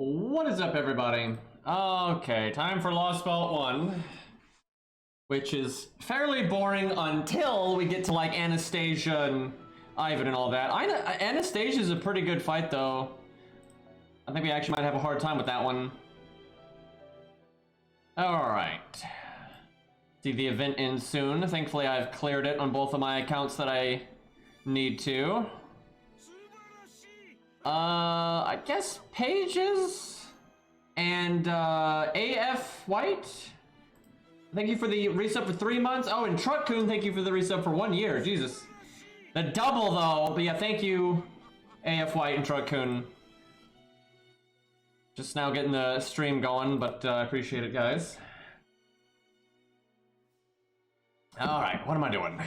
What is up, everybody? Okay, time for Lostbelt 1, which is fairly boring until we get to like Anastasia and Ivan and all that. Anastasia's a pretty good fight, though. I think we actually might have a hard time with that one. Alright. See, the event ends soon. Thankfully, I've cleared it on both of my accounts that I need to. I guess Pages and AF White. Thank you for the resub for 3 months. Oh, and Truckcoon, thank you for the resub for 1 year. Jesus. The double though, but yeah, thank you, AF White and Truckcoon. Just now getting the stream going, but I appreciate it, guys. Alright, what am I doing?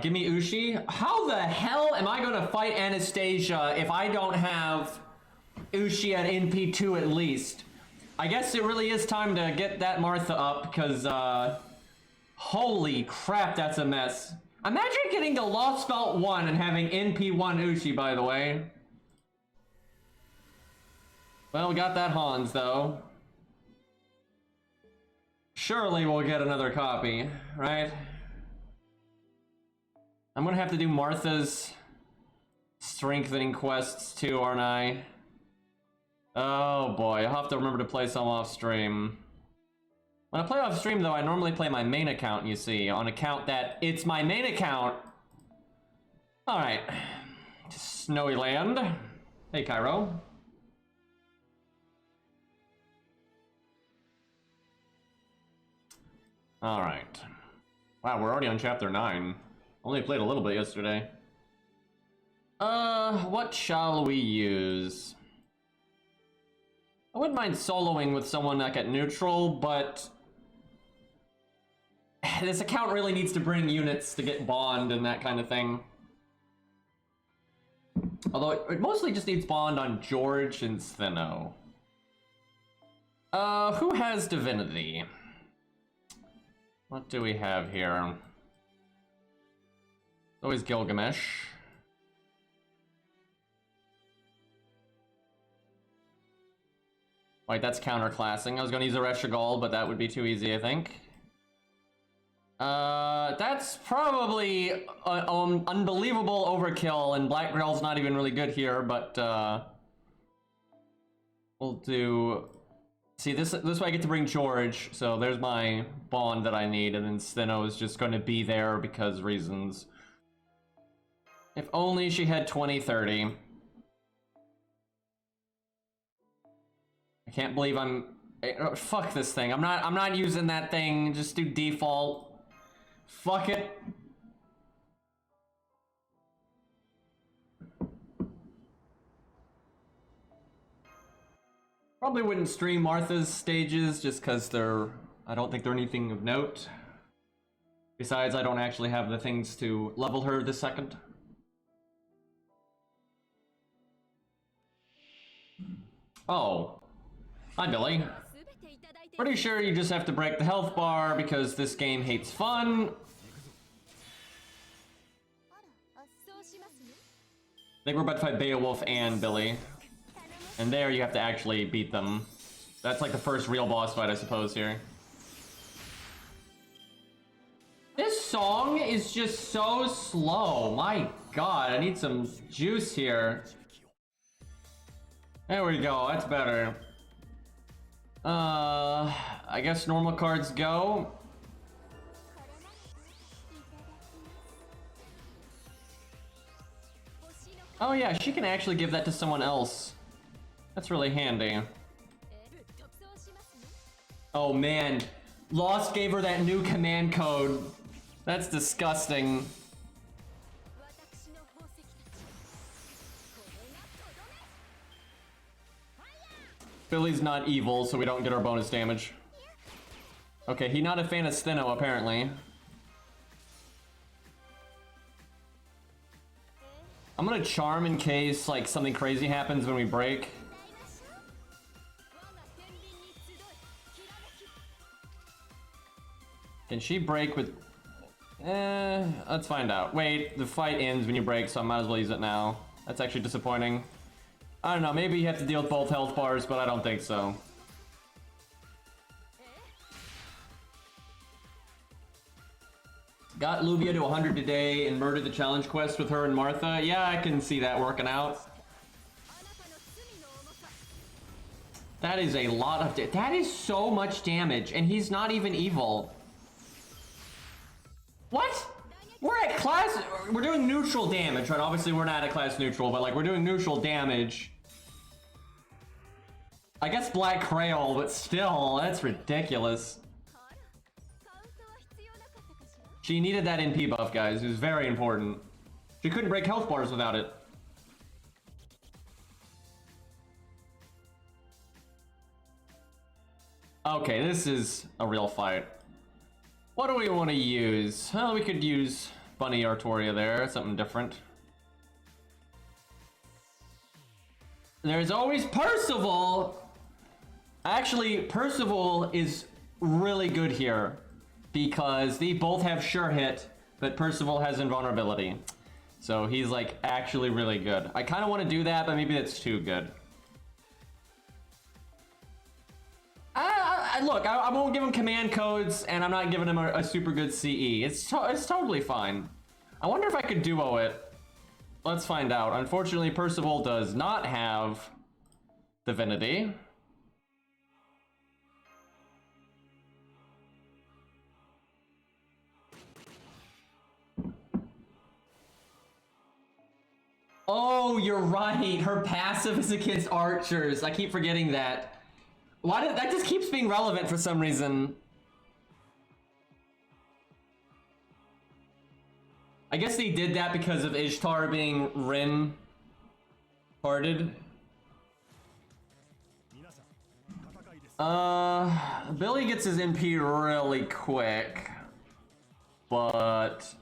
Give me Ushi. How the hell am I gonna fight Anastasia if I don't have Ushi at NP2 at least? I guess it really is time to get that Martha up, because, holy crap, that's a mess. Imagine getting to Lostbelt 1 and having NP1 Ushi, by the way. Well, we got that Hans, though. Surely we'll get another copy, right? I'm gonna have to do Martha's strengthening quests too, aren't I? Oh boy, I'll have to remember to play some off stream. When I play off stream though, I normally play my main account, you see, on account that it's my main account. Alright. Snowy Land. Hey, Cairo. Alright. Wow, we're already on chapter 9. Only played a little bit yesterday. What shall we use? I wouldn't mind soloing with someone like at neutral, but this account really needs to bring units to get bond and that kind of thing. Although it mostly just needs bond on George and Stheno. Who has divinity? What do we have here? Always Gilgamesh. Wait, that's counterclassing. I was gonna use a Reshigal, but that would be too easy, I think. That's probably unbelievable overkill, and Black Grill's not even really good here, but we'll do... See, this way I get to bring George, so there's my bond that I need, and then Stheno is just gonna be there because reasons. If only she had 2030. I can't believe fuck this thing. I'm not using that thing. Just do default. Fuck it. Probably wouldn't stream Martha's stages just because I don't think they're anything of note. Besides, I don't actually have the things to level her this second. Oh. Hi, Billy. Pretty sure you just have to break the health bar because this game hates fun. I think we're about to fight Beowulf and Billy. And there you have to actually beat them. That's like the first real boss fight, I suppose, here. This song is just so slow. My god, I need some juice here. There we go, that's better. I guess normal cards go. Oh yeah, she can actually give that to someone else. That's really handy. Oh man, Lost gave her that new command code. That's disgusting. Billy's not evil, so we don't get our bonus damage. Okay, he's not a fan of Stheno, apparently. I'm gonna charm in case, like, something crazy happens when we break. Can she break with... let's find out. Wait, the fight ends when you break, so I might as well use it now. That's actually disappointing. I don't know, maybe you have to deal with both health bars, but I don't think so. Got Luvia to 100 today and murdered the challenge quest with her and Martha. Yeah, I can see that working out. That is a lot of that is so much damage, and he's not even evil. What? We're at class, we're doing neutral damage, right? Obviously we're not at class neutral, but like we're doing neutral damage. I guess Black Crail, but still, that's ridiculous. She needed that NP buff, guys. It was very important. She couldn't break health bars without it. Okay, this is a real fight. What do we want to use? Well, we could use Bunny Artoria there, something different. There's always Percival! Actually, Percival is really good here because they both have sure hit, but Percival has invulnerability. So he's like actually really good. I kind of want to do that, but maybe that's too good. Look, I won't give him command codes, and I'm not giving him a super good CE. It's totally fine. I wonder if I could duo it. Let's find out. Unfortunately, Percival does not have Divinity. Oh, you're right. Her passive is against archers. I keep forgetting that. Why did that just keeps being relevant for some reason? I guess they did that because of Ishtar being Rin hearted. Billy gets his MP really quick, but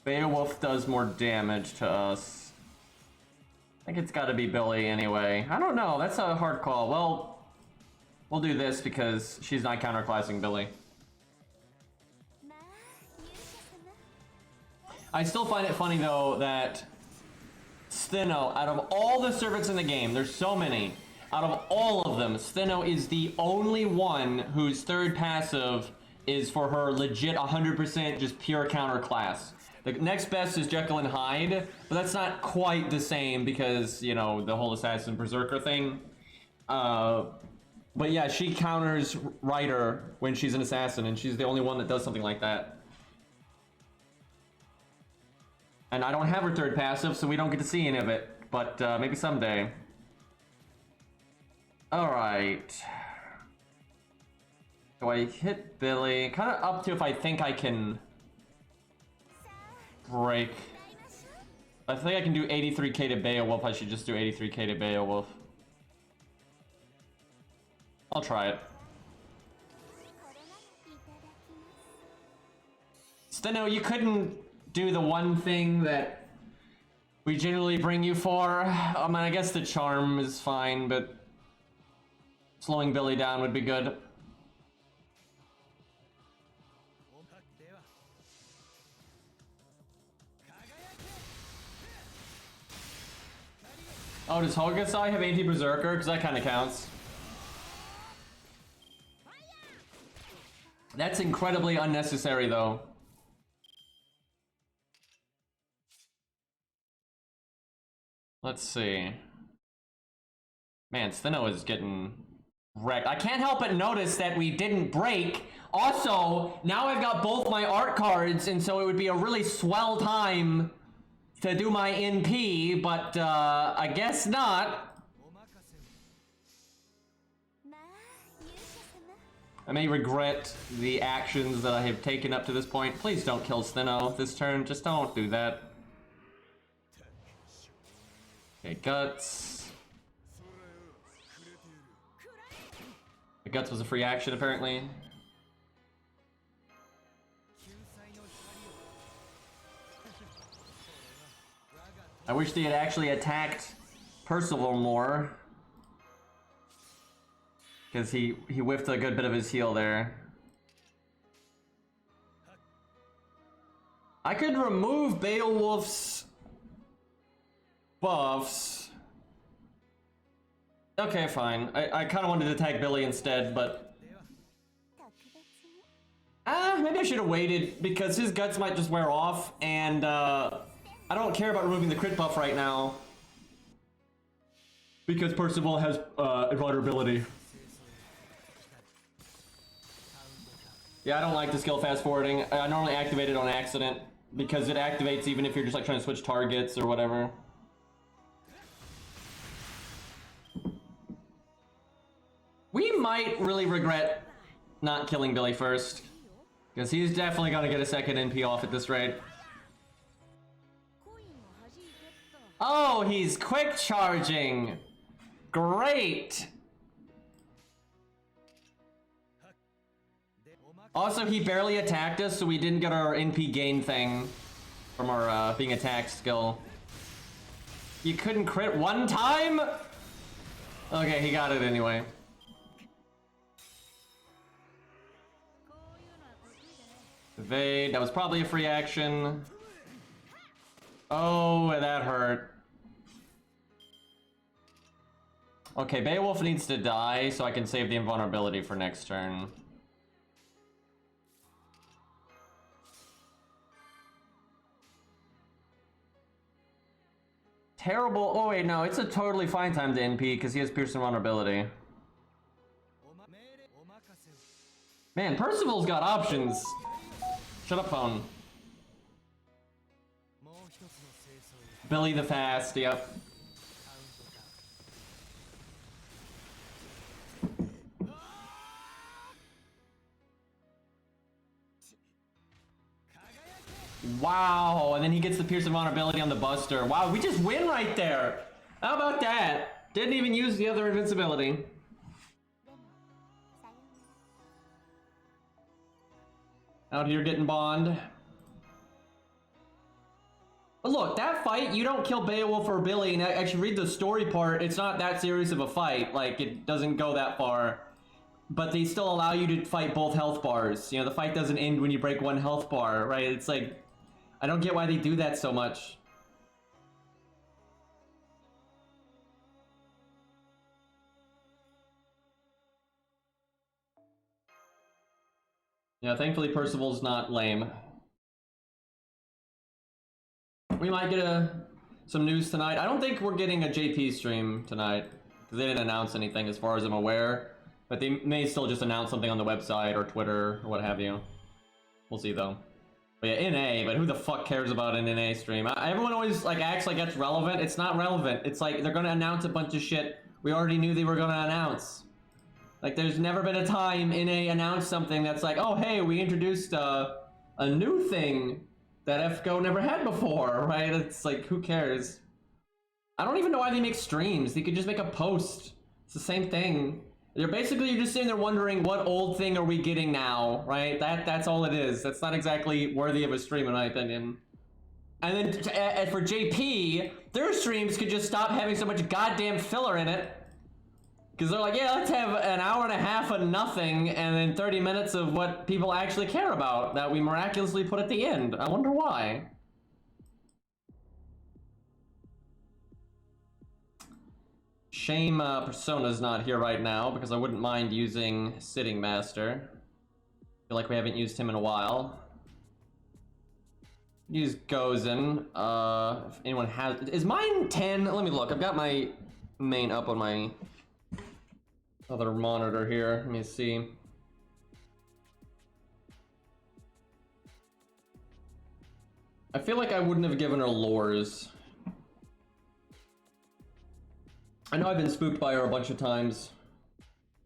Beowulf does more damage to us. I think it's gotta be Billy anyway. I don't know, that's a hard call. Well, we'll do this because she's not counterclassing Billy. I still find it funny though that Stheno, out of all the servants in the game, there's so many, out of all of them, Stheno is the only one whose third passive is for her legit 100% just pure counterclass. The next best is Jekyll and Hyde, but that's not quite the same because, you know, the whole Assassin Berserker thing. But yeah, she counters Ryder when she's an assassin, and she's the only one that does something like that. And I don't have her third passive, so we don't get to see any of it, but maybe someday. Alright. Do I hit Billy? Kind of up to if I think I can break. I think I can do 83k to Beowulf. I should just do 83k to Beowulf. I'll try it. Stheno, you couldn't do the one thing that we generally bring you for. I mean, I guess the charm is fine, but slowing Billy down would be good. Oh, does Hogasai have anti-berserker? Because that kind of counts. That's incredibly unnecessary, though. Let's see. Man, Stheno is getting wrecked. I can't help but notice that we didn't break. Also, now I've got both my art cards, and so it would be a really swell time to do my NP, but I guess not. I may regret the actions that I have taken up to this point. Please don't kill Stheno this turn. Just don't do that. Okay, Guts. The Guts was a free action, apparently. I wish they had actually attacked Percival more. Because he whiffed a good bit of his heal there. I could remove Beowulf's buffs Okay, fine. I kind of wanted to tag Billy instead, but... maybe I should have waited, because his guts might just wear off, and I don't care about removing the crit buff right now. Because Percival has invulnerability. Yeah, I don't like the skill fast forwarding. I normally activate it on accident, because it activates even if you're just like trying to switch targets or whatever. We might really regret not killing Billy first, because he's definitely gonna get a second NP off at this rate. Oh, he's quick charging! Great! Also, he barely attacked us, so we didn't get our NP gain thing from our being attacked skill. You couldn't crit one time? Okay, he got it anyway. Evade, that was probably a free action. Oh, that hurt. Okay, Beowulf needs to die so I can save the invulnerability for next turn. Terrible. Oh wait, no, it's a totally fine time to NP because he has Pierce invulnerability. Man, Percival's got options. Shut up, phone. Billy the Fast, yep. Wow, and then he gets the Pierce invulnerability on the Buster. Wow, we just win right there. How about that? Didn't even use the other invincibility. Out here getting Bond. But look, that fight, you don't kill Beowulf or Billy, and actually read the story part, it's not that serious of a fight. Like, it doesn't go that far. But they still allow you to fight both health bars. You know, the fight doesn't end when you break one health bar, right? It's like, I don't get why they do that so much. Yeah, thankfully Percival's not lame. We might get some news tonight. I don't think we're getting a JP stream tonight, because they didn't announce anything as far as I'm aware. But they may still just announce something on the website or Twitter or what have you. We'll see though. But yeah, NA, but who the fuck cares about an NA stream? Everyone always like acts like that's relevant. It's not relevant. It's like they're gonna announce a bunch of shit we already knew they were gonna announce. Like there's never been a time NA announced something that's like, oh hey, we introduced a new thing that FGO never had before, right? It's like, who cares? I don't even know why they make streams. They could just make a post. It's the same thing. You're just sitting there wondering what old thing are we getting now, right? That's all it is. That's not exactly worthy of a stream in my opinion. And then for JP, their streams could just stop having so much goddamn filler in it. Because they're like, yeah, let's have an hour and a half of nothing and then 30 minutes of what people actually care about that we miraculously put at the end. I wonder why. Shame Persona's not here right now because I wouldn't mind using Sitting Master. I feel like we haven't used him in a while. Use Gozen. If anyone has... Is mine 10? Let me look. I've got my main up on my other monitor here. Let me see. I feel like I wouldn't have given her lures. I know I've been spooked by her a bunch of times.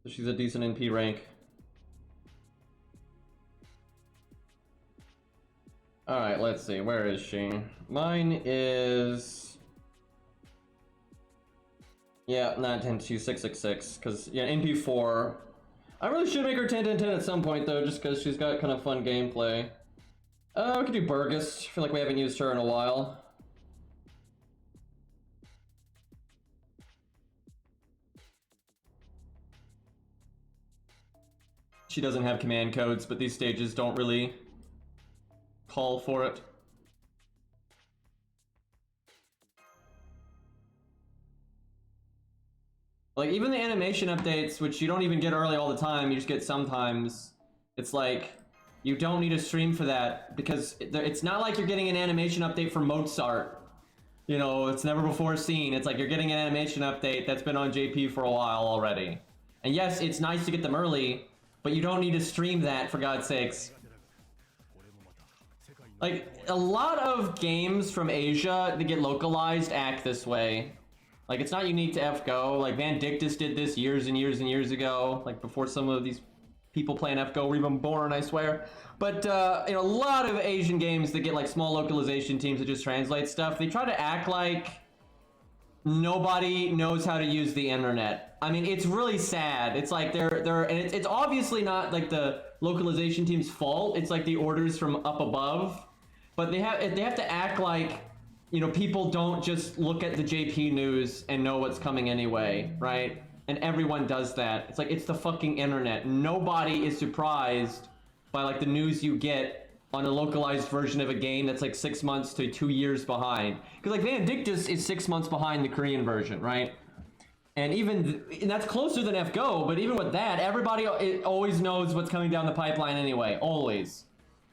So she's a decent NP rank. Alright, let's see. Where is she? Mine is... Yeah, not 10, she's 666. Because, yeah, NP4. I really should make her 10-10-10 at some point, though, just because she's got kind of fun gameplay. We could do Burgess. I feel like we haven't used her in a while. She doesn't have command codes, but these stages don't really call for it. Like, even the animation updates, which you don't even get early all the time, you just get sometimes, it's like, you don't need a stream for that, because it's not like you're getting an animation update for Mozart. You know, it's never before seen. It's like you're getting an animation update that's been on JP for a while already. And yes, it's nice to get them early, but you don't need to stream that, for God's sakes. Like, a lot of games from Asia that get localized act this way. Like, it's not unique to FGO. Like, Vandictus did this years and years and years ago. Like, before some of these people playing FGO were even born, I swear. But, you know, a lot of Asian games that get, like, small localization teams that just translate stuff, they try to act like nobody knows how to use the internet. I mean, it's really sad. It's like and it's obviously not, like, the localization team's fault. It's, like, the orders from up above. But they have to act like, you know, people don't just look at the JP news and know what's coming anyway, right? And everyone does that. It's like, it's the fucking internet. Nobody is surprised by, like, the news you get on a localized version of a game that's like 6 months to 2 years behind. Because, like, Vandictus is 6 months behind the Korean version, right? And and that's closer than FGO, but even with that, everybody always knows what's coming down the pipeline anyway, always.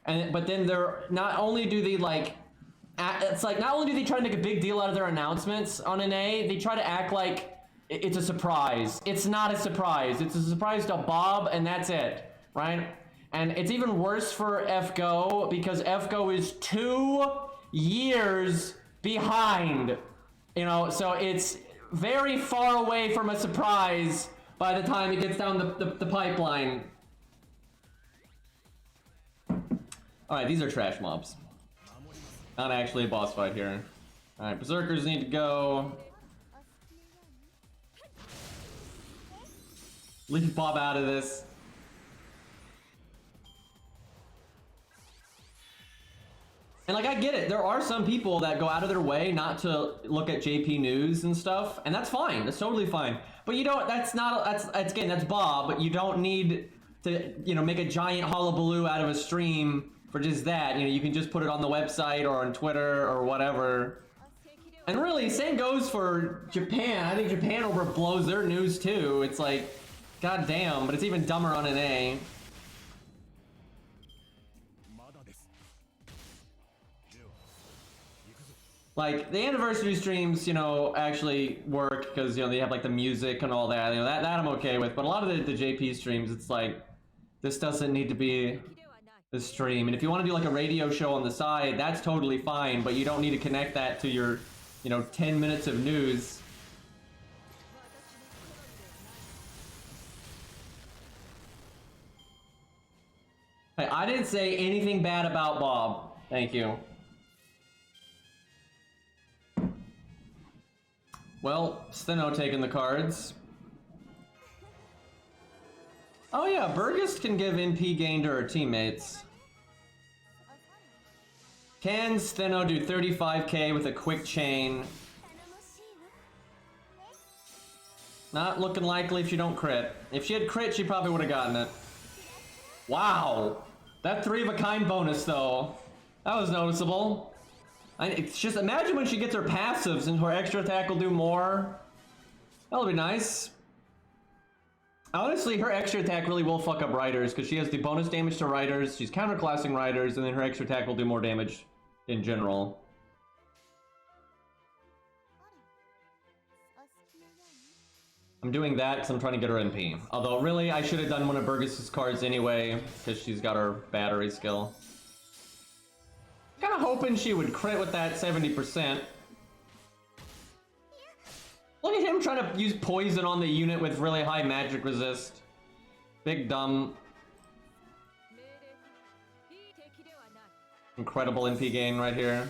But then not only do they, like, it's like, not only do they try to make a big deal out of their announcements on NA, they try to act like it's a surprise. It's not a surprise. It's a surprise to Bob, and that's it, right? And it's even worse for FGO, because FGO is 2 years behind. You know, so it's very far away from a surprise by the time it gets down the pipeline. Alright, these are trash mobs. Not actually a boss fight here. Alright, Berserkers need to go. Leave Bob out of this. And, like, I get it. There are some people that go out of their way not to look at JP news and stuff, and that's fine. That's totally fine. But you don't, that's again, that's Bob, but you don't need to, you know, make a giant hullabaloo out of a stream for just that. You know, you can just put it on the website or on Twitter or whatever. And really, same goes for Japan. I think Japan overblows their news too. It's like, goddamn, but it's even dumber on NA. Like, the anniversary streams, you know, actually work because, you know, they have, like, the music and all that. You know, that I'm okay with. But a lot of the JP streams, it's like, this doesn't need to be the stream. And if you want to do, like, a radio show on the side, that's totally fine. But you don't need to connect that to your, you know, 10 minutes of news. Hey, I didn't say anything bad about Bob. Thank you. Well, Stheno taking the cards. Oh yeah, Burgess can give NP gain to her teammates. Can Stheno do 35k with a quick chain? Not looking likely if she don't crit. If she had crit, she probably would have gotten it. Wow! That 3 of a kind bonus though. That was noticeable. It's just, imagine when she gets her passives and her extra attack will do more. That'll be nice. Honestly, her extra attack really will fuck up Riders, because she has the bonus damage to Riders, she's counterclassing Riders, and then her extra attack will do more damage in general. I'm doing that because I'm trying to get her NP. Although, really, I should have done one of Burgess's cards anyway, because she's got her battery skill. Kind of hoping she would crit with that 70%. Look at him trying to use poison on the unit with really high magic resist. Big dumb. Incredible NP gain right here.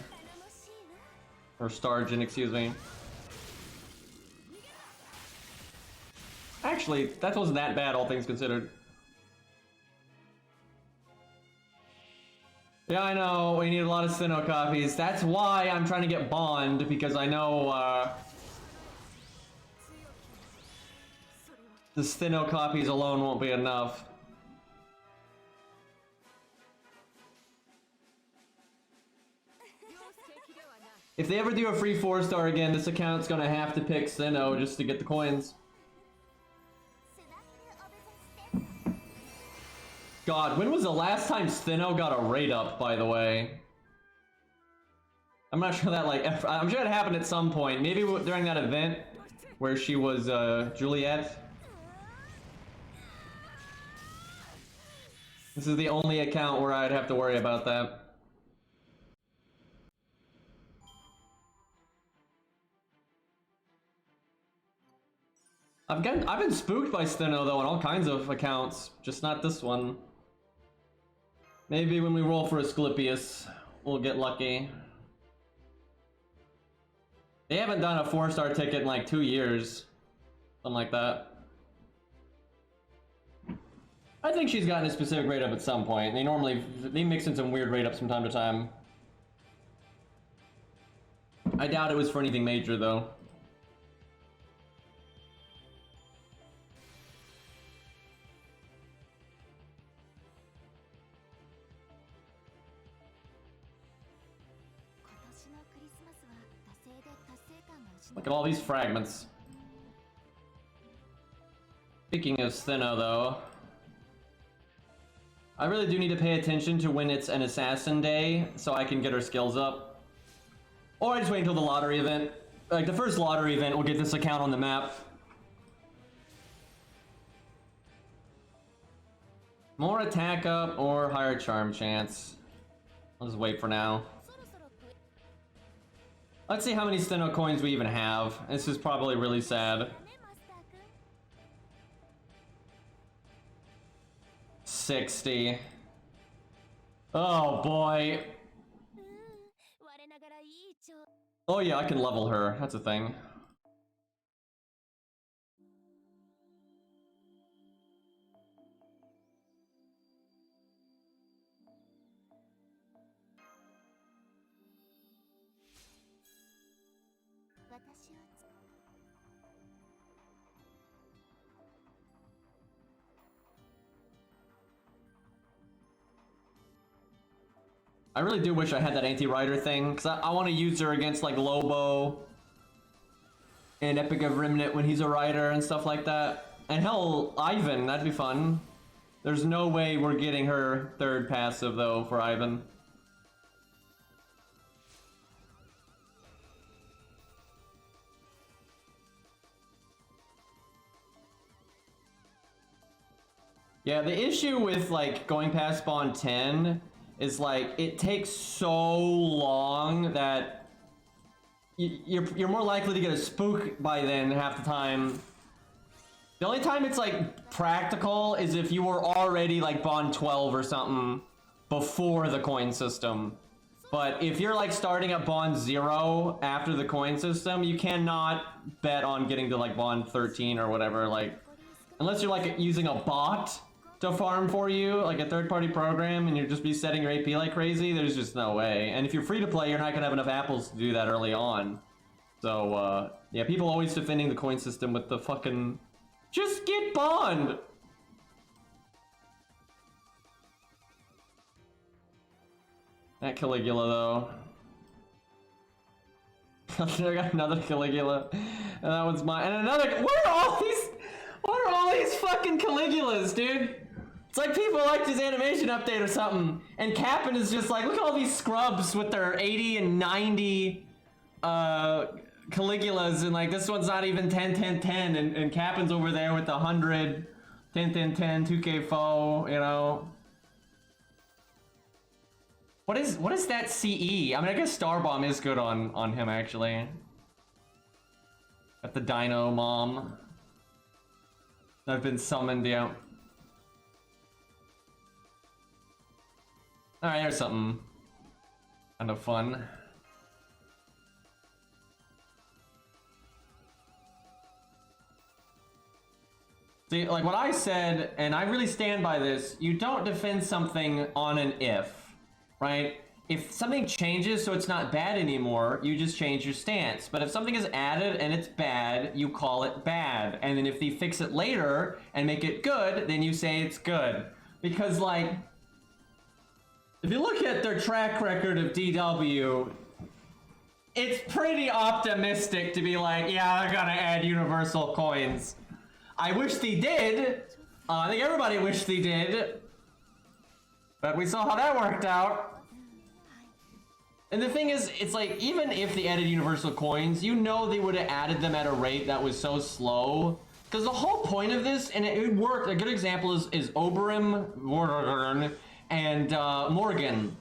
Or Stargen, excuse me. Actually, that wasn't that bad, all things considered. Yeah, I know, we need a lot of Stheno copies. That's why I'm trying to get Bond, because I know, the Stheno copies alone won't be enough. If they ever do a free 4-star again, this account's gonna have to pick Stheno just to get the coins. God, when was the last time Stheno got a rate up, by the way? I'm not sure that, like, I'm sure it happened at some point. Maybe during that event where she was, Juliet. This is the only account where I'd have to worry about that. I've been spooked by Stheno though on all kinds of accounts, just not this one. Maybe when we roll for Asclepius, we'll get lucky. They haven't done a 4-star ticket in like 2 years. Something like that. I think she's gotten a specific rate up at some point. They mix in some weird rate ups from time to time. I doubt it was for anything major though. Look at all these fragments. Speaking of Stheno though, I really do need to pay attention to when it's an assassin day so I can get her skills up. Or I just wait until the lottery event. Like the first lottery event will get this account on the map. More attack up or higher charm chance. I'll just wait for now. Let's see how many Stheno coins we even have. This is probably really sad. 60. Oh boy. Oh yeah, I can level her. That's a thing. I really do wish I had that anti-rider thing, because I want to use her against like Lobo and Epic of Remnant when he's a rider and stuff like that. And hell, Ivan, that'd be fun. There's no way we're getting her third passive though for Ivan. Yeah, the issue with like going past spawn 10 is like it takes so long that you're more likely to get a spook by then half the time. The only time it's like practical is if you were already like bond 12 or something before the coin system. But if you're like starting at bond 0 after the coin system, you cannot bet on getting to like bond 13 or whatever, like unless you're like using a bot to farm for you, like a third-party program, and you'll just be setting your AP like crazy, there's just no way. And if you're free to play, you're not gonna have enough apples to do that early on. So, yeah, people always defending the coin system with the fucking... Just get bond! That Caligula, though. I got another Caligula. And that one's mine. And another... What are all these fucking Caligulas, dude? It's like people liked his animation update or something. And Cap'n is just like, look at all these scrubs with their 80 and 90 Caligulas, and like this one's not even 10, 10, 10, and Cap'n's over there with the 100, 10, 10, 10, 2K foe, you know. What is that CE? I mean, I guess Starbomb is good on him actually. Got the Dino Mom. I've been summoned, yeah. Alright, there's something kind of fun. See, like what I said, and I really stand by this, you don't defend something on an if, right? If something changes so it's not bad anymore, you just change your stance. But if something is added and it's bad, you call it bad. And then if they fix it later and make it good, then you say it's good. Because like, if you look at their track record of DW, it's pretty optimistic to be like, yeah, they're gonna add universal coins. I wish they did. I think everybody wished they did. But we saw how that worked out. And the thing is, it's like, even if they added universal coins, you know they would have added them at a rate that was so slow. Because the whole point of this, and it worked, a good example is Oberyn and Morgan.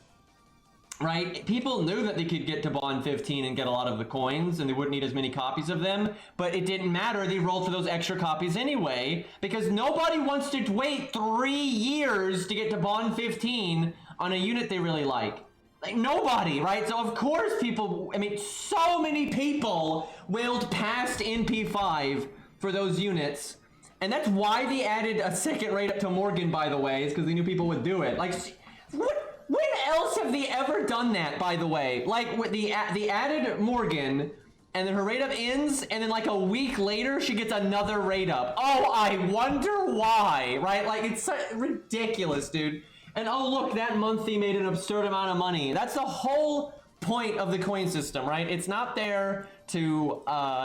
Right? People knew that they could get to Bond 15 and get a lot of the coins, and they wouldn't need as many copies of them, but it didn't matter. They rolled for those extra copies anyway, because nobody wants to wait 3 years to get to Bond 15 on a unit they really like. Like, nobody, right? So of course people, I mean, so many people wailed past NP5 for those units, and that's why they added a second rate up to Morgan, by the way, is because they knew people would do it. Like, when else have they ever done that, by the way? Like, with the added Morgan, and then her rate up ends, and then like a week later, she gets another rate up. Oh, I wonder why, right? Like, it's so ridiculous, dude. And oh, look, that month they made an absurd amount of money. That's the whole point of the coin system, right? It's not there to,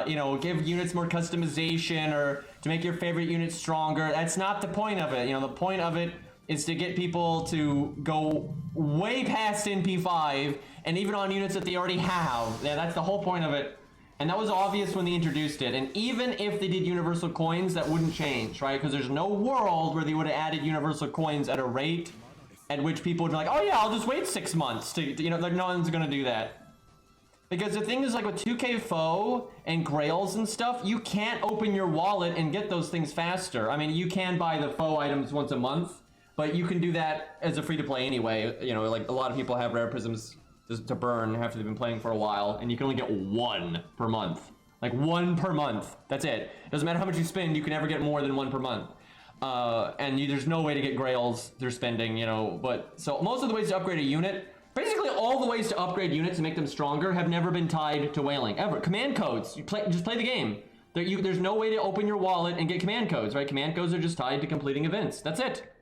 you know, give units more customization or to make your favorite unit stronger. That's not the point of it. You know, the point of it is to get people to go way past NP5 and even on units that they already have. Yeah, that's the whole point of it. And that was obvious when they introduced it. And even if they did universal coins, that wouldn't change, right? Because there's no world where they would have added universal coins at a rate at which people would be like, oh yeah, I'll just wait 6 months to you know, no one's gonna do that. Because the thing is, like with 2K Foe and Grails and stuff, you can't open your wallet and get those things faster. I mean, you can buy the Foe items once a month, but you can do that as a free-to-play anyway. You know, like a lot of people have rare prisms to burn after they've been playing for a while, and you can only get 1 per month. Like 1 per month. That's it. Doesn't matter how much you spend, you can never get more than 1 per month. And there's no way to get Grails through spending, you know, but so most of the ways to upgrade a unit, basically all the ways to upgrade units and make them stronger have never been tied to whaling, ever. Command codes, just play the game. There's no way to open your wallet and get command codes, right? Command codes are just tied to completing events. That's it.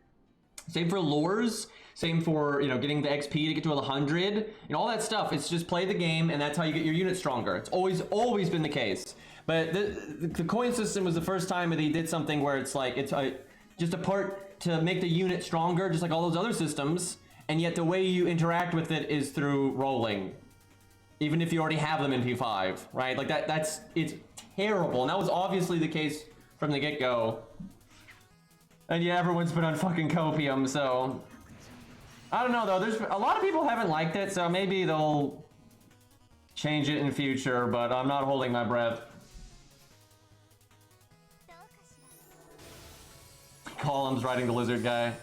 Same for lures, same for, you know, getting the XP to get to 100, you know, all that stuff. It's just play the game, and that's how you get your unit stronger. It's always been the case. But the coin system was the first time that he did something where it's like, it's just a part to make the unit stronger, just like all those other systems, and yet the way you interact with it is through rolling. Even if you already have them in P5, right? Like it's terrible, and that was obviously the case from the get-go. And yeah, everyone's been on fucking copium, so... I don't know though, there's a lot of people haven't liked it, so maybe they'll change it in future, but I'm not holding my breath. Columns riding the lizard guy.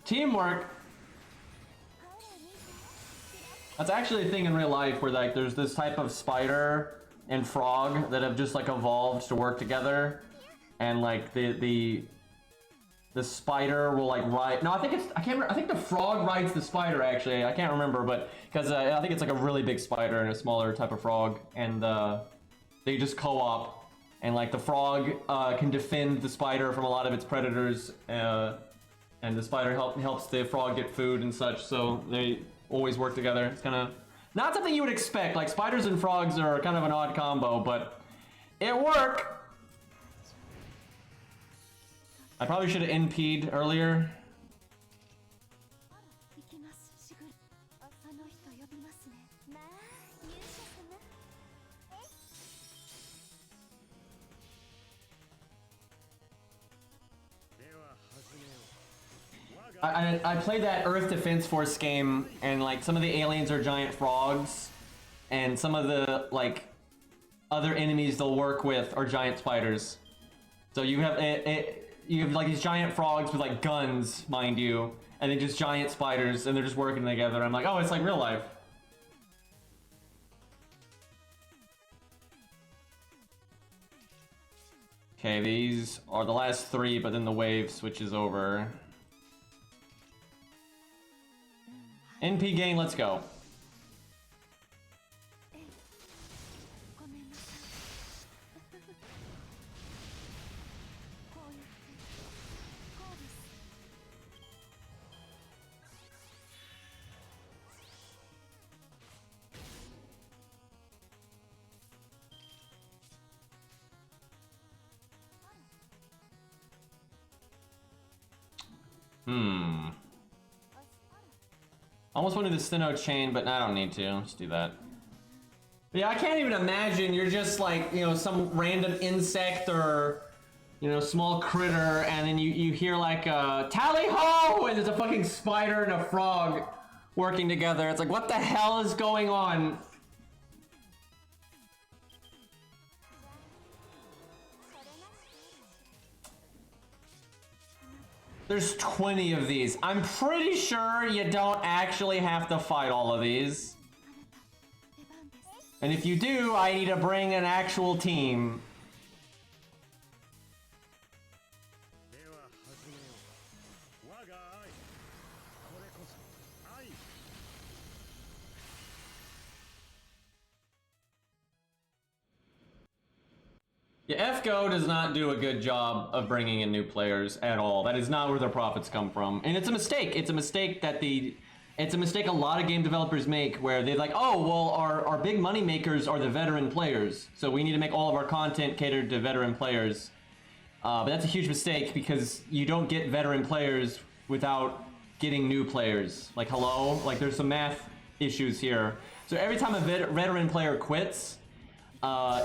Teamwork! That's actually a thing in real life where like there's this type of spider and frog that have just like evolved to work together, and like the spider will like ride. No, I think I can't remember. I think the frog rides the spider actually. I can't remember, but because I think it's like a really big spider and a smaller type of frog, and they just co-op. And like the frog can defend the spider from a lot of its predators, and the spider helps the frog get food and such. So they always work together. It's kind of not something you would expect. Like spiders and frogs are kind of an odd combo, but it worked. I probably should have NP'd earlier. I played that Earth Defense Force game, and like some of the aliens are giant frogs, and some of the like other enemies they'll work with are giant spiders. So you have like these giant frogs with like guns, mind you, and then just giant spiders, and they're just working together. I'm like, oh, it's like real life. Okay, these are the last 3, but then the wave switches over. NP game, let's go. Almost went to the Stheno chain, but I don't need to. Just do that. But yeah, I can't even imagine you're just like, you know, some random insect or, you know, small critter, and then you hear like a tally-ho, and there's a fucking spider and a frog working together. It's like, what the hell is going on? There's 20 of these. I'm pretty sure you don't actually have to fight all of these. And if you do, I need to bring an actual team. Yeah, FGO does not do a good job of bringing in new players at all. That is not where their profits come from. And it's a mistake. It's a mistake that it's a mistake a lot of game developers make, where they're like, oh, well, our big money makers are the veteran players, so we need to make all of our content catered to veteran players. But that's a huge mistake, because you don't get veteran players without getting new players. Like, hello? Like, there's some math issues here. So every time a veteran player quits,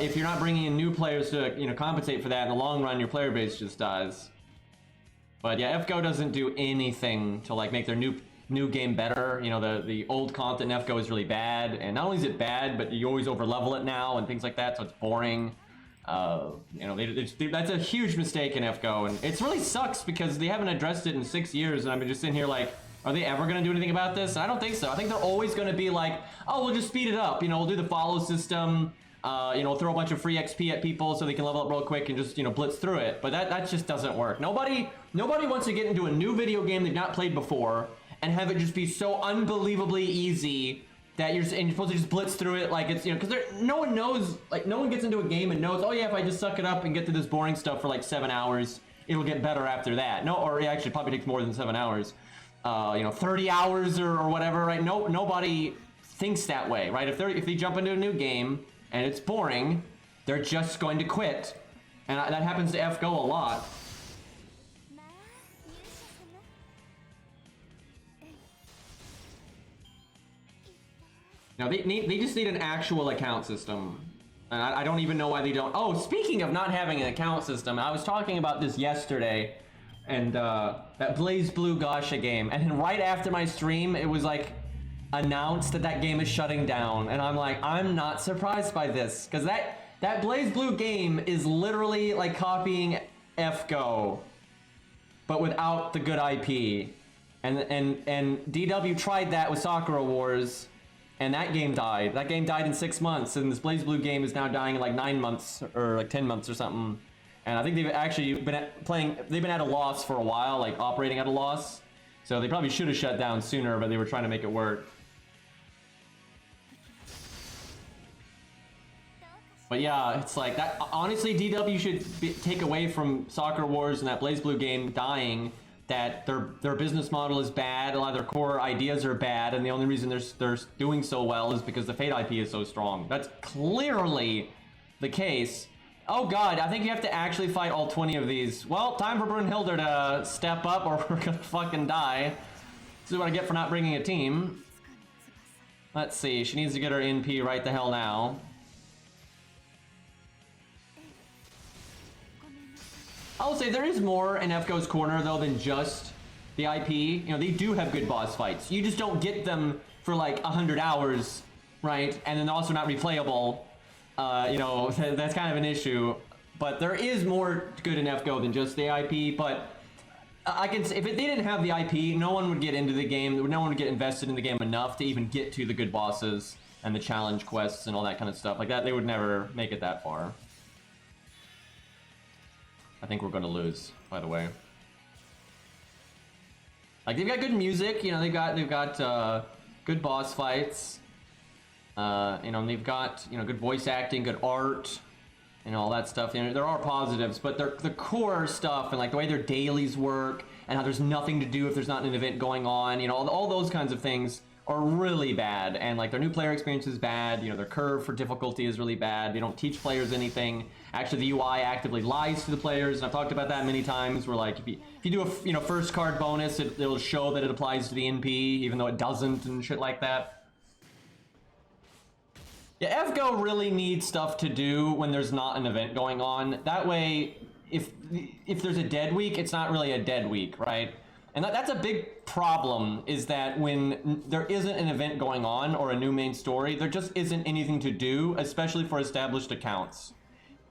if you're not bringing in new players to, you know, compensate for that, in the long run, your player base just dies. But yeah, FGO doesn't do anything to like make their new game better. You know, the old content in FGO is really bad, and not only is it bad, but you always over level it now and things like that, so it's boring. You know, that's a huge mistake in FGO, and it really sucks because they haven't addressed it in 6 years, and I'm just sitting here like, are they ever going to do anything about this? And I don't think so. I think they're always going to be like, oh, we'll just speed it up. You know, we'll do the follow system. You know, throw a bunch of free XP at people so they can level up real quick and just, you know, blitz through it. But that just doesn't work. Nobody wants to get into a new video game they've not played before and have it just be so unbelievably easy that you're supposed to just blitz through it like it's, you know, because no one knows, like, no one gets into a game and knows, oh yeah, if I just suck it up and get through this boring stuff for like 7 hours, it'll get better after that. No, or it actually probably takes more than 7 hours. You know, 30 hours or whatever, right? Nobody thinks that way, right? If they jump into a new game and it's boring, they're just going to quit. And that happens to FGO a lot. Now, they just need an actual account system. And I don't even know why they don't. Oh, speaking of not having an account system, I was talking about this yesterday. And that BlazBlue Gacha game. And then right after my stream, it was like announced that game is shutting down, and I'm like, I'm not surprised by this, because that BlazBlue game is literally like copying FGO, but without the good IP, and DW tried that with Sakura Wars, and that game died. That game died in 6 months, and this BlazBlue game is now dying in like 9 months or like 10 months or something. And I think they've actually been they've been at a loss for a while, like operating at a loss. So they probably should have shut down sooner, but they were trying to make it work. But yeah, it's like that. Honestly, DW should take away from Soccer Wars and that BlazBlue game dying that their business model is bad. A lot of their core ideas are bad, and the only reason they're doing so well is because the Fate IP is so strong. That's clearly the case. Oh god, I think you have to actually fight all 20 of these. Well, time for Brunhilde to step up, or we're gonna fucking die. This is what I get for not bringing a team. Let's see, she needs to get her NP right the hell now. I'll say there is more in FGO's corner, though, than just the IP. You know, they do have good boss fights. You just don't get them for like 100 hours, right? And then also not replayable. You know, that's kind of an issue. But there is more good in FGO than just the IP. But I can say, if they didn't have the IP, no one would get into the game. No one would get invested in the game enough to even get to the good bosses and the challenge quests and all that kind of stuff like that. They would never make it that far. I think we're going to lose, by the way. Like, they've got good music, you know, they've got good boss fights. You know, and they've got, you know, good voice acting, good art, and all that stuff. You know, there are positives, but the core stuff and like the way their dailies work and how there's nothing to do if there's not an event going on, you know, all those kinds of things are really bad, and like their new player experience is bad. You know, their curve for difficulty is really bad. They don't teach players anything. Actually, the UI actively lies to the players, and I've talked about that many times. Where like if you do a first card bonus, it'll show that it applies to the NP, even though it doesn't, and shit like that. Yeah, FGO really needs stuff to do when there's not an event going on. That way, if there's a dead week, it's not really a dead week, right? And that's a big problem, is that when there isn't an event going on or a new main story, there just isn't anything to do, especially for established accounts.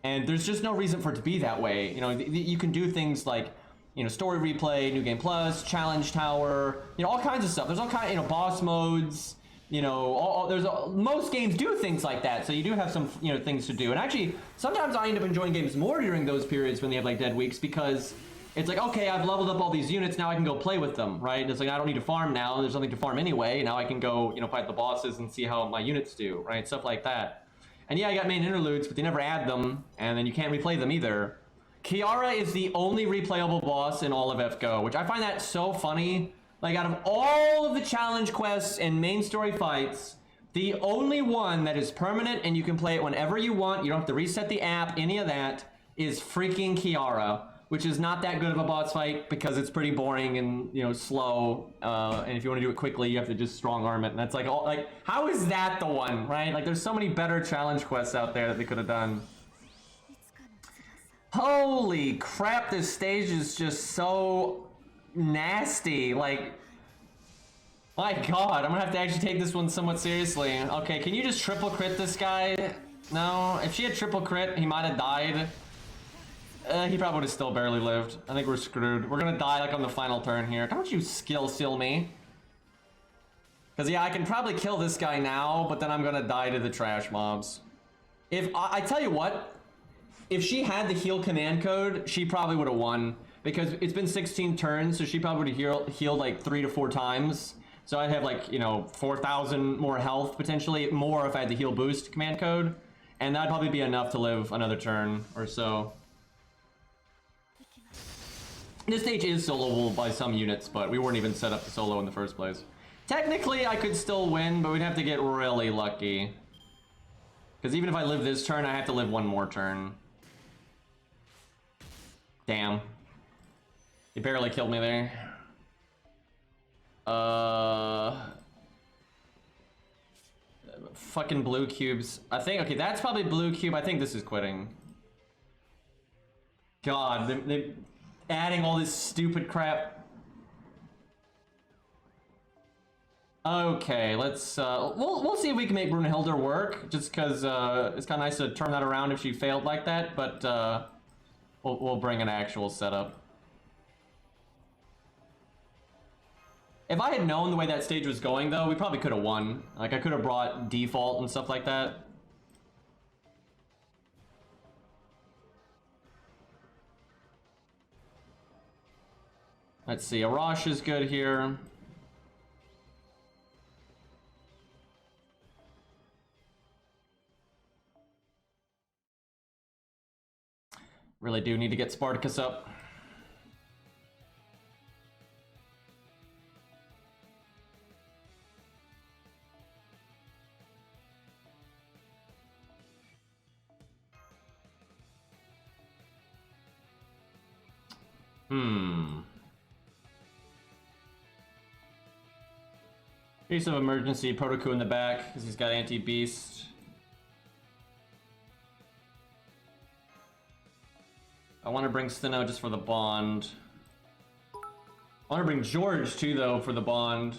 And there's just no reason for it to be that way. You know, you can do things like, you know, story replay, new game plus, challenge tower, you know, all kinds of stuff. There's all kinds, you know, boss modes. You know, most games do things like that, so you do have some, you know, things to do. And actually, sometimes I end up enjoying games more during those periods when they have like dead weeks, because it's like, okay, I've leveled up all these units, now I can go play with them, right? It's like, I don't need to farm now, there's nothing to farm anyway. Now I can go, you know, fight the bosses and see how my units do, right? Stuff like that. And yeah, I got main interludes, but they never add them, and then you can't replay them either. Kiara is the only replayable boss in all of FGO, which I find that so funny. Like, out of all of the challenge quests and main story fights, the only one that is permanent and you can play it whenever you want, you don't have to reset the app, any of that, is freaking Kiara, which is not that good of a boss fight because it's pretty boring and, you know, slow. And if you want to do it quickly, you have to just strong arm it. And that's like, how is that the one, right? Like, there's so many better challenge quests out there that they could have done. Holy crap, this stage is just so nasty. Like, my god, I'm gonna have to actually take this one somewhat seriously. Okay, can you just triple crit this guy? No, if she had triple crit, he might have died. He probably would have still barely lived. I think we're screwed. We're gonna die like on the final turn here. Don't you skill seal me. Because yeah, I can probably kill this guy now, but then I'm gonna die to the trash mobs. If I tell you what, if she had the heal command code, she probably would have won. Because it's been 16 turns, so she probably would have healed like 3 to 4 times. So I'd have like, you know, 4,000 more health, potentially more if I had the heal boost command code. And that'd probably be enough to live another turn or so. This stage is soloable by some units, but we weren't even set up to solo in the first place. Technically, I could still win, but we'd have to get really lucky. Because even if I live this turn, I have to live one more turn. Damn. He barely killed me there. Fucking blue cubes. I think, okay, that's probably blue cube. I think this is quitting. God, they're adding all this stupid crap. Okay, let's, we'll see if we can make Brunhilde work, just because, it's kind of nice to turn that around if she failed like that, but, we'll bring an actual setup. If I had known the way that stage was going, though, we probably could have won. Like, I could have brought default and stuff like that. Let's see, Arash is good here. Really do need to get Spartacus up. Piece of emergency, Protoku in the back, because he's got anti-beast. I want to bring Stheno just for the bond. I want to bring George too, though, for the bond.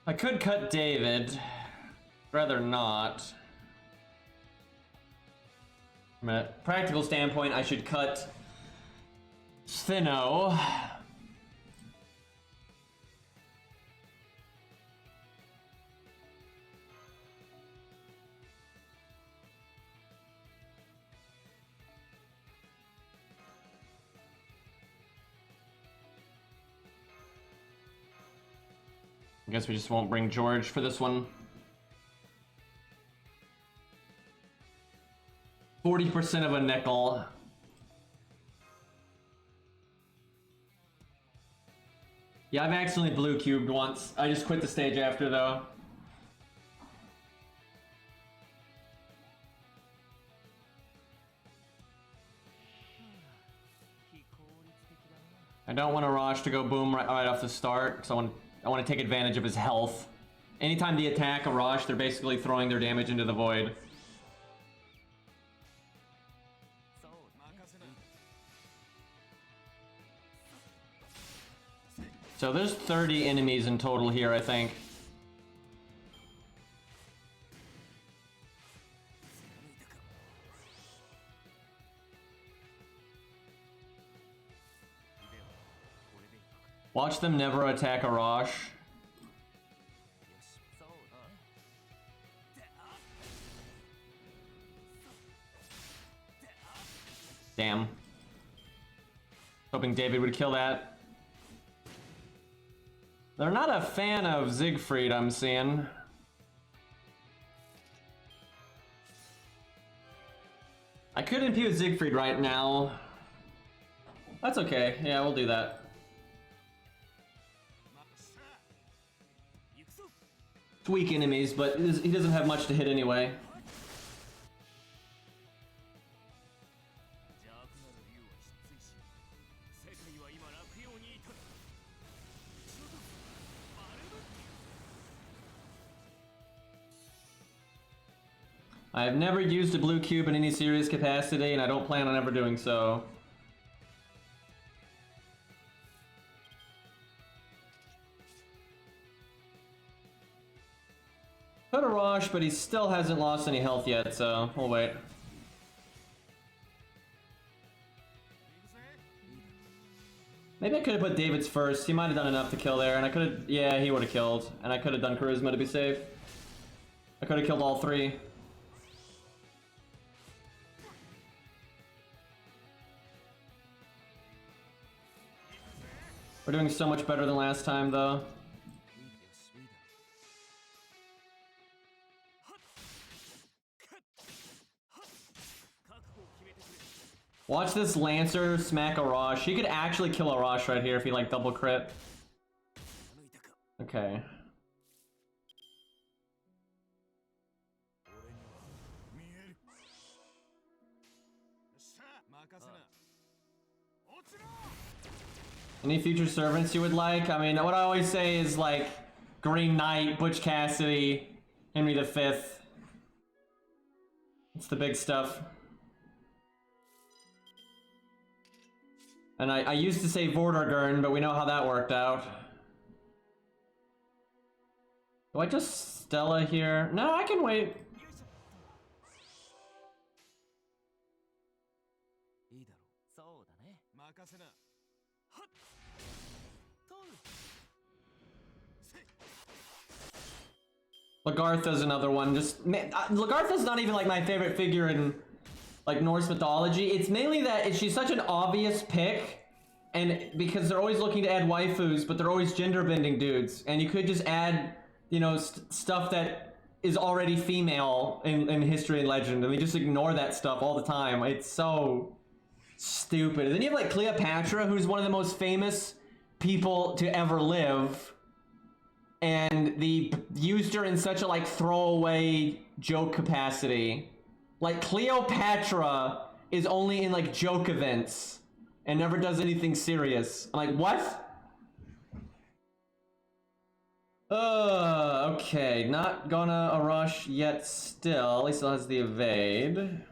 I could cut David. Rather not. From a practical standpoint, I should cut Stheno. I guess we just won't bring George for this one. 40% of a nickel. Yeah, I've accidentally blue cubed once. I just quit the stage after though. I don't want Arash to go boom right off the start, because I want to take advantage of his health. Anytime they attack Arash, they're basically throwing their damage into the void. So there's 30 enemies in total here, I think. Watch them never attack Arash. Damn. Hoping David would kill that. They're not a fan of Siegfried, I'm seeing. I could impede with Siegfried right now. That's okay. Yeah, we'll do that. It's weak enemies, but he doesn't have much to hit anyway. I have never used a blue cube in any serious capacity, and I don't plan on ever doing so. Put a Rosh, but he still hasn't lost any health yet, so we'll wait. Maybe I could have put David's first. He might have done enough to kill there, and I could have... Yeah, he would have killed. And I could have done Charisma to be safe. I could have killed all three. We're doing so much better than last time, though. Watch this Lancer smack Arash. He could actually kill Arash right here if he, like, double crit. Okay. Any future servants you would like? I mean, what I always say is, like, Green Knight, Butch Cassidy, Henry V. It's the big stuff. And I used to say Vortigern, but we know how that worked out. Do I just Stella here? No, I can wait. Lagartha's another one. Just Lagartha's not even like my favorite figure in like Norse mythology. It's mainly that she's such an obvious pick, and because they're always looking to add waifus, but they're always gender bending dudes, and you could just add, you know, stuff that is already female in history and legend, and they just ignore that stuff all the time. It's so stupid. And then you have like Cleopatra, who's one of the most famous people to ever live, and they used her in such a like throwaway joke capacity. Like Cleopatra is only in like joke events and never does anything serious. I'm like, what? Okay, not gonna rush yet still. He still has the evade.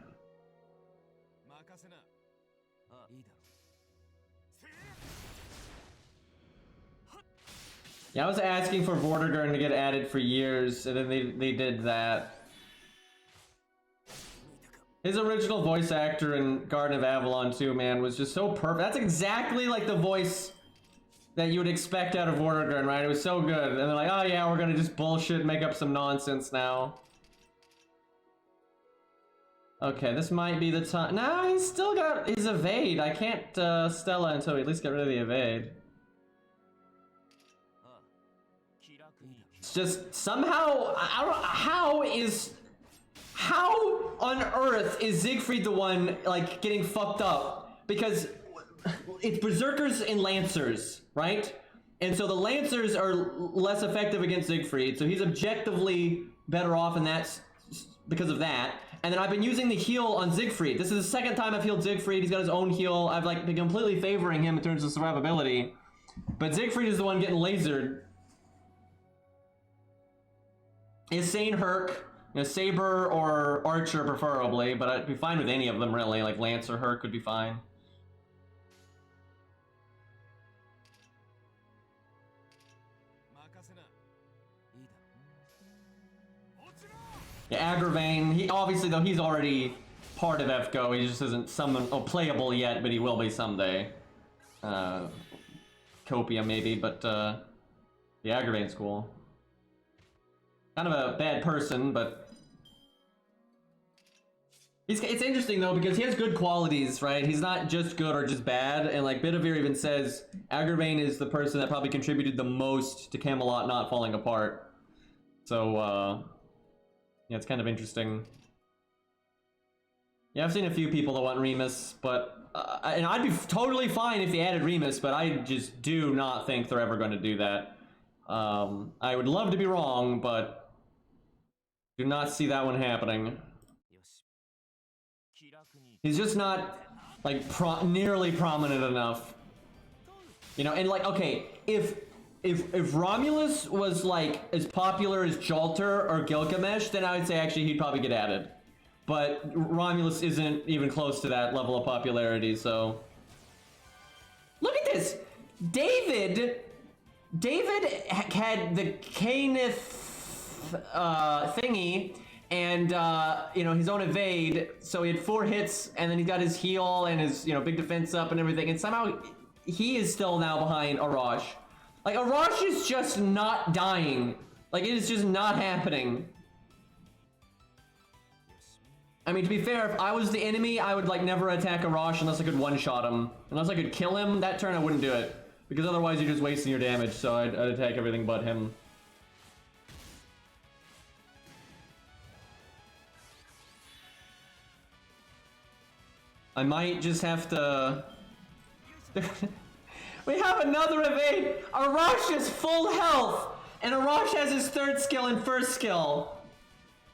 Yeah, I was asking for Vortigern to get added for years, and then they did that. His original voice actor in Garden of Avalon too, man, was just so perfect. That's exactly like the voice that you would expect out of Vortigern, right? It was so good. And they're like, oh yeah, we're gonna just bullshit, make up some nonsense now. Okay, this might be the time. Nah, he's still got his evade. I can't Stella until we at least get rid of the evade. It's just somehow, I don't know, how on earth is Siegfried the one, like, getting fucked up? Because it's Berserkers and Lancers, right? And so the Lancers are less effective against Siegfried, so he's objectively better off in that because of that. And then I've been using the heal on Siegfried. This is the second time I've healed Siegfried. He's got his own heal. I've like been completely favoring him in terms of survivability. But Siegfried is the one getting lasered. Insane Herc, Saber or Archer preferably, but I'd be fine with any of them really. Like Lance or Herc would be fine. Yeah, Angra Mainyu, he obviously though he's already part of FGO, he just isn't playable yet, but he will be someday. Copia maybe, but the Angra Mainyu's cool. Kind of a bad person, but it's interesting though because he has good qualities, right? He's not just good or just bad, and like Bitavir even says, Angra Mainyu is the person that probably contributed the most to Camelot not falling apart. So yeah, it's kind of interesting. Yeah, I've seen a few people that want Remus, but and I'd be totally fine if they added Remus, but I just do not think they're ever going to do that. I would love to be wrong, but do not see that one happening. He's just not like nearly prominent enough, you know. And like, okay, if Romulus was like as popular as Jalter or Gilgamesh, then I would say actually he'd probably get added. But Romulus isn't even close to that level of popularity, so look at this. David had the Caneth thingy and you know, his own evade, so he had 4 hits and then he got his heal and his, you know, big defense up and everything, and somehow he is still now behind Arash. Like, Arash is just not dying. Like, it is just not happening. I mean, to be fair, if I was the enemy, I would, like, never attack Arash unless I could one-shot him. Unless I could kill him that turn, I wouldn't do it. Because otherwise you're just wasting your damage, so I'd attack everything but him. I might just have to... We have another evade! Arash is full health! And Arash has his 3rd skill and 1st skill.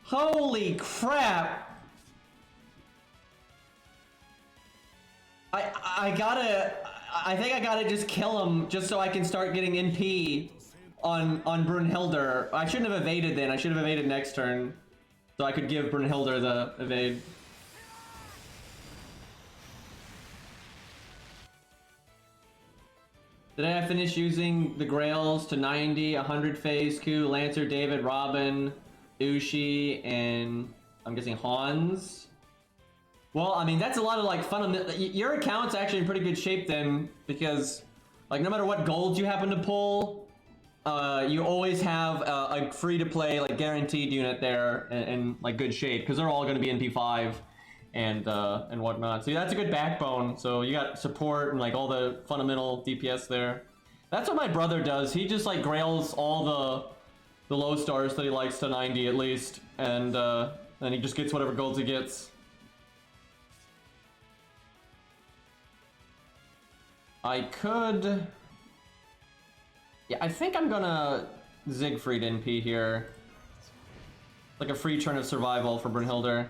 Holy crap! I think I gotta just kill him just so I can start getting NP on Brunhilde. I shouldn't have evaded then, I should have evaded next turn. So I could give Brunhilde the evade. Did I finish using the Grails to 90, 100 phase, Q, Lancer, David, Robin, Ushi, and I'm guessing Hans? Well, I mean, that's a lot of like fundamental. Your account's actually in pretty good shape then, because like no matter what golds you happen to pull, you always have a free-to-play like guaranteed unit there in like good shape, because they're all going to be in P5 and whatnot. So that's a good backbone. So you got support and like all the fundamental DPS there. That's what my brother does. He just like grails all the low stars that he likes to 90 at least, and then he just gets whatever golds he gets. I could... Yeah, I think I'm gonna Siegfried NP here. Like a free turn of survival for Brunhilde.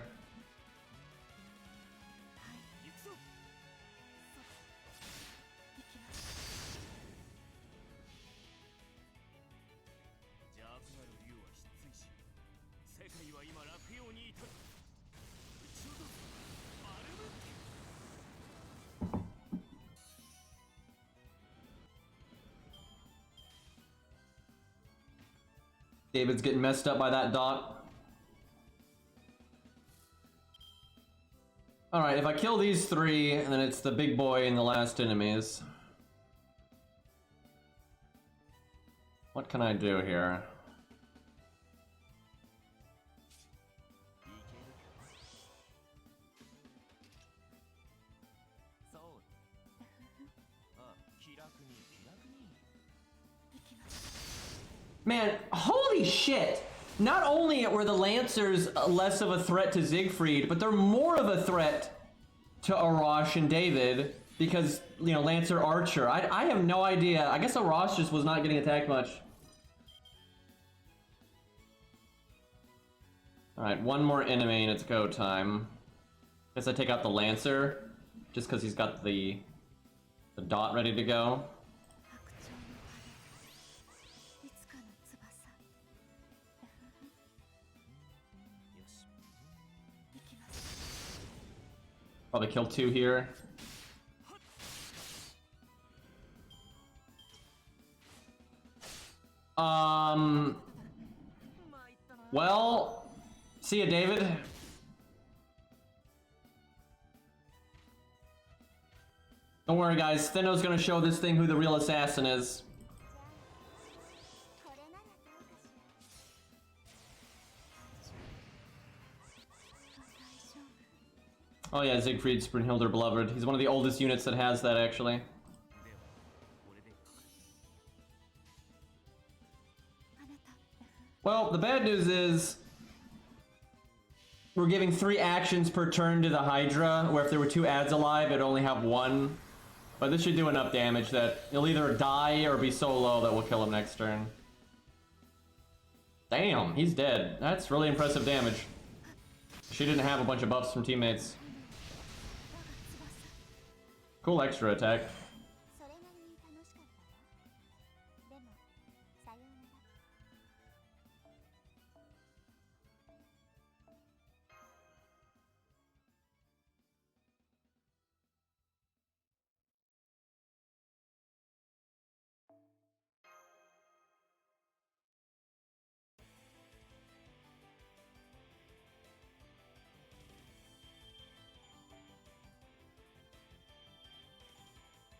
David's getting messed up by that dot. Alright, if I kill these 3, then it's the big boy and the last enemies. What can I do here? Man, holy shit! Not only were the Lancers less of a threat to Siegfried, but they're more of a threat to Arash and David. because, you know, Lancer Archer. I have no idea. I guess Arash just was not getting attacked much. Alright, one more enemy and it's go time. Guess I take out the Lancer, just because he's got the dot ready to go. Probably kill 2 here. Well, see ya, David. Don't worry, guys. Stheno's gonna show this thing who the real assassin is. Oh yeah, Siegfried Brynhildr Beloved. He's one of the oldest units that has that, actually. Well, the bad news is we're giving 3 actions per turn to the Hydra, where if there were 2 ads alive, it'd only have 1. But this should do enough damage that he'll either die or be so low that we'll kill him next turn. Damn, he's dead. That's really impressive damage. She didn't have a bunch of buffs from teammates. Cool extra attack.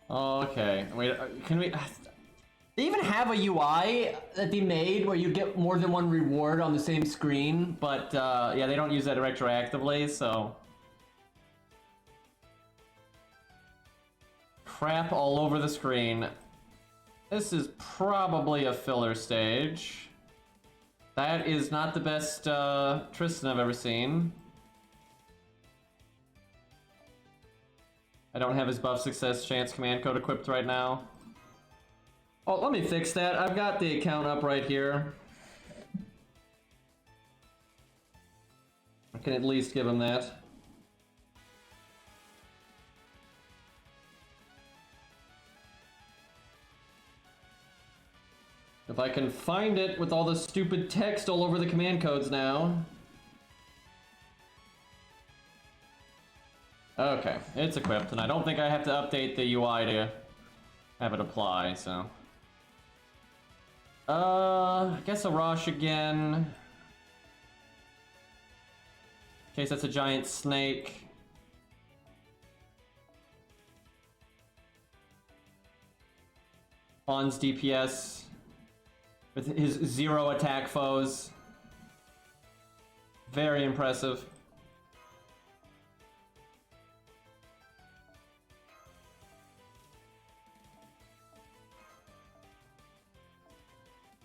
Okay, wait, can we they even have a UI that they made where you get more than one reward on the same screen, but yeah, they don't use that retroactively, so crap all over the screen. This is probably a filler stage. That is not the best Tristan I've ever seen. I don't have his buff success chance command code equipped right now. Oh, let me fix that. I've got the account up right here. I can at least give him that. If I can find it with all the stupid text all over the command codes now. Okay, it's equipped, and I don't think I have to update the UI to have it apply, so. I guess a Rosh again. In case that's a giant snake. On's DPS with his 0 attack foes. Very impressive.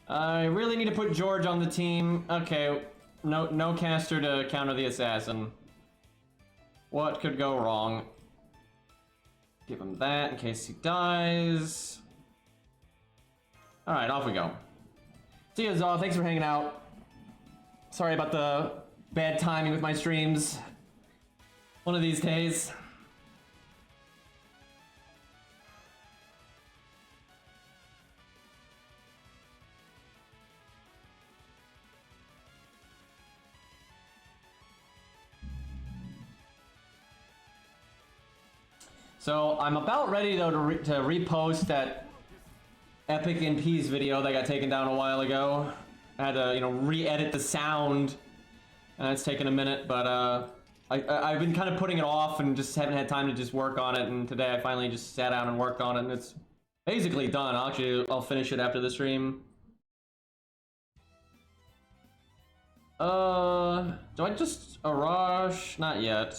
I really need to put George on the team. Okay, no caster to counter the assassin. What could go wrong? Give him that in case he dies. Alright, off we go. See ya, Zaw. Thanks for hanging out. Sorry about the bad timing with my streams. One of these days. So I'm about ready though to repost that Epic NP's video that got taken down a while ago. I had to, you know, re-edit the sound, and it's taken a minute, but I've been kind of putting it off and just haven't had time to just work on it, and today I finally just sat down and worked on it, and it's basically done. I'll finish it after the stream. Do I just Arash? Not yet.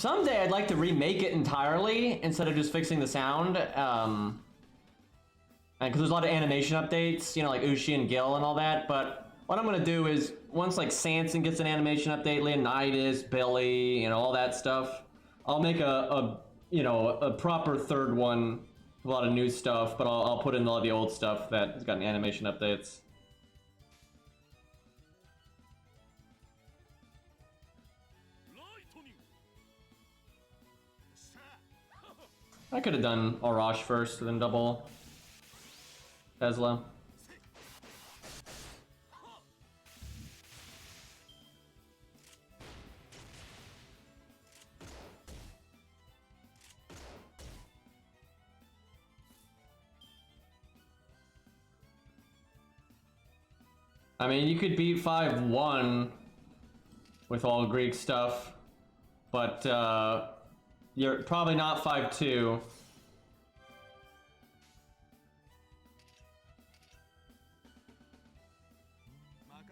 Someday I'd like to remake it entirely instead of just fixing the sound. Because there's a lot of animation updates, you know, like Ushi and Gil and all that. But what I'm gonna do is once like Sanson gets an animation update, Leonidas, Billy, you know, all that stuff, I'll make a proper third one with a lot of new stuff. But I'll put in all the old stuff that has gotten animation updates. I could have done Arash first, then double Tesla. I mean, you could beat 5-1 with all Greek stuff, but you're probably not 5-2.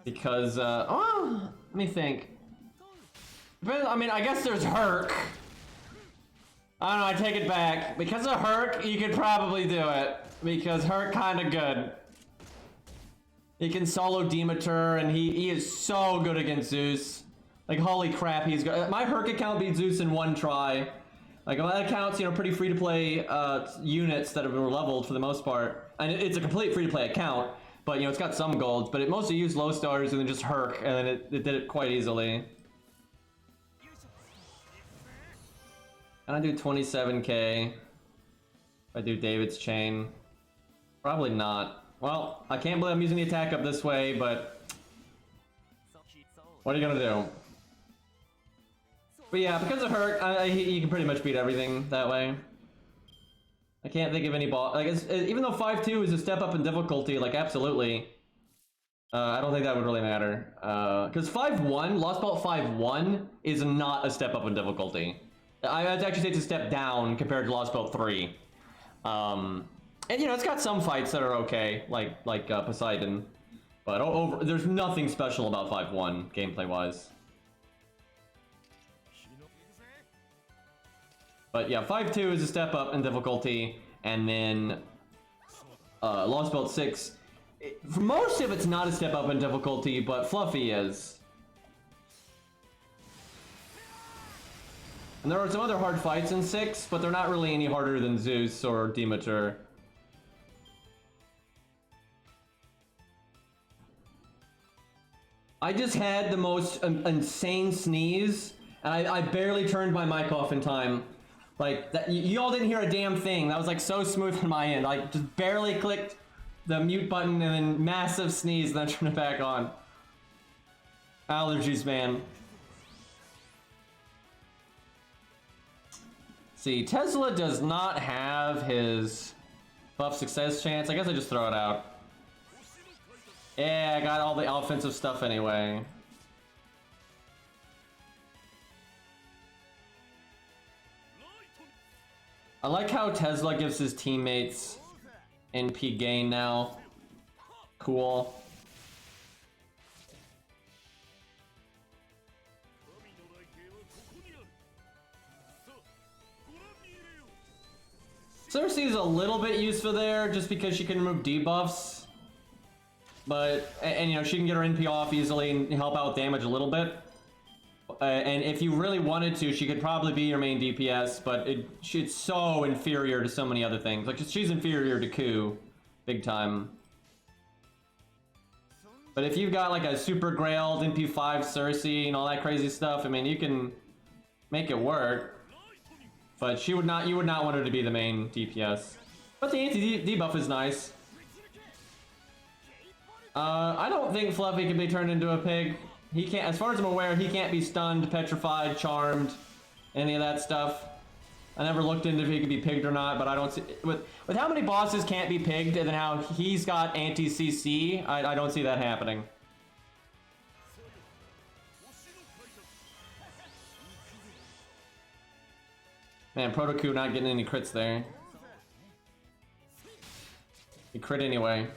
Because, oh, let me think. I mean, I guess there's Herc. I don't know, I take it back. Because of Herc, you could probably do it. Because Herc kinda good. He can solo Demeter, and he is so good against Zeus. Like, holy crap, he's good. My Herc account beat Zeus in one try. Like, that accounts, you know, pretty free-to-play units that were leveled for the most part. And it's a complete free-to-play account, but, you know, it's got some golds. But it mostly used low stars and then just Herc, and then it did it quite easily. Can I do 27k if I do David's Chain? Probably not. Well, I can't believe I'm using the attack up this way, but what are you gonna do? But yeah, because of Herc, you can pretty much beat everything that way. I can't think of any boss. Like, even though 5-2 is a step up in difficulty, like, absolutely. I don't think that would really matter. Because 5-1, Lostbelt 5-1 is not a step up in difficulty. I'd actually say it's a step down compared to Lostbelt 3. And, you know, it's got some fights that are okay, like Poseidon. But there's nothing special about 5-1, gameplay-wise. But yeah, 5-2 is a step up in difficulty, and then Lostbelt 6, for most of it's not a step up in difficulty, but Fluffy is. And there are some other hard fights in 6, but they're not really any harder than Zeus or Demeter. I just had the most insane sneeze, and I barely turned my mic off in time. Like, you all didn't hear a damn thing. That was like so smooth on my end. I just barely clicked the mute button and then massive sneeze, and then turn it back on. Allergies, man. See, Tesla does not have his buff success chance. I guess I just throw it out. Yeah, I got all the offensive stuff anyway. I like how Tesla gives his teammates NP gain now. Cool. Cersei's a little bit useful there just because she can remove debuffs. But, and you know, she can get her NP off easily and help out with damage a little bit. And if you really wanted to, she could probably be your main DPS, but it's so inferior to so many other things. Like, she's inferior to Ku, big time. But if you've got like a super grailed NP5 Cersei and all that crazy stuff, I mean, you can make it work. But you would not want her to be the main DPS. But the anti-debuff is nice. I don't think Fluffy can be turned into a pig. He can't, as far as I'm aware, he can't be stunned, petrified, charmed, any of that stuff. I never looked into if he could be pigged or not, but I don't see, with how many bosses can't be pigged and then how he's got anti-CC, I don't see that happening. Man, Protoku not getting any crits there. He crit anyway.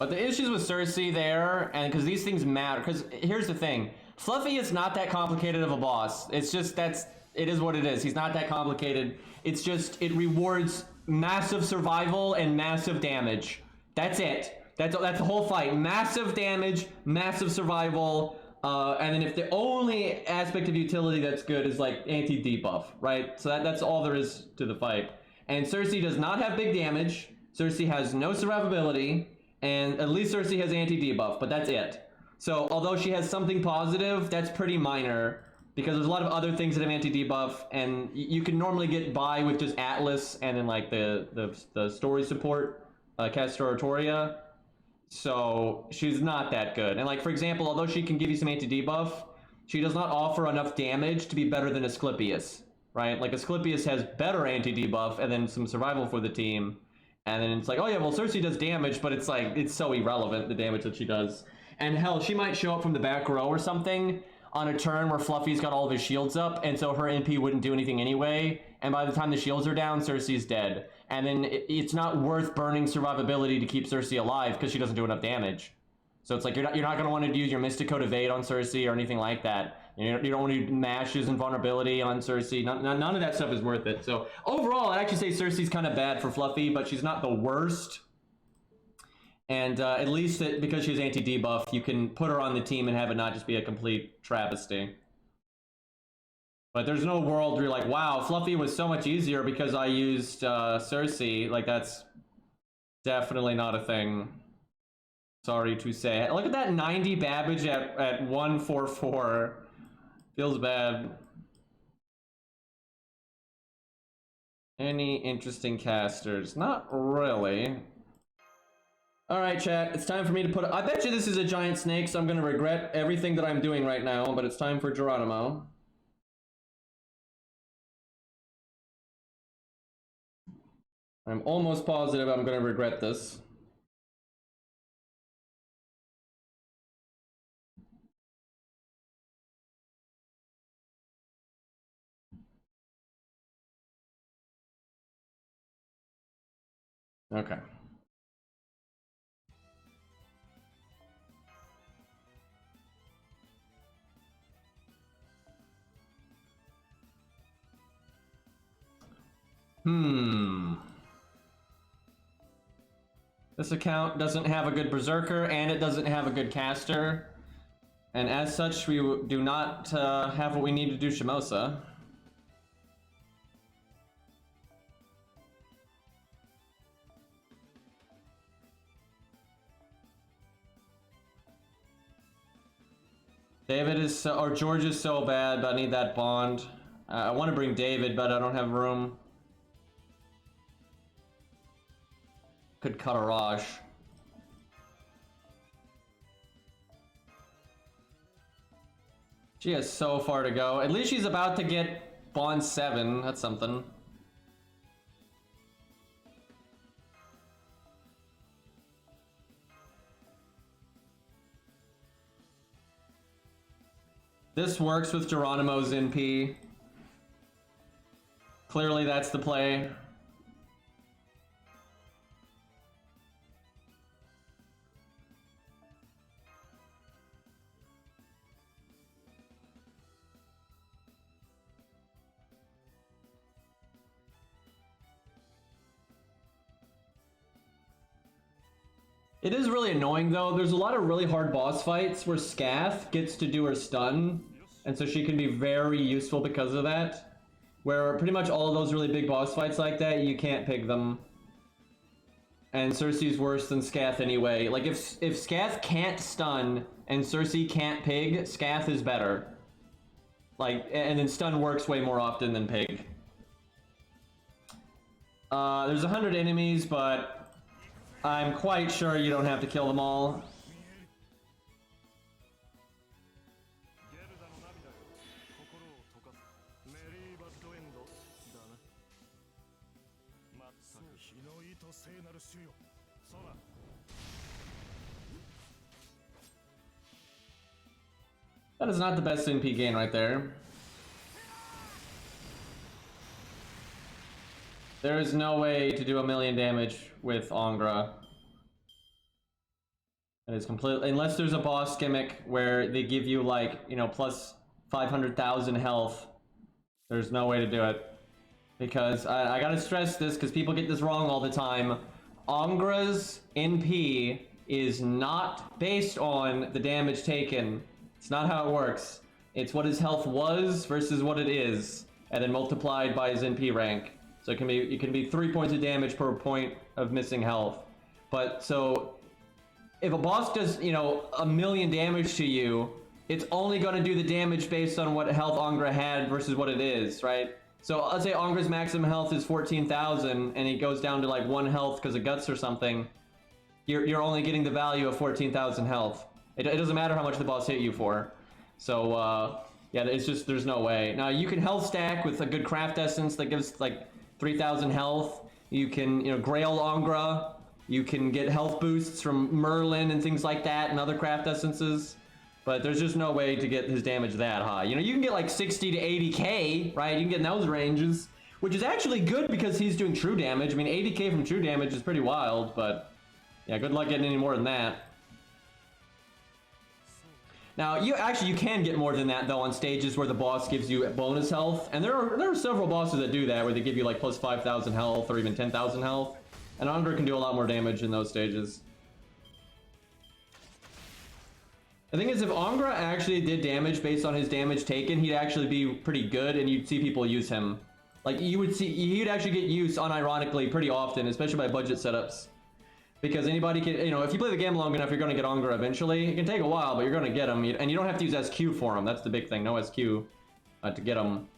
But the issues with Cersei there, and because these things matter, because here's the thing. Fluffy is not that complicated of a boss. It's just, it is what it is. He's not that complicated. It's just, it rewards massive survival and massive damage. That's it. That's the whole fight. Massive damage, massive survival, and then if the only aspect of utility that's good is like anti-debuff, right? So that's all there is to the fight. And Cersei does not have big damage. Cersei has no survivability, and at least Cersei has anti-debuff, but that's it. So although she has something positive, that's pretty minor, because there's a lot of other things that have anti-debuff, and you can normally get by with just Atlas and then like the story support, Castor Oratoria. So she's not that good. And like, for example, although she can give you some anti-debuff, she does not offer enough damage to be better than Asclepius, right? Like Asclepius has better anti-debuff and then some survival for the team. And then it's like, oh yeah, well Cersei does damage, but it's like, it's so irrelevant, the damage that she does. And hell, she might show up from the back row or something on a turn where Fluffy's got all of his shields up, and so her NP wouldn't do anything anyway. And by the time the shields are down, Cersei's dead. And then it's not worth burning survivability to keep Cersei alive because she doesn't do enough damage. So it's like you're not going to want to use your Mystico to evade on Cersei or anything like that. You don't want to do mashes and vulnerability on Cersei. None of that stuff is worth it. So overall, I'd actually say Cersei's kind of bad for Fluffy, but she's not the worst. And at least because she has anti-debuff, you can put her on the team and have it not just be a complete travesty. But there's no world where you're like, wow, Fluffy was so much easier because I used Cersei. Like, that's definitely not a thing. Sorry to say. Look at that 90 Babbage at 144. Feels bad. Any interesting casters? Not really. Alright, chat, it's time for me to put... I bet you this is a giant snake, so I'm going to regret everything that I'm doing right now, but it's time for Geronimo. I'm almost positive I'm going to regret this. Okay. This account doesn't have a good Berserker, and it doesn't have a good caster. And as such, we do not have what we need to do Shimosa. David is so, or George is so bad, but I need that bond. I want to bring David, but I don't have room. Could cut a Rosh. She has so far to go. At least she's about to get Bond 7. That's something. This works with Geronimo's NP. Clearly that's the play. It is really annoying though. There's a lot of really hard boss fights where Scath gets to do her stun, and so she can be very useful because of that. Where pretty much all of those really big boss fights like that, you can't pick them. And Cersei's worse than Scath anyway. Like if Scath can't stun and Cersei can't pig, Scath is better. Like, and then stun works way more often than pig. There's 100 enemies, but I'm quite sure you don't have to kill them all. That is not the best NP gain right there. There is no way to do 1,000,000 damage with Angra. That is completely, unless there's a boss gimmick where they give you like, you know, plus 500,000 health. There's no way to do it. Because I gotta stress this because people get this wrong all the time. Angra's NP is not based on the damage taken. It's not how it works. It's what his health was versus what it is, and then multiplied by his NP rank. So it can be 3 points of damage per point of missing health. But so if a boss does, you know, 1,000,000 damage to you, it's only going to do the damage based on what health Angra had versus what it is, right? So let's say Angra's maximum health is 14,000 and it goes down to like 1 health because of guts or something. You're only getting the value of 14,000 health. It doesn't matter how much the boss hit you for. So yeah, it's just, there's no way. Now you can health stack with a good craft essence that gives like 3,000 health. You can, you know, Grail Angra. You can get health boosts from Merlin and things like that and other craft essences. But there's just no way to get his damage that high. You know, you can get like 60 to 80k, right? You can get in those ranges, which is actually good because he's doing true damage. I mean, 80k from true damage is pretty wild, but yeah, good luck getting any more than that. Now, you can get more than that though on stages where the boss gives you bonus health, and there are several bosses that do that where they give you like plus 5,000 health or even 10,000 health, and Angra can do a lot more damage in those stages. The thing is, if Angra actually did damage based on his damage taken, he'd actually be pretty good, and you'd see people use him. Like, he'd actually get used unironically pretty often, especially by budget setups. Because anybody can, you know, if you play the game long enough, you're going to get Angra eventually. It can take a while, but you're going to get him, and you don't have to use SQ for him. That's the big thing, no SQ to get him.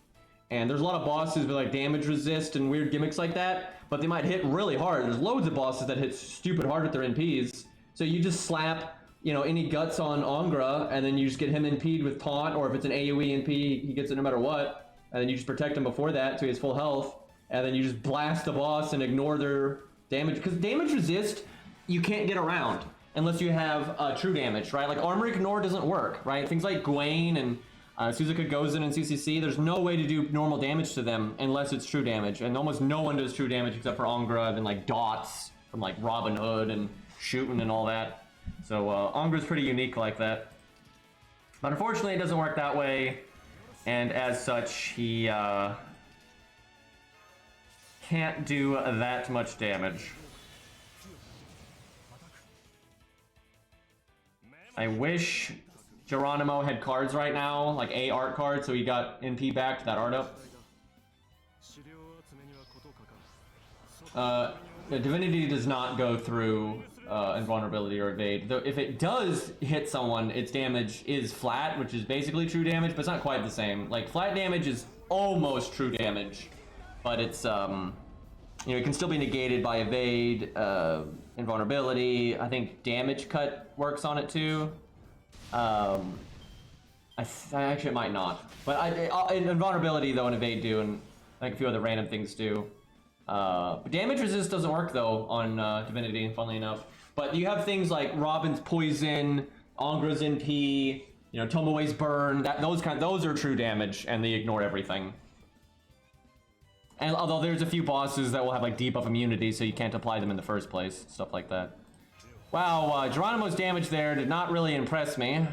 And there's a lot of bosses with like damage resist and weird gimmicks like that, but they might hit really hard. There's loads of bosses that hit stupid hard with their NPs. So you just slap, you know, any guts on Angra, and then you just get him NP'd with taunt, or if it's an AoE NP, he gets it no matter what, and then you just protect him before that to his full health, and then you just blast the boss and ignore their damage. Because damage resist, you can't get around unless you have true damage, right? Like armor ignore doesn't work, right? Things like Gwaine and Suzuka Gozen and CCC, there's no way to do normal damage to them unless it's true damage, and almost no one does true damage except for Angra and like Dots from like Robin Hood and shooting and all that. So Angra's pretty unique like that. But unfortunately it doesn't work that way, and as such he can't do that much damage. I wish Geronimo had cards right now, like a art card, so he got NP back to that art up. Divinity does not go through invulnerability or evade. Though if it does hit someone, its damage is flat, which is basically true damage, but it's not quite the same. Like flat damage is almost true damage, but it's you know, it can still be negated by evade, invulnerability. I think damage cut works on it too. Actually it might not, but invulnerability though and evade do, and like a few other random things do. But damage resist doesn't work though on Divinity, funnily enough. But you have things like Robin's Poison, Angra's NP, you know, Tomoe's Burn. Those are true damage, and they ignore everything. And although there's a few bosses that will have like debuff immunity, so you can't apply them in the first place, stuff like that. Wow, Geronimo's damage there did not really impress me.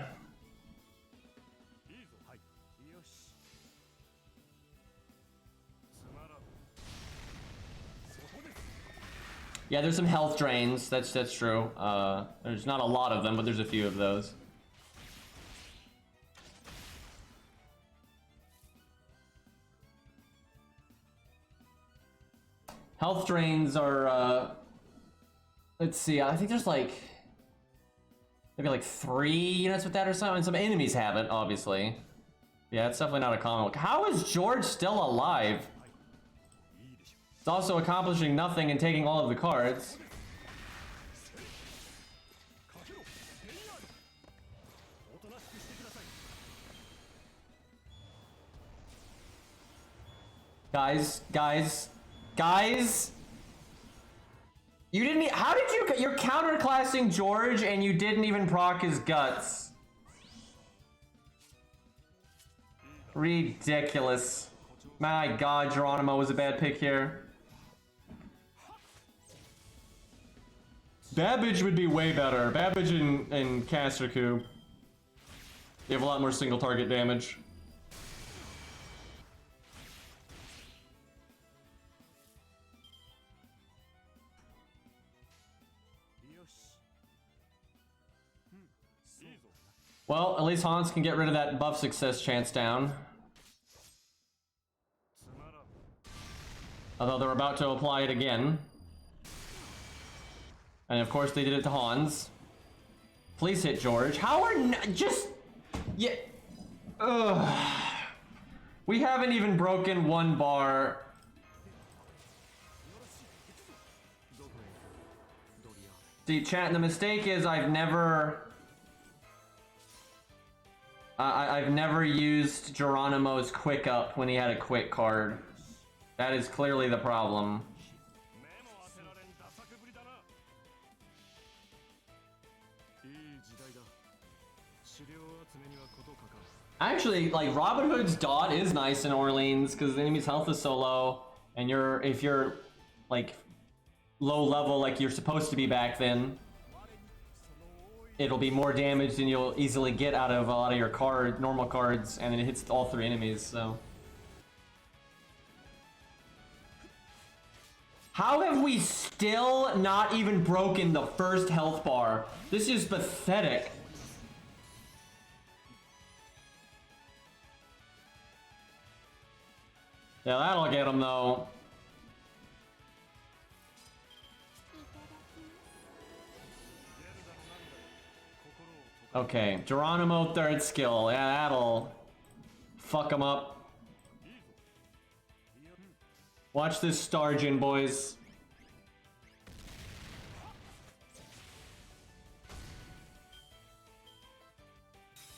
Yeah, there's some health drains. That's true. There's not a lot of them, but there's a few of those. Health drains are, let's see, I think there's like, maybe like 3 units with that or something. Some enemies have it, obviously. Yeah, it's definitely not a common one. How is George still alive? It's also accomplishing nothing and taking all of the cards. Guys! You didn't, how did you're counterclassing George and you didn't even proc his guts. Ridiculous. My god, Geronimo was a bad pick here. Babbage would be way better. Babbage and Casterku. You have a lot more single target damage. Well, at least Hans can get rid of that buff success chance down. Although they're about to apply it again. And of course they did it to Hans. Please hit George. How are just... Yeah... Ugh. We haven't even broken one bar. See, chat, the mistake is I've never used Geronimo's quick up when he had a quick card. That is clearly the problem. Actually, like, Robin Hood's dot is nice in Orleans because the enemy's health is so low, and if you're like low level like you're supposed to be back then, it'll be more damage than you'll easily get out of a lot of your normal cards, and then it hits all 3 enemies, so. How have we still not even broken the first health bar? This is pathetic. Yeah, that'll get him though. Okay, Geronimo 3rd skill. Yeah, that'll fuck him up. Watch this Stargin, boys.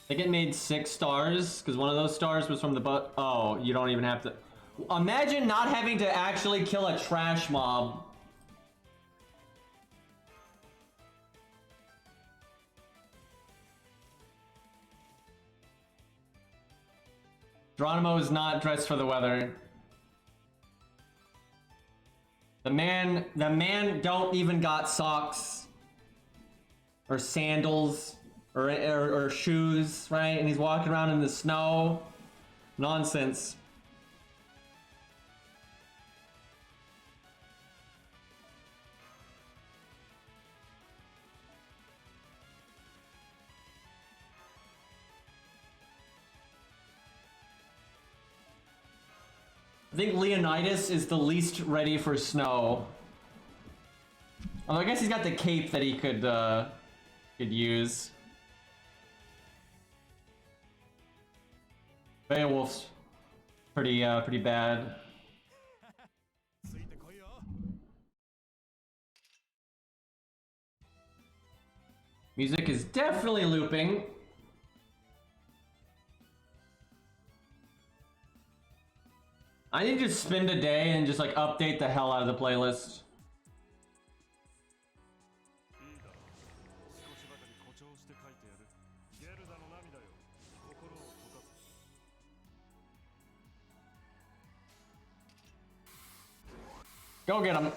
They get made 6 stars because one of those stars was from the butt. Oh, you don't even have to. Imagine not having to actually kill a trash mob. Geronimo is not dressed for the weather. The man don't even got socks or sandals or shoes, right? And he's walking around in the snow. Nonsense. I think Leonidas is the least ready for snow. Although I guess he's got the cape that he could use. Beowulf's pretty bad. Music is definitely looping. I need to spend a day and just like update the hell out of the playlist. Go get him.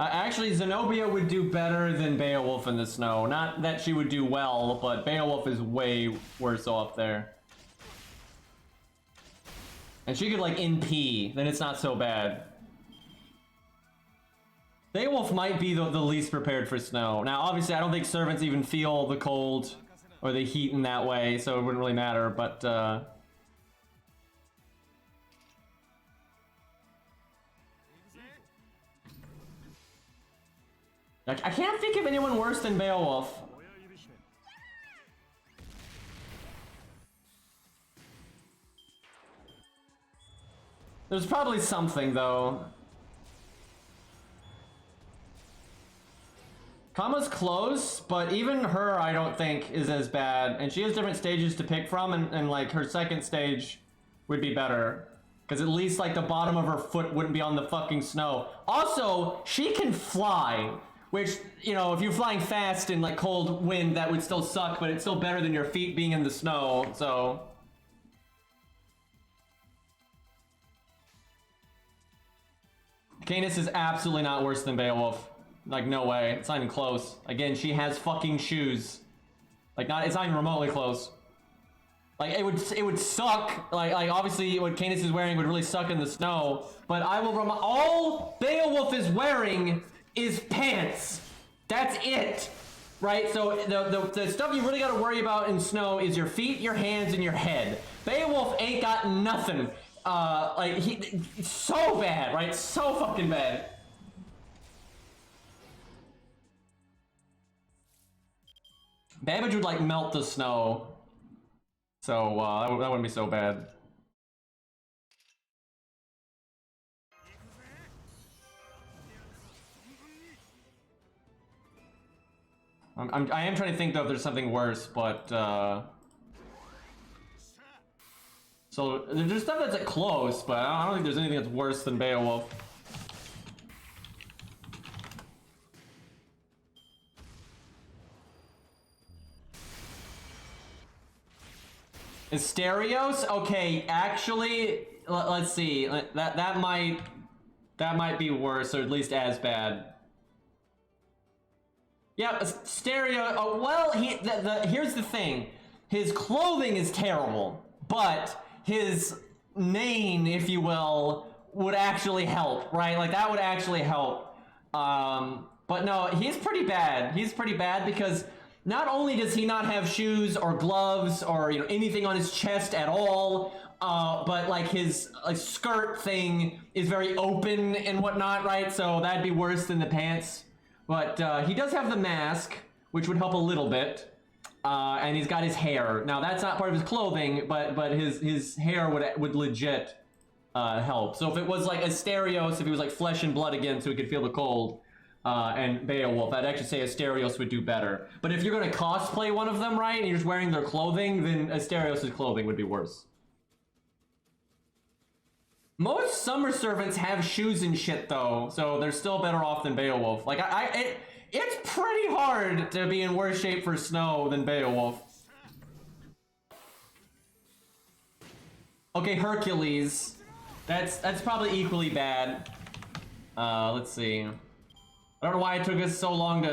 Actually, Zenobia would do better than Beowulf in the snow. Not that she would do well, but Beowulf is way worse off there. And she could like NP, then it's not so bad. Beowulf might be the least prepared for snow. Now, obviously, I don't think servants even feel the cold or the heat in that way, so it wouldn't really matter, but I can't think of anyone worse than Beowulf. There's probably something, though. Kama's close, but even her I don't think is as bad. And she has different stages to pick from, and like her second stage would be better. Because at least like the bottom of her foot wouldn't be on the fucking snow. Also, she can fly. Which, you know, if you're flying fast in like cold wind, that would still suck, but it's still better than your feet being in the snow, so. Canis is absolutely not worse than Beowulf. Like, no way. It's not even close. Again, she has fucking shoes. Like, it's not even remotely close. Like, it would suck. Like obviously what Canis is wearing would really suck in the snow. But I will remind, all Beowulf is wearing is pants. That's it. Right? So the stuff you really gotta worry about in snow is your feet, your hands, and your head. Beowulf ain't got nothing. Like, it's so bad, right? So fucking bad. Babbage would, like, melt the snow. So, that wouldn't be so bad. I am trying to think, though, if there's something worse, but, So, there's stuff that's, like, close, but I don't think there's anything that's worse than Beowulf. Asterios? Okay, actually, let's see. That might be worse, or at least as bad. Yeah, Stereo. Oh, well, here's the thing. His clothing is terrible, but his name, if you will, would actually help, right? Like, that would actually help. But no, he's pretty bad. He's pretty bad because not only does he not have shoes or gloves or, you know, anything on his chest at all, but like his skirt thing is very open and whatnot, right? So that'd be worse than the pants. But he does have the mask, which would help a little bit. And he's got his hair. Now that's not part of his clothing, but his hair would legit help. So if it was like Asterios, if he was like flesh and blood again, so he could feel the cold, and Beowulf, I'd actually say Asterios would do better. But if you're gonna cosplay one of them, right, and you're just wearing their clothing, then Asterios' clothing would be worse. Most summer servants have shoes and shit though, so they're still better off than Beowulf. Like it's pretty hard to be in worse shape for snow than Beowulf. Okay, Hercules. That's probably equally bad. Let's see. I don't know why it took us so long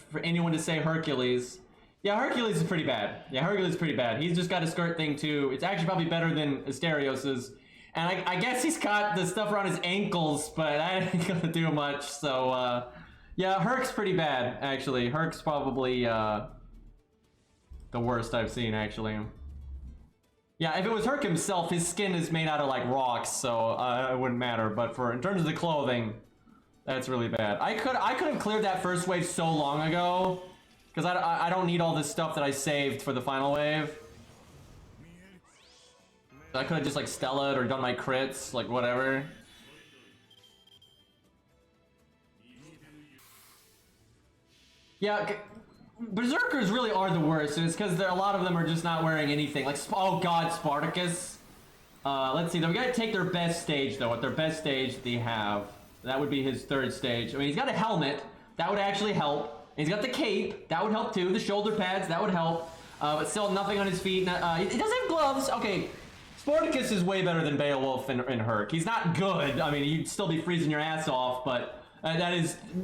for anyone to say Hercules. Yeah, Hercules is pretty bad. Yeah, Hercules is pretty bad. He's just got a skirt thing too. It's actually probably better than Asterios's. And I guess he's got the stuff around his ankles, but that ain't gonna do much, so, yeah, Herc's pretty bad, actually. Herc's probably, the worst I've seen, actually. Yeah, if it was Herc himself, his skin is made out of, like, rocks, so, it wouldn't matter. But in terms of the clothing, that's really bad. I could have cleared that first wave so long ago, because I don't need all this stuff that I saved for the final wave. I could have just like Stella'd or done my crits, like whatever. Yeah, Berserkers really are the worst, and it's because a lot of them are just not wearing anything. Like, oh god, Spartacus. Let's see, we gotta take their best stage though. At their best stage they have, that would be his third stage. I mean, he's got a helmet, that would actually help. And he's got the cape, that would help too. The shoulder pads, that would help. But still nothing on his feet. He does have gloves, okay. Spartacus is way better than Beowulf and Herc. He's not good. I mean, you'd still be freezing your ass off, but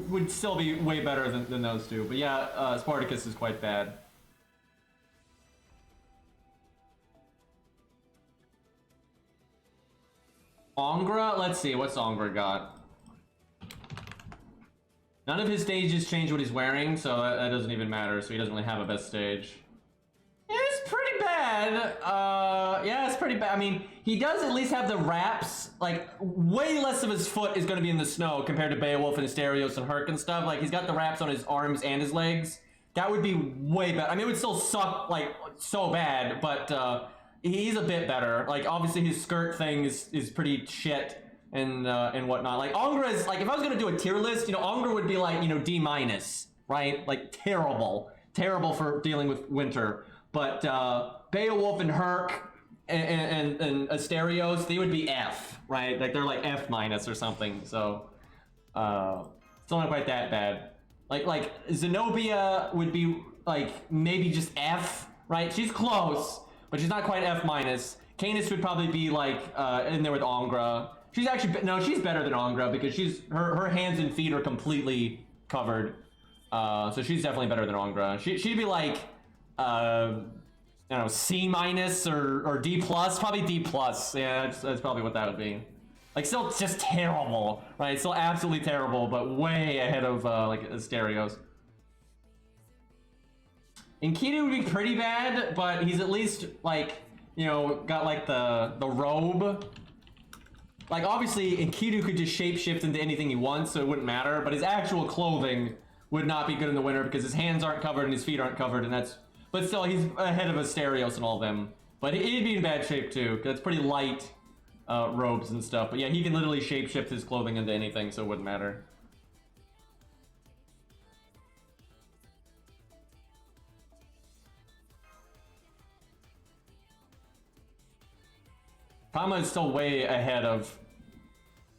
would still be way better than those two. But yeah, Spartacus is quite bad. Angra? Let's see, what's Angra got? None of his stages change what he's wearing, so that doesn't even matter, so he doesn't really have a best stage. It's pretty bad. Yeah, it's pretty bad. I mean, he does at least have the wraps. Like, way less of his foot is going to be in the snow compared to Beowulf and Asterios and Herc and stuff. Like, he's got the wraps on his arms and his legs. That would be way better. I mean, it would still suck, like, so bad, but he's a bit better. Like, obviously his skirt thing is pretty shit and whatnot. Like, Angra is, like, if I was going to do a tier list, you know, Angra would be like, you know, D-, right? Like, terrible. Terrible for dealing with winter. But Beowulf and Herc and Asterios, they would be F, right? Like they're like F- or something. So still not quite that bad. Like Zenobia would be like maybe just F, right? She's close, but she's not quite F-. Canis would probably be like in there with Angra. She's actually, no, she's better than Angra because her hands and feet are completely covered. So she's definitely better than Angra. She'd be like, I don't know, C- or D+, probably D+. Yeah, that's probably what that would be. Like, still just terrible, right? Still absolutely terrible, but way ahead of, like, Asterios. Enkidu would be pretty bad, but he's at least, like, you know, got, like, the robe. Like, obviously, Enkidu could just shapeshift into anything he wants, so it wouldn't matter, but his actual clothing would not be good in the winter because his hands aren't covered and his feet aren't covered, and that's... But still, he's ahead of Asterios and all of them. But he'd be in bad shape, too, because it's pretty light robes and stuff. But yeah, he can literally shapeshift his clothing into anything, so it wouldn't matter. Kama is still way ahead of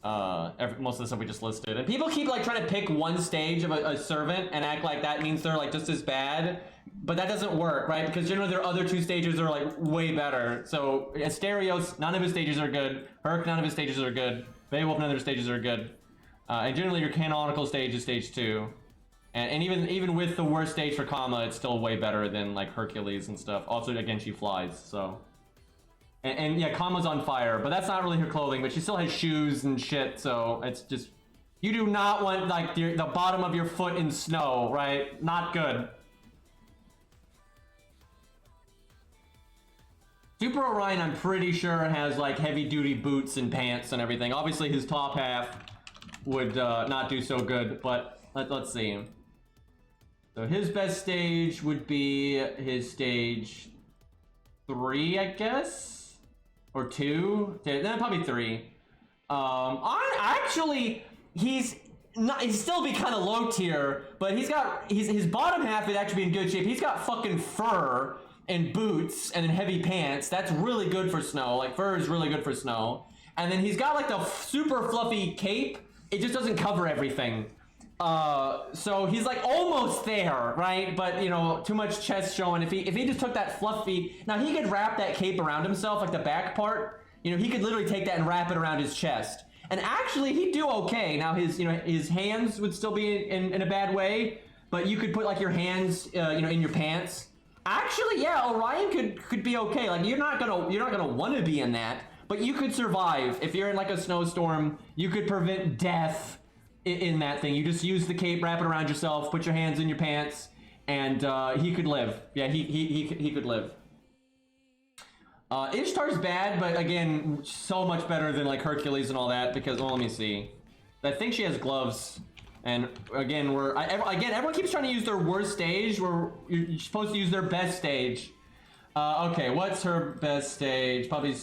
most of the stuff we just listed. And people keep like trying to pick one stage of a servant and act like that means they're like just as bad. But that doesn't work, right? Because generally their other two stages are like way better. So Asterios, none of his stages are good. Herc, none of his stages are good. Beowulf, none of his stages are good. And generally your canonical stage is stage 2. And even with the worst stage for Kama, it's still way better than like Hercules and stuff. Also, again, she flies, so... And yeah, Kama's on fire, but that's not really her clothing, but she still has shoes and shit, so it's just... You do not want, like, the bottom of your foot in snow, right? Not good. Super Orion, I'm pretty sure, has, like, heavy-duty boots and pants and everything. Obviously, his top half would not do so good, but let's see. So his best stage would be his stage 3, I guess? Or 2? Then probably 3. Actually, he's still be kind of low tier, but his bottom half would actually be in good shape. He's got fucking fur and boots and then heavy pants. That's really good for snow. Like, fur is really good for snow. And then he's got like the super fluffy cape. It just doesn't cover everything. So he's like almost there, right? But you know, too much chest showing. If he just took that fluffy, now he could wrap that cape around himself, like the back part. You know, he could literally take that and wrap it around his chest. And actually, he'd do okay. Now his hands would still be in a bad way, but you could put like your hands, in your pants. Actually, yeah, Orion could be okay. Like you're not gonna want to be in that, but you could survive if you're in like a snowstorm. You could prevent death in that thing. You just use the cape, wrap it around yourself, put your hands in your pants, and he could live. Yeah, he could live. Ishtar's bad, but again, so much better than like Hercules and all that because, well, let me see. I think she has gloves, and again, everyone keeps trying to use their worst stage where you're supposed to use their best stage. Okay, what's her best stage? Probably,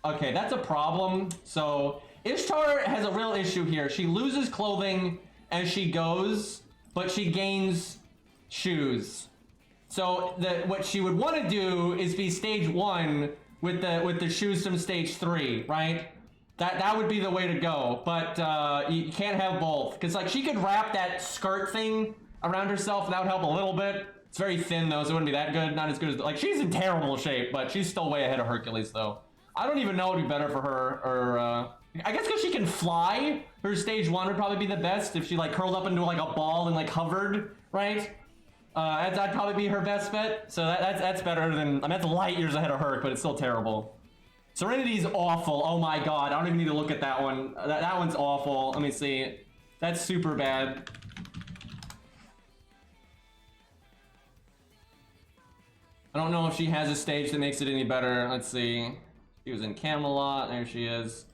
okay, that's a problem. So Ishtar has a real issue here. She loses clothing as she goes, but she gains shoes. So what she would want to do is be stage 1 with the shoes from stage 3, right? That would be the way to go. But you can't have both, because like she could wrap that skirt thing around herself, and that would help a little bit. It's very thin though, so it wouldn't be that good. Not as good as like she's in terrible shape, but she's still way ahead of Hercules though. I don't even know what would be better for her, or I guess because she can fly, her stage 1 would probably be the best if she like curled up into like a ball and like hovered, right? That'd probably be her best bet. So that's better than, I mean, that's light years ahead of her, but it's still terrible. Serenity's awful. Oh my god, I don't even need to look at that one. That one's awful. Let me see. That's super bad. I don't know if she has a stage that makes it any better. Let's see. She was in Camelot. There she is.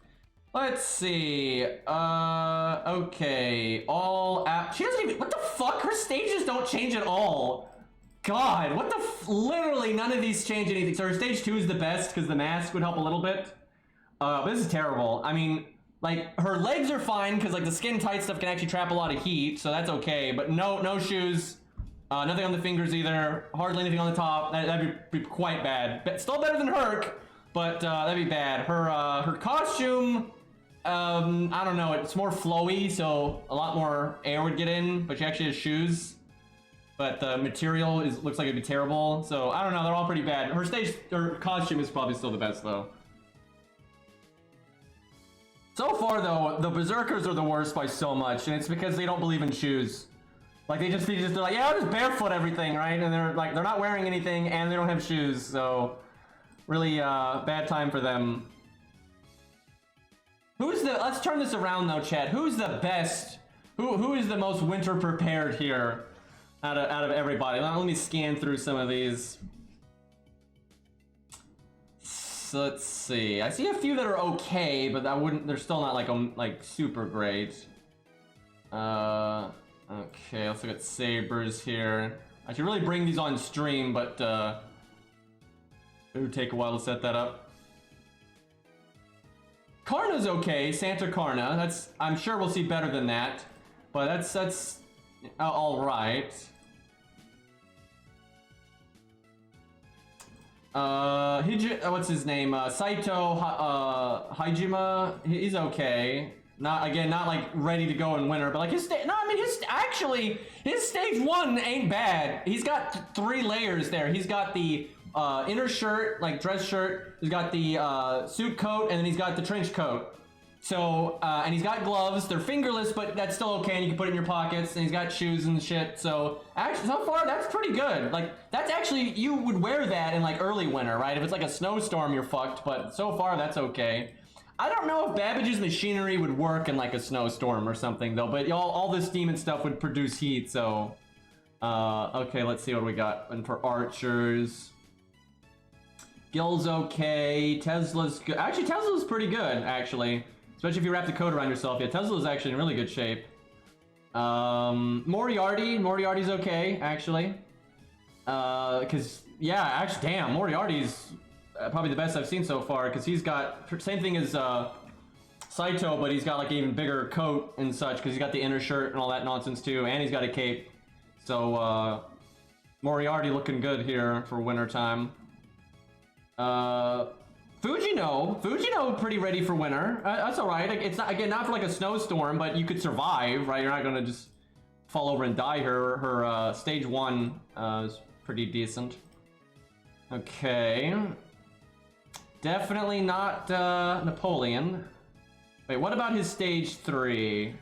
Let's see. Okay. She doesn't even. What the fuck? Her stages don't change at all. God, what the literally none of these change anything. So her stage 2 is the best because the mask would help a little bit. But this is terrible. I mean, like her legs are fine because like the skin tight stuff can actually trap a lot of heat, so that's okay. But no shoes. Nothing on the fingers either. Hardly anything on the top. That'd be quite bad. But still better than Herc, but that'd be bad. Her costume. I don't know, it's more flowy, so a lot more air would get in, but she actually has shoes. But the material looks like it'd be terrible, so I don't know, they're all pretty bad. Her costume is probably still the best, though. So far, though, the Berserkers are the worst by so much, and it's because they don't believe in shoes. Like, they're like, yeah, I'll just barefoot everything, right? And they're like, they're not wearing anything, and they don't have shoes, so really, bad time for them. Let's turn this around, though, Chad. Who's the best? Who is the most winter prepared here out of everybody? Let me scan through some of these. So let's see. I see a few that are okay, but they're still not like super great. Okay, let's look at sabers here. I should really bring these on stream, but it would take a while to set that up. Karna's okay, Santa Karna. I'm sure we'll see better than that, but that's all right. What's his name? Saito Hajima. He's okay. Not like ready to go in winter, but like his stage 1 ain't bad. He's got 3 layers there. He's got the inner shirt, like dress shirt. He's got the suit coat, and then he's got the trench coat. So, and he's got gloves. They're fingerless, but that's still okay, and you can put it in your pockets. And he's got shoes and shit. So, actually, so far, that's pretty good. Like, that's actually, you would wear that in, like, early winter, right? If it's like a snowstorm, you're fucked. But so far, that's okay. I don't know if Babbage's machinery would work in, like, a snowstorm or something, though. But all this steam and stuff would produce heat, so... okay, let's see what we got. And for archers... Gil's okay. Tesla's good. Actually, Tesla's pretty good, actually. Especially if you wrap the coat around yourself. Yeah, Tesla's actually in really good shape. Moriarty's okay, actually. Because, yeah, actually, damn, Moriarty's probably the best I've seen so far. Because he's got, same thing as Saito, but he's got like an even bigger coat and such. Because he's got the inner shirt and all that nonsense too. And he's got a cape. So, Moriarty looking good here for winter time. Fujino pretty ready for winter. That's all right. It's not, again, not for like a snowstorm, but you could survive, right? You're not gonna just fall over and die. Her stage 1 is pretty decent. Okay, definitely not Napoleon. Wait, what about his stage 3?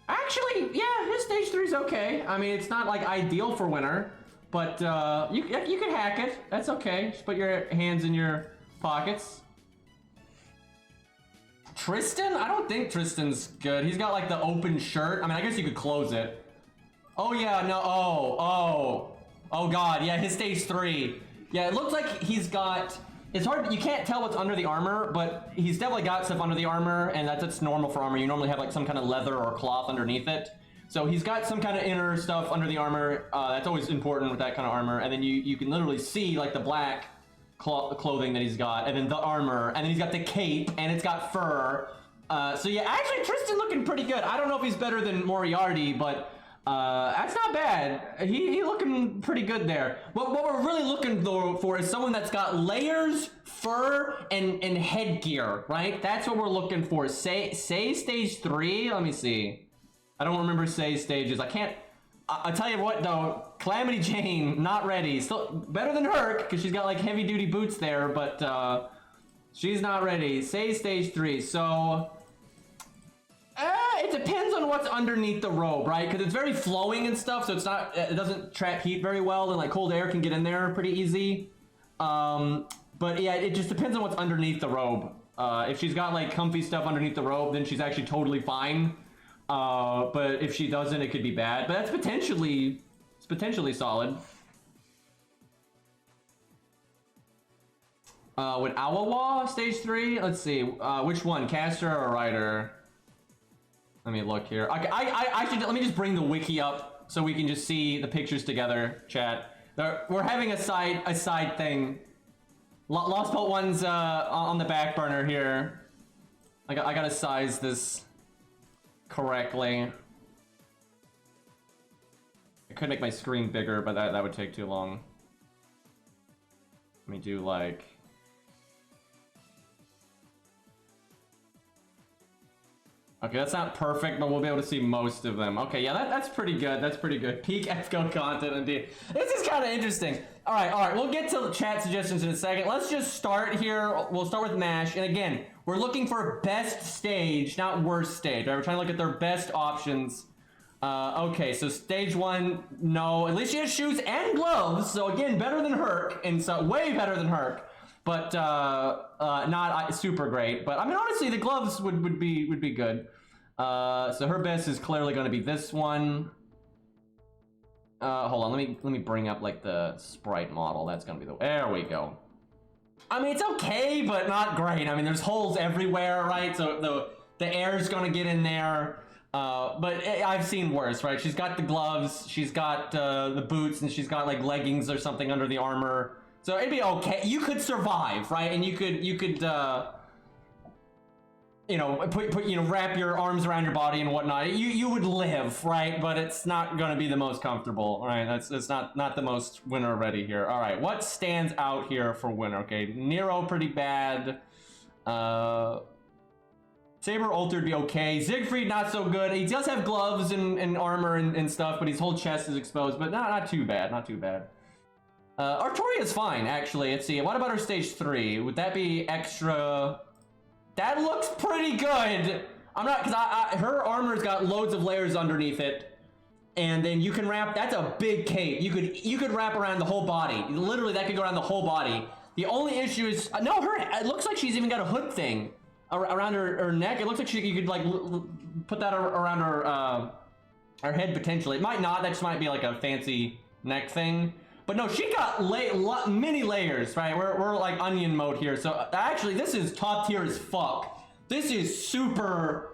Actually, yeah, his stage 3 is okay. I mean, it's not like ideal for winter. But you can hack it. That's okay. Just put your hands in your pockets. Tristan? I don't think Tristan's good. He's got like the open shirt. I mean, I guess you could close it. Oh yeah, no. Oh god. Yeah, his stage 3. Yeah, it looks like he's got. It's hard. You can't tell what's under the armor, but he's definitely got stuff under the armor, and that's normal for armor. You normally have like some kind of leather or cloth underneath it. So he's got some kind of inner stuff under the armor. That's always important with that kind of armor. And then you can literally see like the black clothing that he's got, and then the armor, and then he's got the cape, and it's got fur. So yeah, actually Tristan looking pretty good. I don't know if he's better than Moriarty, but that's not bad. He looking pretty good there. What we're really looking for is someone that's got layers, fur, and headgear, right? That's what we're looking for. Say stage 3. Let me see. I don't remember Say's stages. I can't. I'll tell you what though. Calamity Jane not ready. Still better than Herc because she's got like heavy duty boots there, but she's not ready. Say stage 3. So it depends on what's underneath the robe, right? Because it's very flowing and stuff, so it's not. It doesn't trap heat very well, and like cold air can get in there pretty easy. But yeah, it just depends on what's underneath the robe. If she's got like comfy stuff underneath the robe, then she's actually totally fine. But if she doesn't, it could be bad. But that's potentially solid. With Awawa stage 3, let's see. Which one, caster or rider? Let me look here. I should let me just bring the wiki up so we can just see the pictures together, chat. We're having a side thing. Lostbelt one's on the back burner here. I gotta size this correctly. I could make my screen bigger, but that would take too long. Let me do like. Okay, that's not perfect, but we'll be able to see most of them. Okay, yeah, that's pretty good. That's pretty good. Peak FGO content indeed. This is kind of interesting. All right. We'll get to chat suggestions in a second. Let's just start here. We'll start with MASH. And again, We're looking for best stage, not worst stage, right? We're trying to look at their best options. Okay, so stage 1, no. At least she has shoes and gloves, so again, better than Herc, and so way better than Herc, but not super great. But I mean, honestly, the gloves would be good. So her best is clearly going to be this one. Hold on, let me bring up like the sprite model. That's going to be the. There we go. I mean, it's okay, but not great. I mean, there's holes everywhere, right? So the air's going to get in there. But I've seen worse, right? She's got the gloves, she's got the boots, and she's got like leggings or something under the armor. So it'd be okay. You could survive, right? And you could you know, wrap your arms around your body and whatnot. You would live, right? But it's not going to be the most comfortable, right? That's not the most winner ready here. All right, what stands out here for winner? Okay, Nero pretty bad. Saber Ultra would be okay. Siegfried not so good. He does have gloves and armor and stuff, but his whole chest is exposed. But not too bad. Not too bad. Artoria's fine, actually. Let's see. What about her stage 3? Would that be extra? That looks pretty good. I'm not, because her armor's got loads of layers underneath it, and then you can wrap. That's a big cape. You could wrap around the whole body. Literally, that could go around the whole body. The only issue is no. It looks like she's even got a hood thing around her neck. It looks like you could like put that around her head potentially. It might not. That just might be like a fancy neck thing. But no, she got many layers, right? We're like onion mode here. So actually, this is top tier as fuck. This is super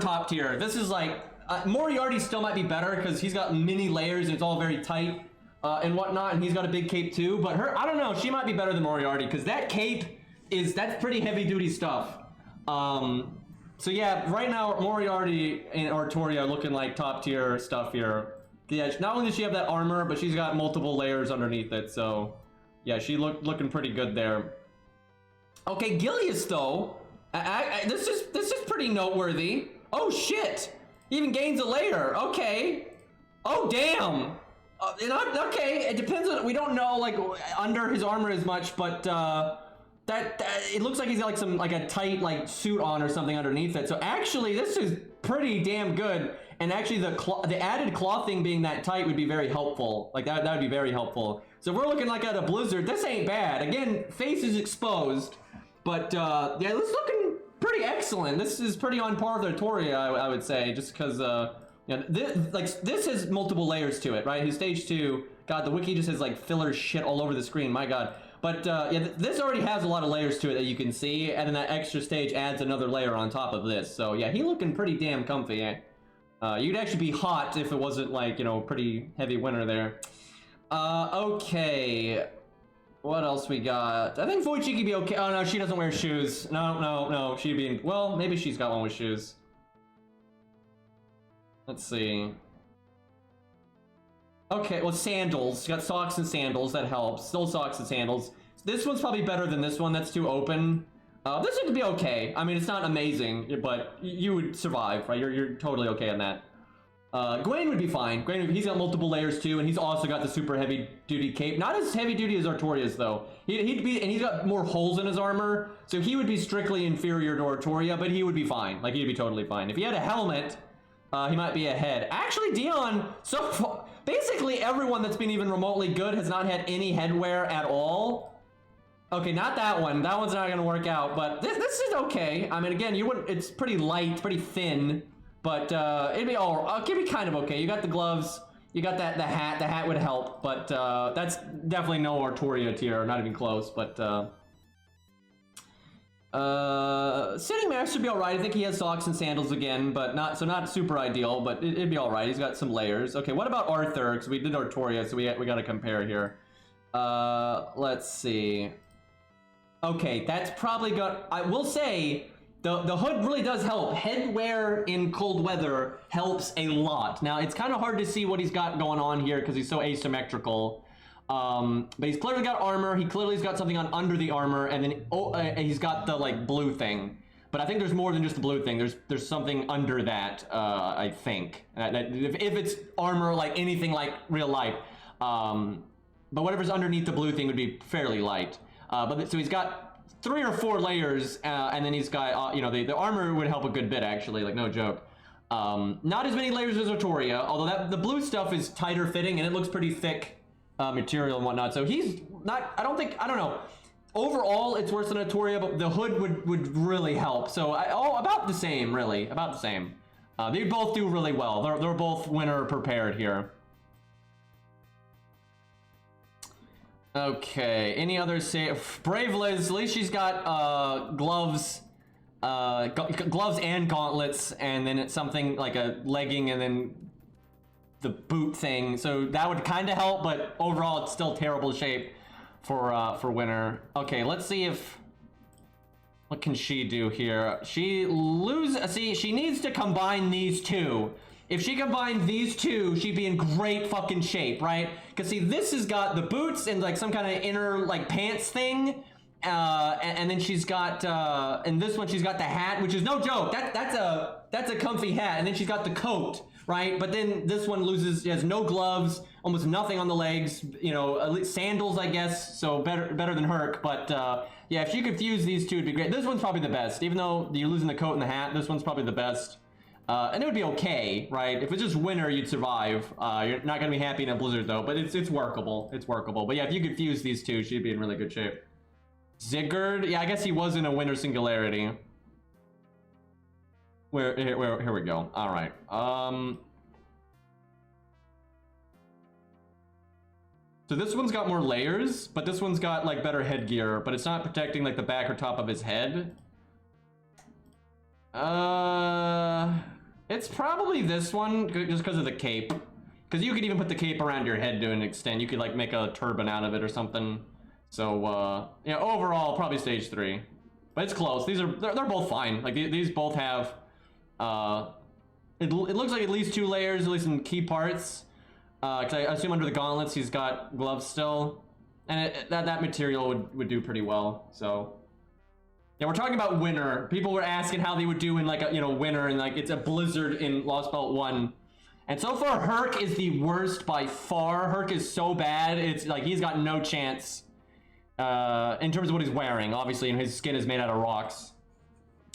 top tier. This is like Moriarty still might be better because he's got many layers and it's all very tight and whatnot, and he's got a big cape too. But her, I don't know, she might be better than Moriarty because that cape that's pretty heavy duty stuff. So yeah, right now Moriarty and Artoria are looking like top tier stuff here. Yeah, not only does she have that armor, but she's got multiple layers underneath it, so yeah, she looking pretty good there. Okay, Gilius though, this is pretty noteworthy. Oh shit, he even gains a layer. Okay. Oh damn. Okay, it depends on, we don't know like under his armor as much, but that it looks like he's got like a tight like suit on or something underneath it. So actually, this is pretty damn good. And actually, the added clothing being that tight would be very helpful. Like that would be very helpful. So if we're looking like at a blizzard, this ain't bad. Again, face is exposed, but yeah, this is looking pretty excellent. This is pretty on par with Artoria, I would say, just because you know, this has multiple layers to it, right? His stage 2, God, the wiki just has like filler shit all over the screen. My God. But yeah, this already has a lot of layers to it that you can see, and then that extra stage adds another layer on top of this. So yeah, he looking pretty damn comfy. Eh? You'd actually be hot if it wasn't like, you know, pretty heavy winter there. Okay. What else we got? I think Wojcicki could be okay. Oh no, she doesn't wear shoes. No. She'd be, well, maybe she's got one with shoes. Let's see. Okay, well, sandals. You got socks and sandals, that helps. Still socks and sandals. This one's probably better than this one, that's too open. This would be okay. I mean, it's not amazing, but you would survive, right? You're totally okay on that. Gwaine would be fine. Gwaine, he's got multiple layers too, and he's also got the super heavy duty cape. Not as heavy duty as Artoria's though. He'd be, and he's got more holes in his armor, so he would be strictly inferior to Artoria, but he would be fine. Like, he'd be totally fine. If he had a helmet, he might be ahead. Actually, Dion, so far, basically everyone that's been even remotely good has not had any headwear at all. Okay, not that one. That one's not gonna work out, but this is okay. I mean, again, you wouldn't. It's pretty light, pretty thin, but it'd be kind of okay. You got the gloves, you got the hat. The hat would help, but that's definitely no Artoria tier, not even close. But Sitting Master would be all right. I think he has socks and sandals again, but not super ideal, but it'd be all right. He's got some layers. Okay, what about Arthur? Because we did Artoria, so we got to compare here. Let's see. Okay, that's probably got. I will say the hood really does help. Headwear in cold weather helps a lot. Now it's kind of hard to see what he's got going on here because he's so asymmetrical. But he's clearly got armor. He clearly's got something on under the armor, and then he's got the like blue thing. But I think there's more than just the blue thing. There's something under that. I think if it's armor like anything like real life. But whatever's underneath the blue thing would be fairly light. But so he's got 3 or 4 layers, and then he's got, you know, the armor would help a good bit, actually, like, no joke. Not as many layers as Artoria, although the blue stuff is tighter fitting, and it looks pretty thick material and whatnot, so he's not, I don't know. Overall, it's worse than Artoria, but the hood would really help, so about the same, really, about the same. They both do really well. They're both winner prepared here. Okay, any other say? Brave Liz, at least she's got gloves, gloves and gauntlets, and then it's something like a legging and then the boot thing. So that would kind of help, but overall it's still terrible shape for winner. Okay, let's see if what can she do here? She needs to combine these two. If she combined these two, she'd be in great fucking shape, right? Because see, this has got the boots and like some kind of inner like pants thing, and then she's got and this one she's got the hat, which is no joke. That's a comfy hat, and then she's got the coat, right? But then this one has no gloves, almost nothing on the legs. You know, at least sandals, I guess. So better than Herc, but yeah, if you could fuse these two, it'd be great. This one's probably the best, even though you're losing the coat and the hat. This one's probably the best. And it would be okay, right? If it's just winter, you'd survive. You're not gonna be happy in a blizzard though, but it's workable. It's workable. But yeah, if you could fuse these two, she'd be in really good shape. Sigurd, yeah, I guess he was in a winter singularity. Here we go. All right. So this one's got more layers, but this one's got like better headgear, but it's not protecting like the back or top of his head. It's probably this one, just because of the cape. Because you could even put the cape around your head to an extent. You could like make a turban out of it or something. So, yeah, overall, probably stage 3. But it's close. They're both fine. Like, these both have, it looks like at least 2 layers, at least in key parts. Because I assume under the gauntlets, he's got gloves still. And that material would do pretty well, so. Yeah, we're talking about winter. People were asking how they would do in like a, you know, winter, and like it's a blizzard in Lostbelt 1. And so far, Herc is the worst by far. Herc is so bad, it's like he's got no chance in terms of what he's wearing. Obviously, and his skin is made out of rocks.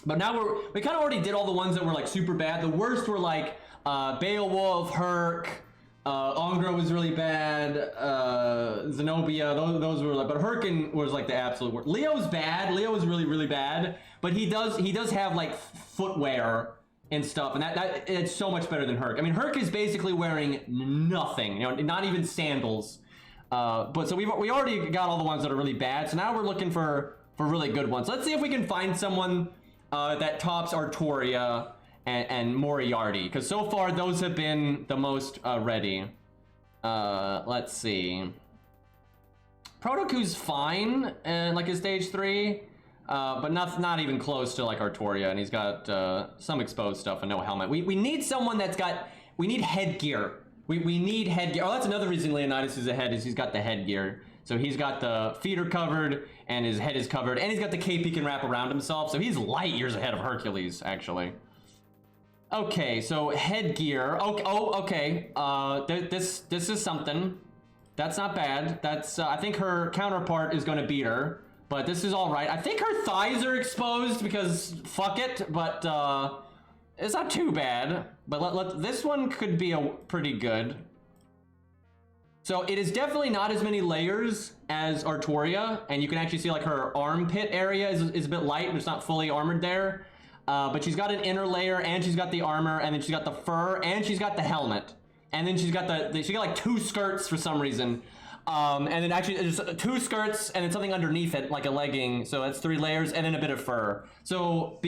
But now we kind of already did all the ones that were like super bad. The worst were like Beowulf, Herc, Angra was really bad, Zenobia, those were like, but Herkin was like the absolute worst. Leo's bad, Leo is really, really bad, but he does have like footwear and stuff, and that it's so much better than Herc. I mean, Herc is basically wearing nothing, you know, not even sandals. But so we already got all the ones that are really bad, so now we're looking for really good ones. Let's see if we can find someone that tops Artoria and Moriarty, because so far those have been the most ready. Let's see. Protoku's fine, like his stage 3, but not even close to like Artoria, and he's got some exposed stuff and no helmet. We need someone we need headgear. We need headgear. Oh, that's another reason Leonidas is ahead, is he's got the headgear. So he's got the feet are covered, and his head is covered, and he's got the cape he can wrap around himself, so he's light years ahead of Hercules, actually. Okay, so headgear. Okay. This is something. That's not bad. That's I think her counterpart is going to beat her, but this is all right. I think her thighs are exposed because fuck it, but it's not too bad. But this one could be pretty good. So it is definitely not as many layers as Artoria, and you can actually see like her armpit area is a bit light and it's not fully armored there. But she's got an inner layer, and she's got the armor, and then she's got the fur, and she's got the helmet, and then she's got she got like 2 skirts for some reason, and then actually there's 2 skirts and then something underneath it like a legging, so that's 3 layers, and then a bit of fur. So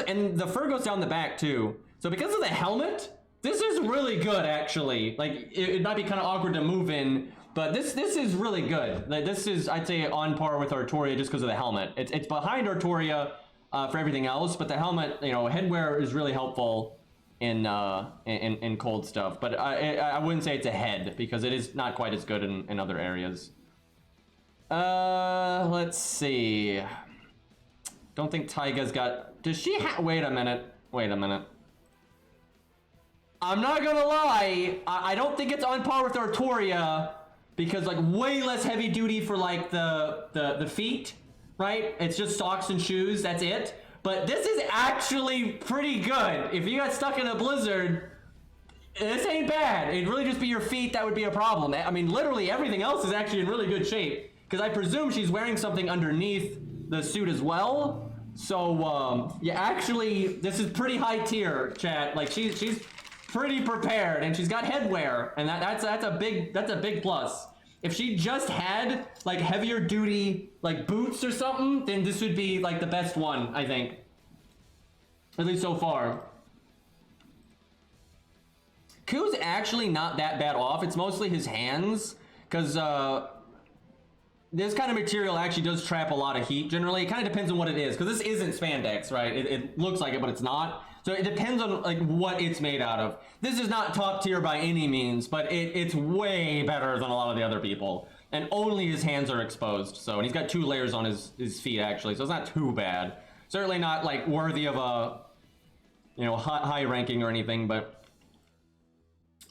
and the fur goes down the back too. So because of the helmet, this is really good actually. Like it might be kind of awkward to move in, but this is really good. Like, this is, I'd say, on par with Artoria just because of the helmet. It's behind Artoria. For everything else, but the helmet, you know, headwear is really helpful in cold stuff. But I wouldn't say it's a head, because it is not quite as good in other areas. Let's see. Don't think Taiga's got. Does she have? Wait a minute. I'm not gonna lie. I don't think it's on par with Artoria, because like way less heavy duty for like the feet. right? It's just socks and shoes, that's it. But this is actually pretty good. If you got stuck in a blizzard, this ain't bad. It'd really just be your feet that would be a problem. I mean, literally everything else is actually in really good shape. Because I presume she's wearing something underneath the suit as well. So, yeah, actually, this is pretty high tier, chat. Like, she's pretty prepared, and she's got headwear, and that's a big plus. If she just had like heavier duty like boots or something, then this would be like the best one, I think. At least so far. Ku's actually not that bad off. It's mostly his hands, because this kind of material actually does trap a lot of heat generally. It kind of depends on what it is, because this isn't spandex, right? It looks like it, but it's not. So it depends on like what it's made out of. This is not top tier by any means, but it's way better than a lot of the other people. And only his hands are exposed. So, and he's got 2 layers on his feet actually, so it's not too bad. Certainly not like worthy of a, you know, high ranking or anything, but.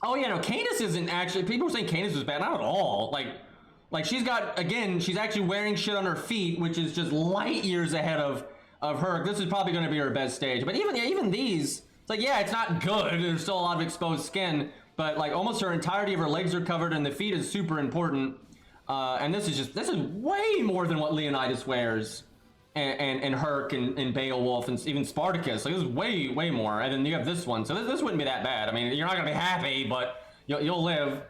Oh yeah, no, Canis isn't actually, people were saying Canis was bad, not at all. Like she's got, again, she's actually wearing shit on her feet, which is just light years ahead of her. This is probably going to be her best stage. But even these, it's like, yeah, it's not good. There's still a lot of exposed skin, but like almost her entirety of her legs are covered, and the feet is super important. And this is way more than what Leonidas wears, and Herc and Beowulf and even Spartacus. Like this is way more. And then you have this one, so this wouldn't be that bad. I mean, you're not gonna be happy, but you'll live.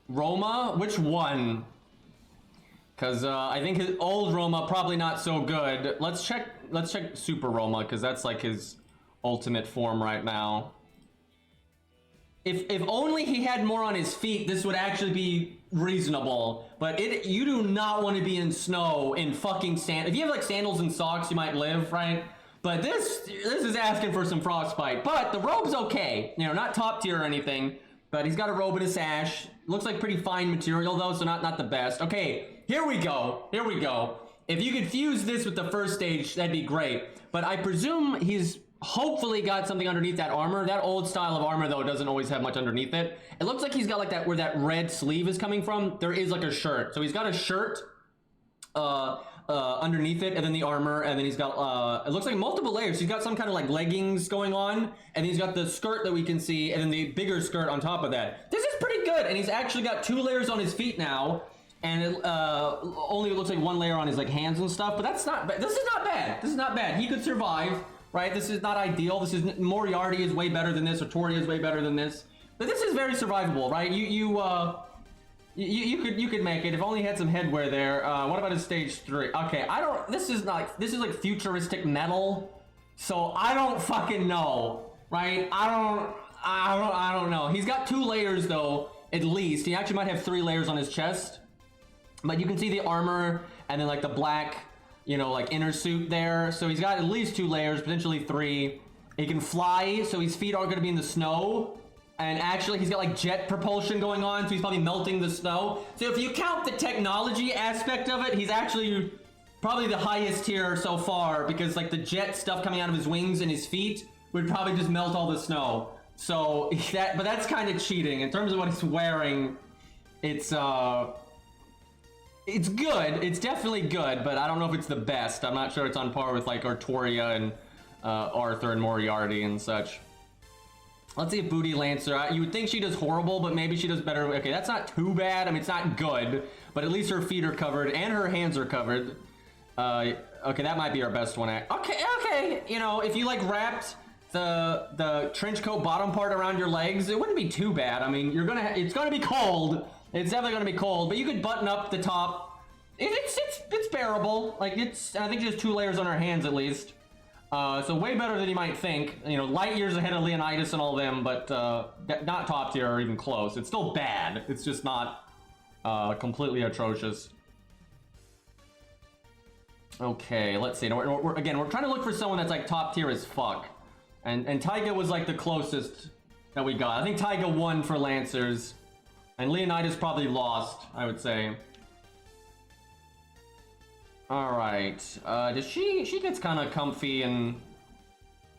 Roma, which one? Because I think his old Roma probably not so good. Let's check Super Roma, because that's like his ultimate form right now. If only he had more on his feet, this would actually be reasonable. But you do not want to be in snow in fucking sand. If you have like sandals and socks, you might live, right? But this is asking for some frostbite. But the robe's okay, you know, not top tier or anything. But he's got a robe and a sash. Looks like pretty fine material though, so not the best. Okay, here we go. If you could fuse this with the first stage, that'd be great. But I presume he's hopefully got something underneath that armor. That old style of armor though doesn't always have much underneath it. It looks like he's got like that, where that red sleeve is coming from, there is like a shirt. So he's got a shirt underneath it, and then the armor, and then he's got it looks like multiple layers. He's got some kind of like leggings going on, and he's got the skirt that we can see, and then the bigger skirt on top of that. This is pretty good, and he's actually got 2 layers on his feet now, and it only looks like 1 layer on his like hands and stuff. But that's not bad. This is not bad. He could survive, right? This is not ideal. This is, Moriarty is way better than this, or Toria is way better than this, but this is very survivable, right? You could make it if only you had some headwear there. What about his stage 3? Okay, this is like futuristic metal, so I don't fucking know, right? I don't know. He's got 2 layers though, at least. He actually might have 3 layers on his chest, but you can see the armor and then like the black, you know, like inner suit there. So he's got at least 2 layers, potentially 3. He can fly, so his feet aren't going to be in the snow. And actually, he's got like jet propulsion going on, so he's probably melting the snow. So if you count the technology aspect of it, he's actually probably the highest tier so far, because like the jet stuff coming out of his wings and his feet would probably just melt all the snow. So but that's kind of cheating. In terms of what he's wearing, it's good. It's definitely good, but I don't know if it's the best. I'm not sure it's on par with like Artoria and Arthur and Moriarty and such. Let's see if Booty Lancer. You would think she does horrible, but maybe she does better. Okay, that's not too bad. I mean, it's not good, but at least her feet are covered and her hands are covered. Okay, that might be our best one. Okay. You know, if you like wrapped the trench coat bottom part around your legs, it wouldn't be too bad. I mean, it's gonna be cold. It's definitely gonna be cold, but you could button up the top. It's bearable. Like I think she has 2 layers on her hands at least. So way better than you might think. You know, light years ahead of Leonidas and all them, but not top tier or even close. It's still bad. It's just not completely atrocious. Okay, let's see. We're trying to look for someone that's like top tier as fuck. And Taiga was like the closest that we got. I think Taiga won for Lancers. And Leonidas probably lost, I would say. Alright, she gets kind of comfy and...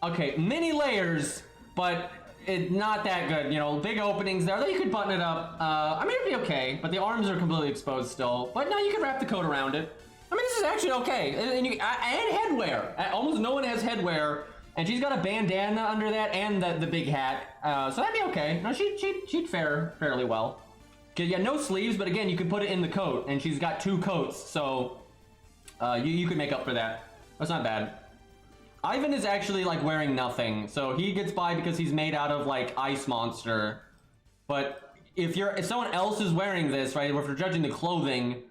Okay, many layers, but it's not that good. You know, big openings there. You could button it up. I mean, it'd be okay, but the arms are completely exposed still. But no, you can wrap the coat around it. I mean, this is actually okay. And headwear. Almost no one has headwear. And she's got a bandana under that and the big hat. So that'd be okay. No, she'd fare fairly well. Cause yeah, no sleeves, but again, you can put it in the coat. And she's got 2 coats, so you could make up for that. That's not bad. Ivan is actually like wearing nothing. So he gets by because he's made out of like ice monster. But if someone else is wearing this, right, if we're judging the clothing,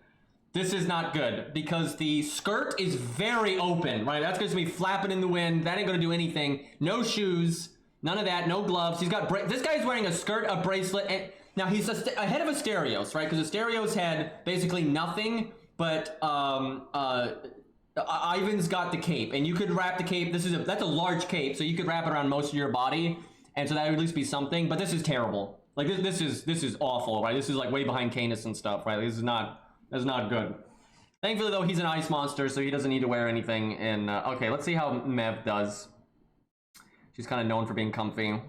this is not good because the skirt is very open, right? That's going to be flapping in the wind. That ain't going to do anything. No shoes, none of that, no gloves. He's got this guy's wearing a skirt, a bracelet, and now he's ahead of Asterios, right? Because Asterios had basically nothing, but Ivan's got the cape, and you could wrap the cape. That's a large cape, so you could wrap it around most of your body, and so that would at least be something. But this is terrible. Like this is awful, right? This is like way behind Canis and stuff, right? This is not good. Thankfully, though, he's an ice monster, so he doesn't need to wear anything. And okay, let's see how Mev does. She's kind of known for being comfy.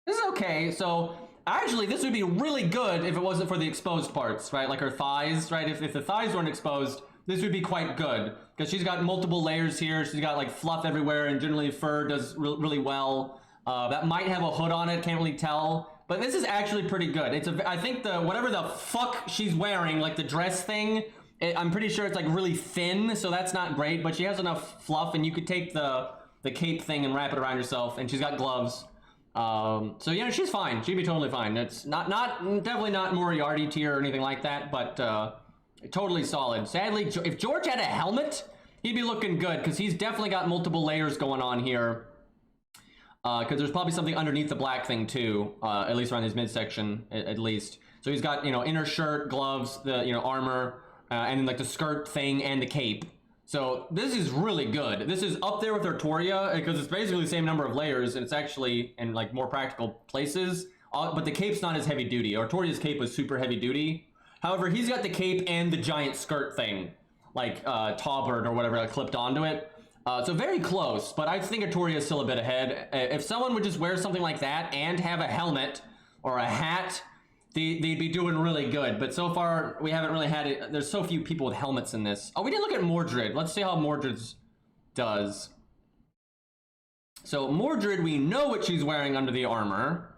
This is okay. So actually, this would be really good if it wasn't for the exposed parts, right? Like her thighs, right? If the thighs weren't exposed, this would be quite good because she's got multiple layers here. She's got like fluff everywhere, and generally fur does really well. That might have a hood on it. Can't really tell. But this is actually pretty good. I think whatever the fuck she's wearing, like the dress thing, I'm pretty sure it's like really thin, so that's not great. But she has enough fluff, and you could take the cape thing and wrap it around yourself. And she's got gloves, so yeah, she's fine. She'd be totally fine. It's definitely not Moriarty tier or anything like that, but totally solid. Sadly, if George had a helmet, he'd be looking good because he's definitely got multiple layers going on here. Because there's probably something underneath the black thing too, at least around his midsection, at least. So he's got, inner shirt, gloves, the, armor, and then like the skirt thing and the cape. So this is really good. This is up there with Artoria because it's basically the same number of layers, and it's actually in like more practical places. But the cape's not as heavy duty. Artoria's cape was super heavy duty. However, he's got the cape and the giant skirt thing, like Taubert or whatever, clipped onto it. So very close, but I think Artoria is still a bit ahead. If someone would just wear something like that and have a helmet or a hat, they'd be doing really good. But so far, we haven't really had it. There's so few people with helmets in this. Oh, we didn't look at Mordred. Let's see how Mordred's does. So Mordred, we know what she's wearing under the armor.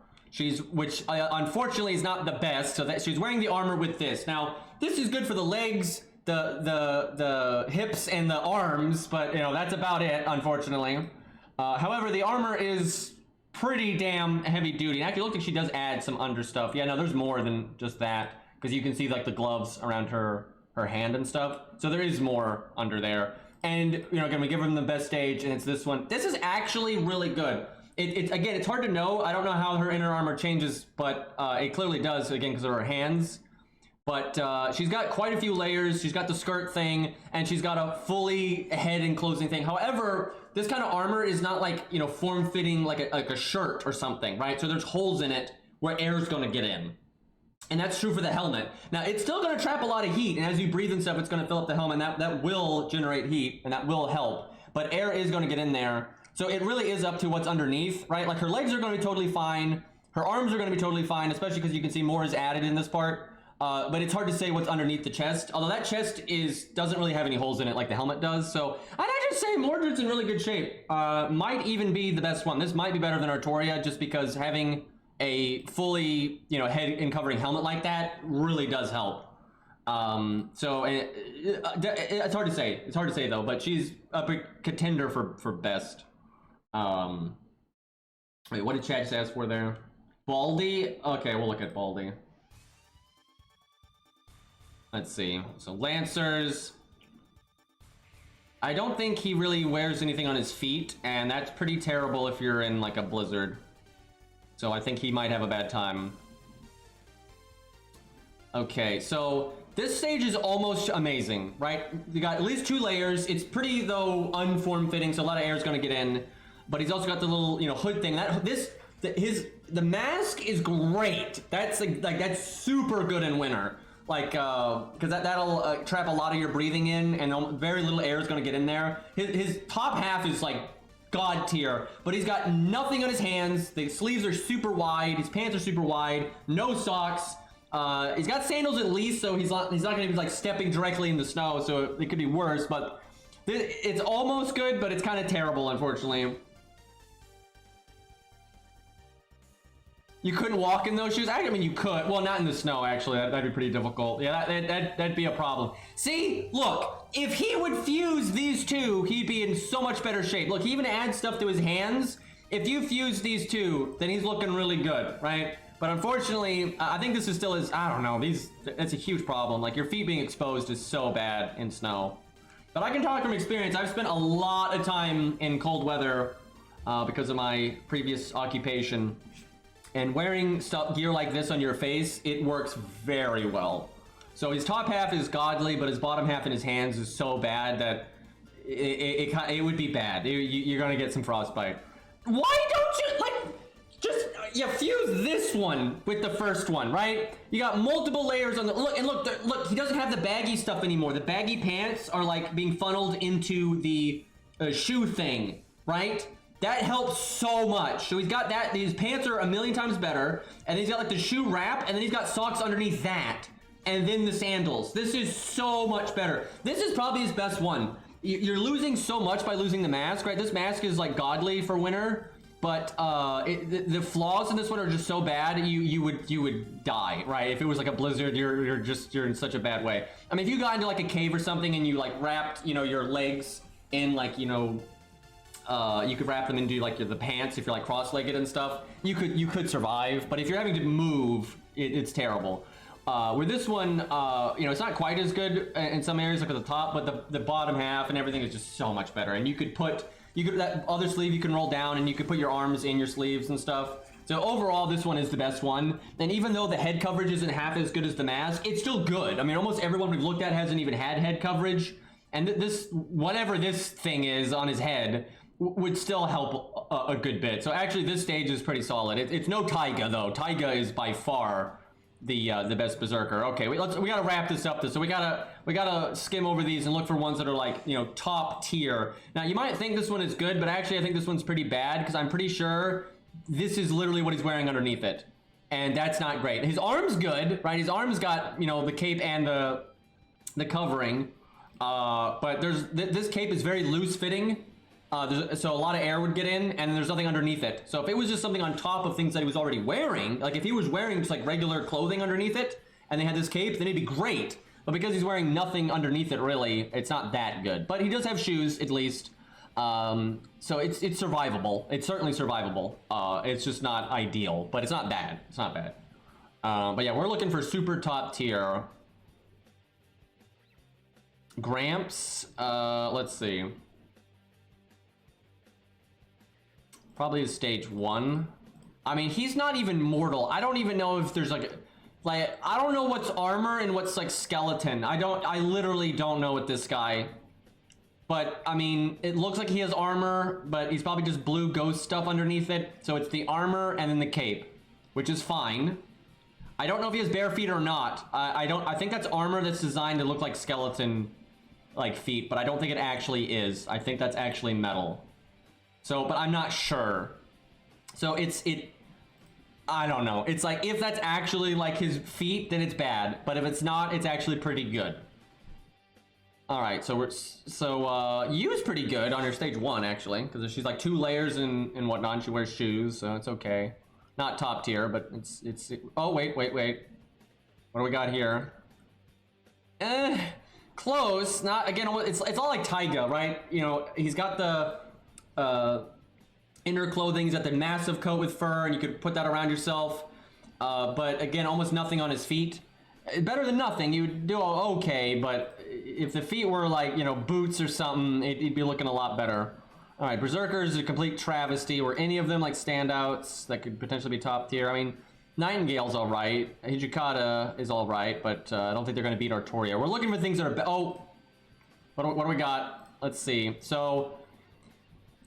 Which unfortunately is not the best. So that she's wearing the armor with this. Now, this is good for the legs, the hips and the arms, but that's about it, unfortunately. However, the armor is pretty damn heavy duty. And actually, it looks like she does add some under stuff. Yeah, no, there's more than just that because you can see like the gloves around her hand and stuff. So there is more under there. And again, we give them the best stage, and it's this one. This is actually really good. Again, it's hard to know. I don't know how her inner armor changes, but it clearly does again because of her hands. But she's got quite a few layers. She's got the skirt thing, and she's got a fully head enclosing thing. However, this kind of armor is not like, form-fitting like a shirt or something, right? So there's holes in it where air is going to get in. And that's true for the helmet. Now, it's still going to trap a lot of heat, and as you breathe and stuff, it's going to fill up the helmet, and that will generate heat, and that will help. But air is going to get in there. So it really is up to what's underneath, right? Like her legs are going to be totally fine. Her arms are going to be totally fine, especially because you can see more is added in this part. But it's hard to say what's underneath the chest. Although that chest doesn't really have any holes in it like the helmet does. So I'd just say Mordred's in really good shape. Might even be the best one. This might be better than Artoria just because having a fully, head and covering helmet like that really does help. So it's hard to say. It's hard to say though, but she's a contender for best. Wait, what did Chad just ask for there? Baldy? Okay, we'll look at Baldy. Let's see. So Lancers. I don't think he really wears anything on his feet, and that's pretty terrible if you're in like a blizzard. So I think he might have a bad time. Okay, so this stage is almost amazing, right? You got at least 2 layers. It's pretty though unform-fitting, so a lot of air is going to get in. But he's also got the little hood thing. The mask is great. That's like that's super good in winter. Like, because that'll trap a lot of your breathing in, and very little air is going to get in there. His top half is like god tier, but he's got nothing on his hands. The sleeves are super wide. His pants are super wide. No socks. He's got sandals at least, so he's not gonna be like stepping directly in the snow, so it could be worse, but it's almost good, but it's kind of terrible, unfortunately. You couldn't walk in those shoes? I mean, you could. Well, not in the snow, actually. That'd be pretty difficult. Yeah, that'd be a problem. See? Look, if he would fuse these two, he'd be in so much better shape. Look, he even adds stuff to his hands. If you fuse these two, then he's looking really good, right? But unfortunately, I think this is still his... I don't know. It's a huge problem. Like, your feet being exposed is so bad in snow. But I can talk from experience. I've spent a lot of time in cold weather because of my previous occupation. And wearing gear like this on your face, it works very well. So his top half is godly, but his bottom half in his hands is so bad that it would be bad. You're gonna get some frostbite. Why don't you, like, you fuse this one with the first one, right? You got multiple layers on the, look, he doesn't have the baggy stuff anymore. The baggy pants are like being funneled into the shoe thing, right? That helps so much. So he's got that. These pants are a million times better. And then he's got like the shoe wrap. And then he's got socks underneath that. And then the sandals. This is so much better. This is probably his best one. You're losing so much by losing the mask, right? This mask is like godly for winter. But the flaws in this one are just so bad, you would die, right? If it was like a blizzard, you're in such a bad way. I mean, if you got into like a cave or something and you like wrapped, your legs in like, you could wrap them into like the pants if you're like cross-legged and stuff. You could survive, but if you're having to move, it's terrible. With this one, it's not quite as good in some areas, like at the top, but the bottom half and everything is just so much better. And that other sleeve you can roll down, and you could put your arms in your sleeves and stuff. So overall, this one is the best one. And even though the head coverage isn't half as good as the mask, it's still good. I mean, almost everyone we've looked at hasn't even had head coverage, and this, whatever this thing is on his head, would still help a good bit. So actually this stage is pretty solid. It's no Taiga though. Taiga is by far the best berserker. Okay, we gotta wrap this up though. So we gotta skim over these and look for ones that are like, top tier. Now you might think this one is good, but actually I think this one's pretty bad because I'm pretty sure this is literally what he's wearing underneath it. And that's not great. His arm's good, right? His arm's got, the cape and the covering. But this cape is very loose fitting. So a lot of air would get in, and there's nothing underneath it. So if it was just something on top of things that he was already wearing, like if he was wearing just like regular clothing underneath it, and they had this cape, then it'd be great. But because he's wearing nothing underneath it, really, it's not that good. But he does have shoes, at least. So it's survivable. It's certainly survivable. It's just not ideal, but it's not bad. It's not bad. But yeah, we're looking for super top tier. Gramps, let's see. Probably stage 1. I mean, he's not even mortal. I don't even know if there's like I don't know what's armor and what's like skeleton. I literally don't know with this guy. But I mean, it looks like he has armor, but he's probably just blue ghost stuff underneath it. So it's the armor and then the cape, which is fine. I don't know if he has bare feet or not. I think that's armor that's designed to look like skeleton like feet, but I don't think it actually is. I think that's actually metal. So, but I'm not sure. So I don't know. It's like, if that's actually like his feet, then it's bad. But if it's not, it's actually pretty good. All right, so Yu's pretty good on her stage 1, actually. Because she's like 2 layers and whatnot, and she wears shoes, so it's okay. Not top tier, but it's oh, wait. What do we got here? Close. Not, again, it's all like Taiga, right? He's got the inner clothing. He's got the massive coat with fur, and you could put that around yourself. But again, almost nothing on his feet. Better than nothing. You'd do okay, but if the feet were like, boots or something, it'd be looking a lot better. All right, Berserker is a complete travesty. Were any of them like standouts that could potentially be top tier? I mean, Nightingale's all right. Hijikata is all right, but I don't think they're going to beat Artoria. We're looking for things that are... Oh, what do we got? Let's see. So...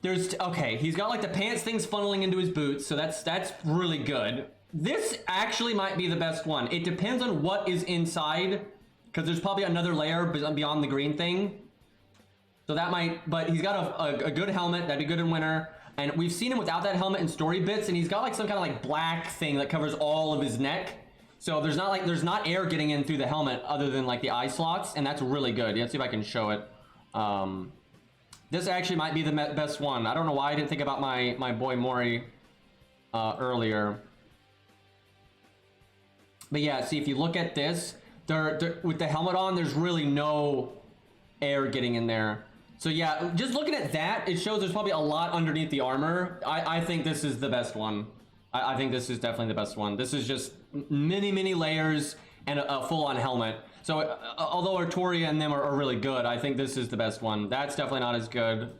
okay, he's got like the pants things funneling into his boots, so that's really good. This actually might be the best one. It depends on what is inside, because there's probably another layer beyond the green thing. So that might, but he's got a good helmet, that'd be good in winter. And we've seen him without that helmet in story bits, and he's got like some kind of like black thing that covers all of his neck. So there's not air getting in through the helmet other than like the eye slots, and that's really good. Let's see if I can show it. This actually might be the best one. I don't know why I didn't think about my boy Mori earlier. But yeah, see, if you look at this, with the helmet on, there's really no air getting in there. So yeah, just looking at that, it shows there's probably a lot underneath the armor. I think this is the best one. I think this is definitely the best one. This is just many layers and a full-on helmet. So although Artoria and them are really good, I think this is the best one. That's definitely not as good.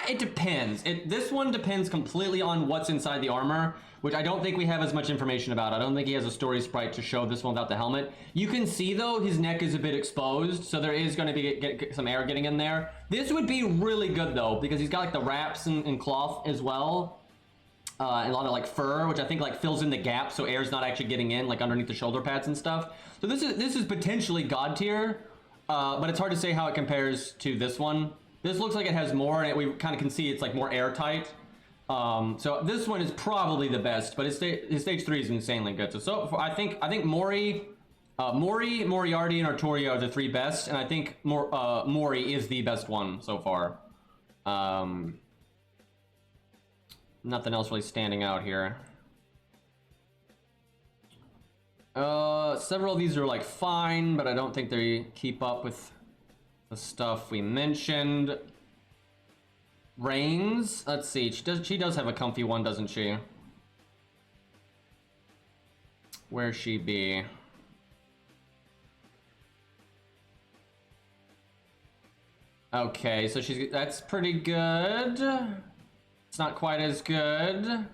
It depends. This one depends completely on what's inside the armor, which I don't think we have as much information about. I don't think he has a story sprite to show this one without the helmet. You can see though his neck is a bit exposed, so there is going to be some air getting in there. This would be really good though, because he's got like the wraps and cloth as well. And a lot of like fur, which I think like fills in the gap so air's not actually getting in like underneath the shoulder pads and stuff. So this is potentially god tier, but it's hard to say how it compares to this one. This looks like it has more, and we kind of can see it's like more airtight. So this one is probably the best, but his stage 3 is insanely good. So I think Mori, Moriarty, and Artoria are the 3 best, and I think Mori is the best one so far. Nothing else really standing out here. Several of these are like fine, but I don't think they keep up with the stuff we mentioned. Reigns, let's see. She does have a comfy one, doesn't she? Where's she be? Okay, so that's pretty good. It's not quite as good.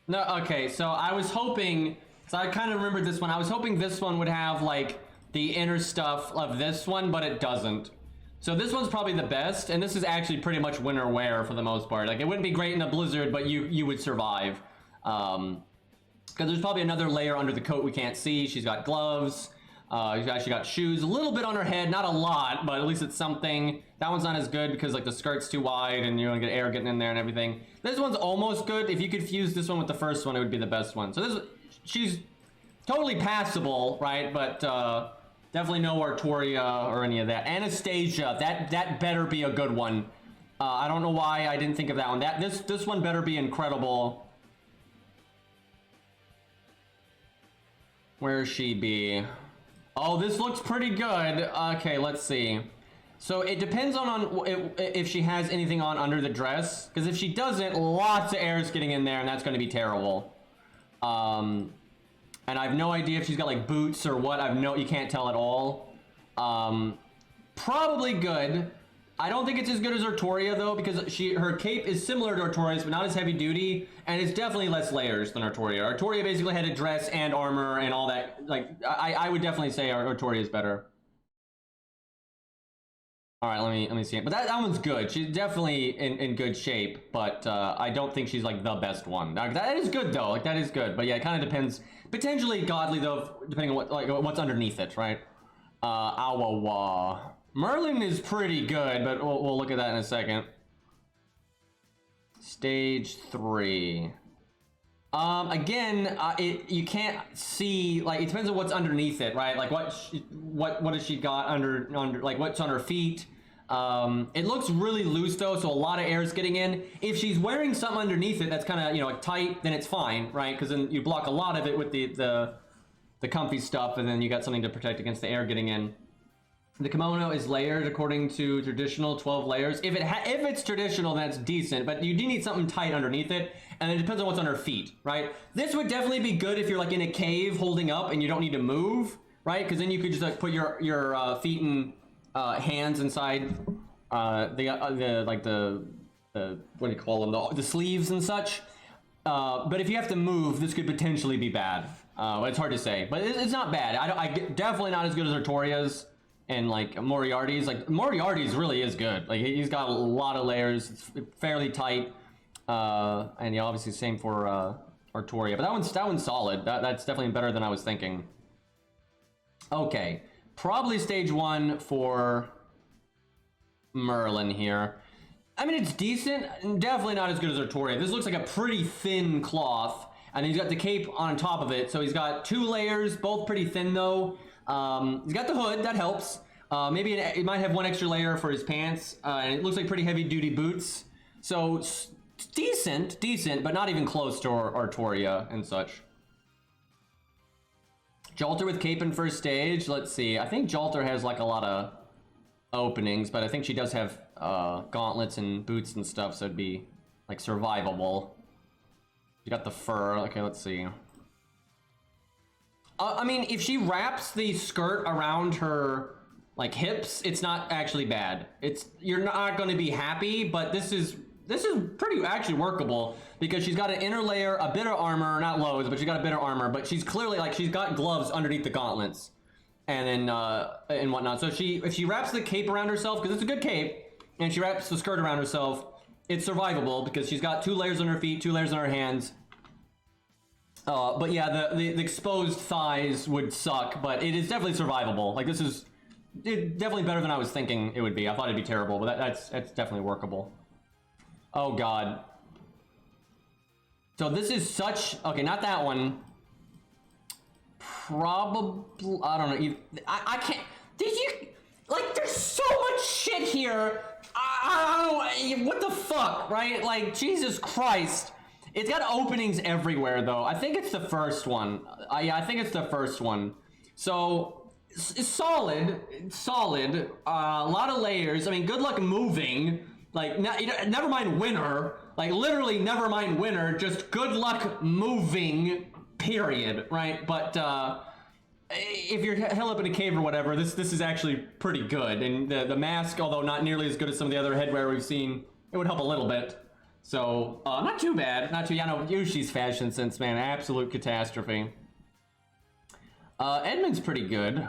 No, okay, so I was hoping, so I kind of remembered this one. I was hoping this one would have like the inner stuff of this one, but it doesn't. So this one's probably the best, and this is actually pretty much winter wear for the most part. Like it wouldn't be great in a blizzard, but you would survive. Because there's probably another layer under the coat we can't see. She's got gloves. She's actually got shoes, a little bit on her head, not a lot, but at least it's something. That one's not as good because like the skirt's too wide and you don't get air getting in there and everything. This one's almost good. If you could fuse this one with the first one, it would be the best one. So she's totally passable, right? But definitely no Artoria or any of that. Anastasia, that better be a good one. I don't know why I didn't think of that one. This one better be incredible. Where she be? Oh, this looks pretty good. Okay, let's see. So it depends on if she has anything on under the dress, because if she doesn't, lots of air is getting in there, and that's going to be terrible. And I have no idea if she's got like boots or what. You can't tell at all. Probably good. I don't think it's as good as Artoria though, because her cape is similar to Artoria's, but not as heavy duty, and it's definitely less layers than Artoria. Artoria basically had a dress and armor and all that. Like I would definitely say Artoria is better. All right, let me see it. But that one's good. She's definitely in good shape, but I don't think she's like the best one. That is good though. Like that is good, but yeah, it kind of depends. Potentially godly though, depending on what's underneath it, right? Awawa. Merlin is pretty good, but we'll look at that in a second. Stage 3. Again, you can't see, like, it depends on what's underneath it, right? Like what has she got under like what's on her feet. It looks really loose though, so a lot of air is getting in. If she's wearing something underneath it that's kind of, like tight, then it's fine, right? Because then you block a lot of it with the comfy stuff, and then you got something to protect against the air getting in. The kimono is layered according to traditional 12 layers. If it's traditional, that's decent, but you do need something tight underneath it, and it depends on what's on her feet, right? This would definitely be good if you're like in a cave holding up and you don't need to move, right? Because then you could just like put your feet and hands inside what do you call them? The sleeves and such. But if you have to move, this could potentially be bad. It's hard to say, but it's not bad. I definitely not as good as Artoria's. And like Moriarty's, like Moriarty's really is good. Like he's got a lot of layers. It's fairly tight, and yeah, obviously same for Artoria. But that one's solid. That's definitely better than I was thinking. Okay, probably stage 1 for Merlin here. I mean, it's decent. Definitely not as good as Artoria. This looks like a pretty thin cloth. and he's got the cape on top of it. So he's got 2 layers, both pretty thin though. He's got the hood, that helps. Maybe he might have 1 extra layer for his pants, and it looks like pretty heavy duty boots. So decent, but not even close to Artoria and such. Jolter with cape in first stage. Let's see. I think Jolter has like a lot of openings, but I think she does have gauntlets and boots and stuff, so it'd be like survivable. You got the fur. Okay, let's see. I mean, if she wraps the skirt around her like hips, it's not actually bad. You're not going to be happy, but this is pretty actually workable because she's got an inner layer, a bit of armor, not loads, but she's got a bit of armor, but she's clearly like she's got gloves underneath the gauntlets and then and whatnot. So if she wraps the cape around herself, because it's a good cape, and she wraps the skirt around herself, it's survivable because she's got 2 layers on her feet, 2 layers on her hands. But yeah, the exposed thighs would suck, but it is definitely survivable. Like this is definitely better than I was thinking it would be. I thought it'd be terrible, but that's definitely workable. Oh god. So this is such... Okay, not that one. Probably... I don't know. I can't... Did you... Like, there's so much shit here. I don't know. What the fuck, right? Like, Jesus Christ. It's got openings everywhere, though. I think it's the first one. Yeah, I think it's the first one. So, it's solid. Solid. A lot of layers. I mean, good luck moving. Like, never mind winter. Like, literally never mind winter. Just good luck moving, period, right? But, if you're held up in a cave or whatever, this is actually pretty good. And the mask, although not nearly as good as some of the other headwear we've seen, it would help a little bit. So, not too bad. Not too... Yeah, no, Yushi's fashion sense, man. Absolute catastrophe. Edmund's pretty good.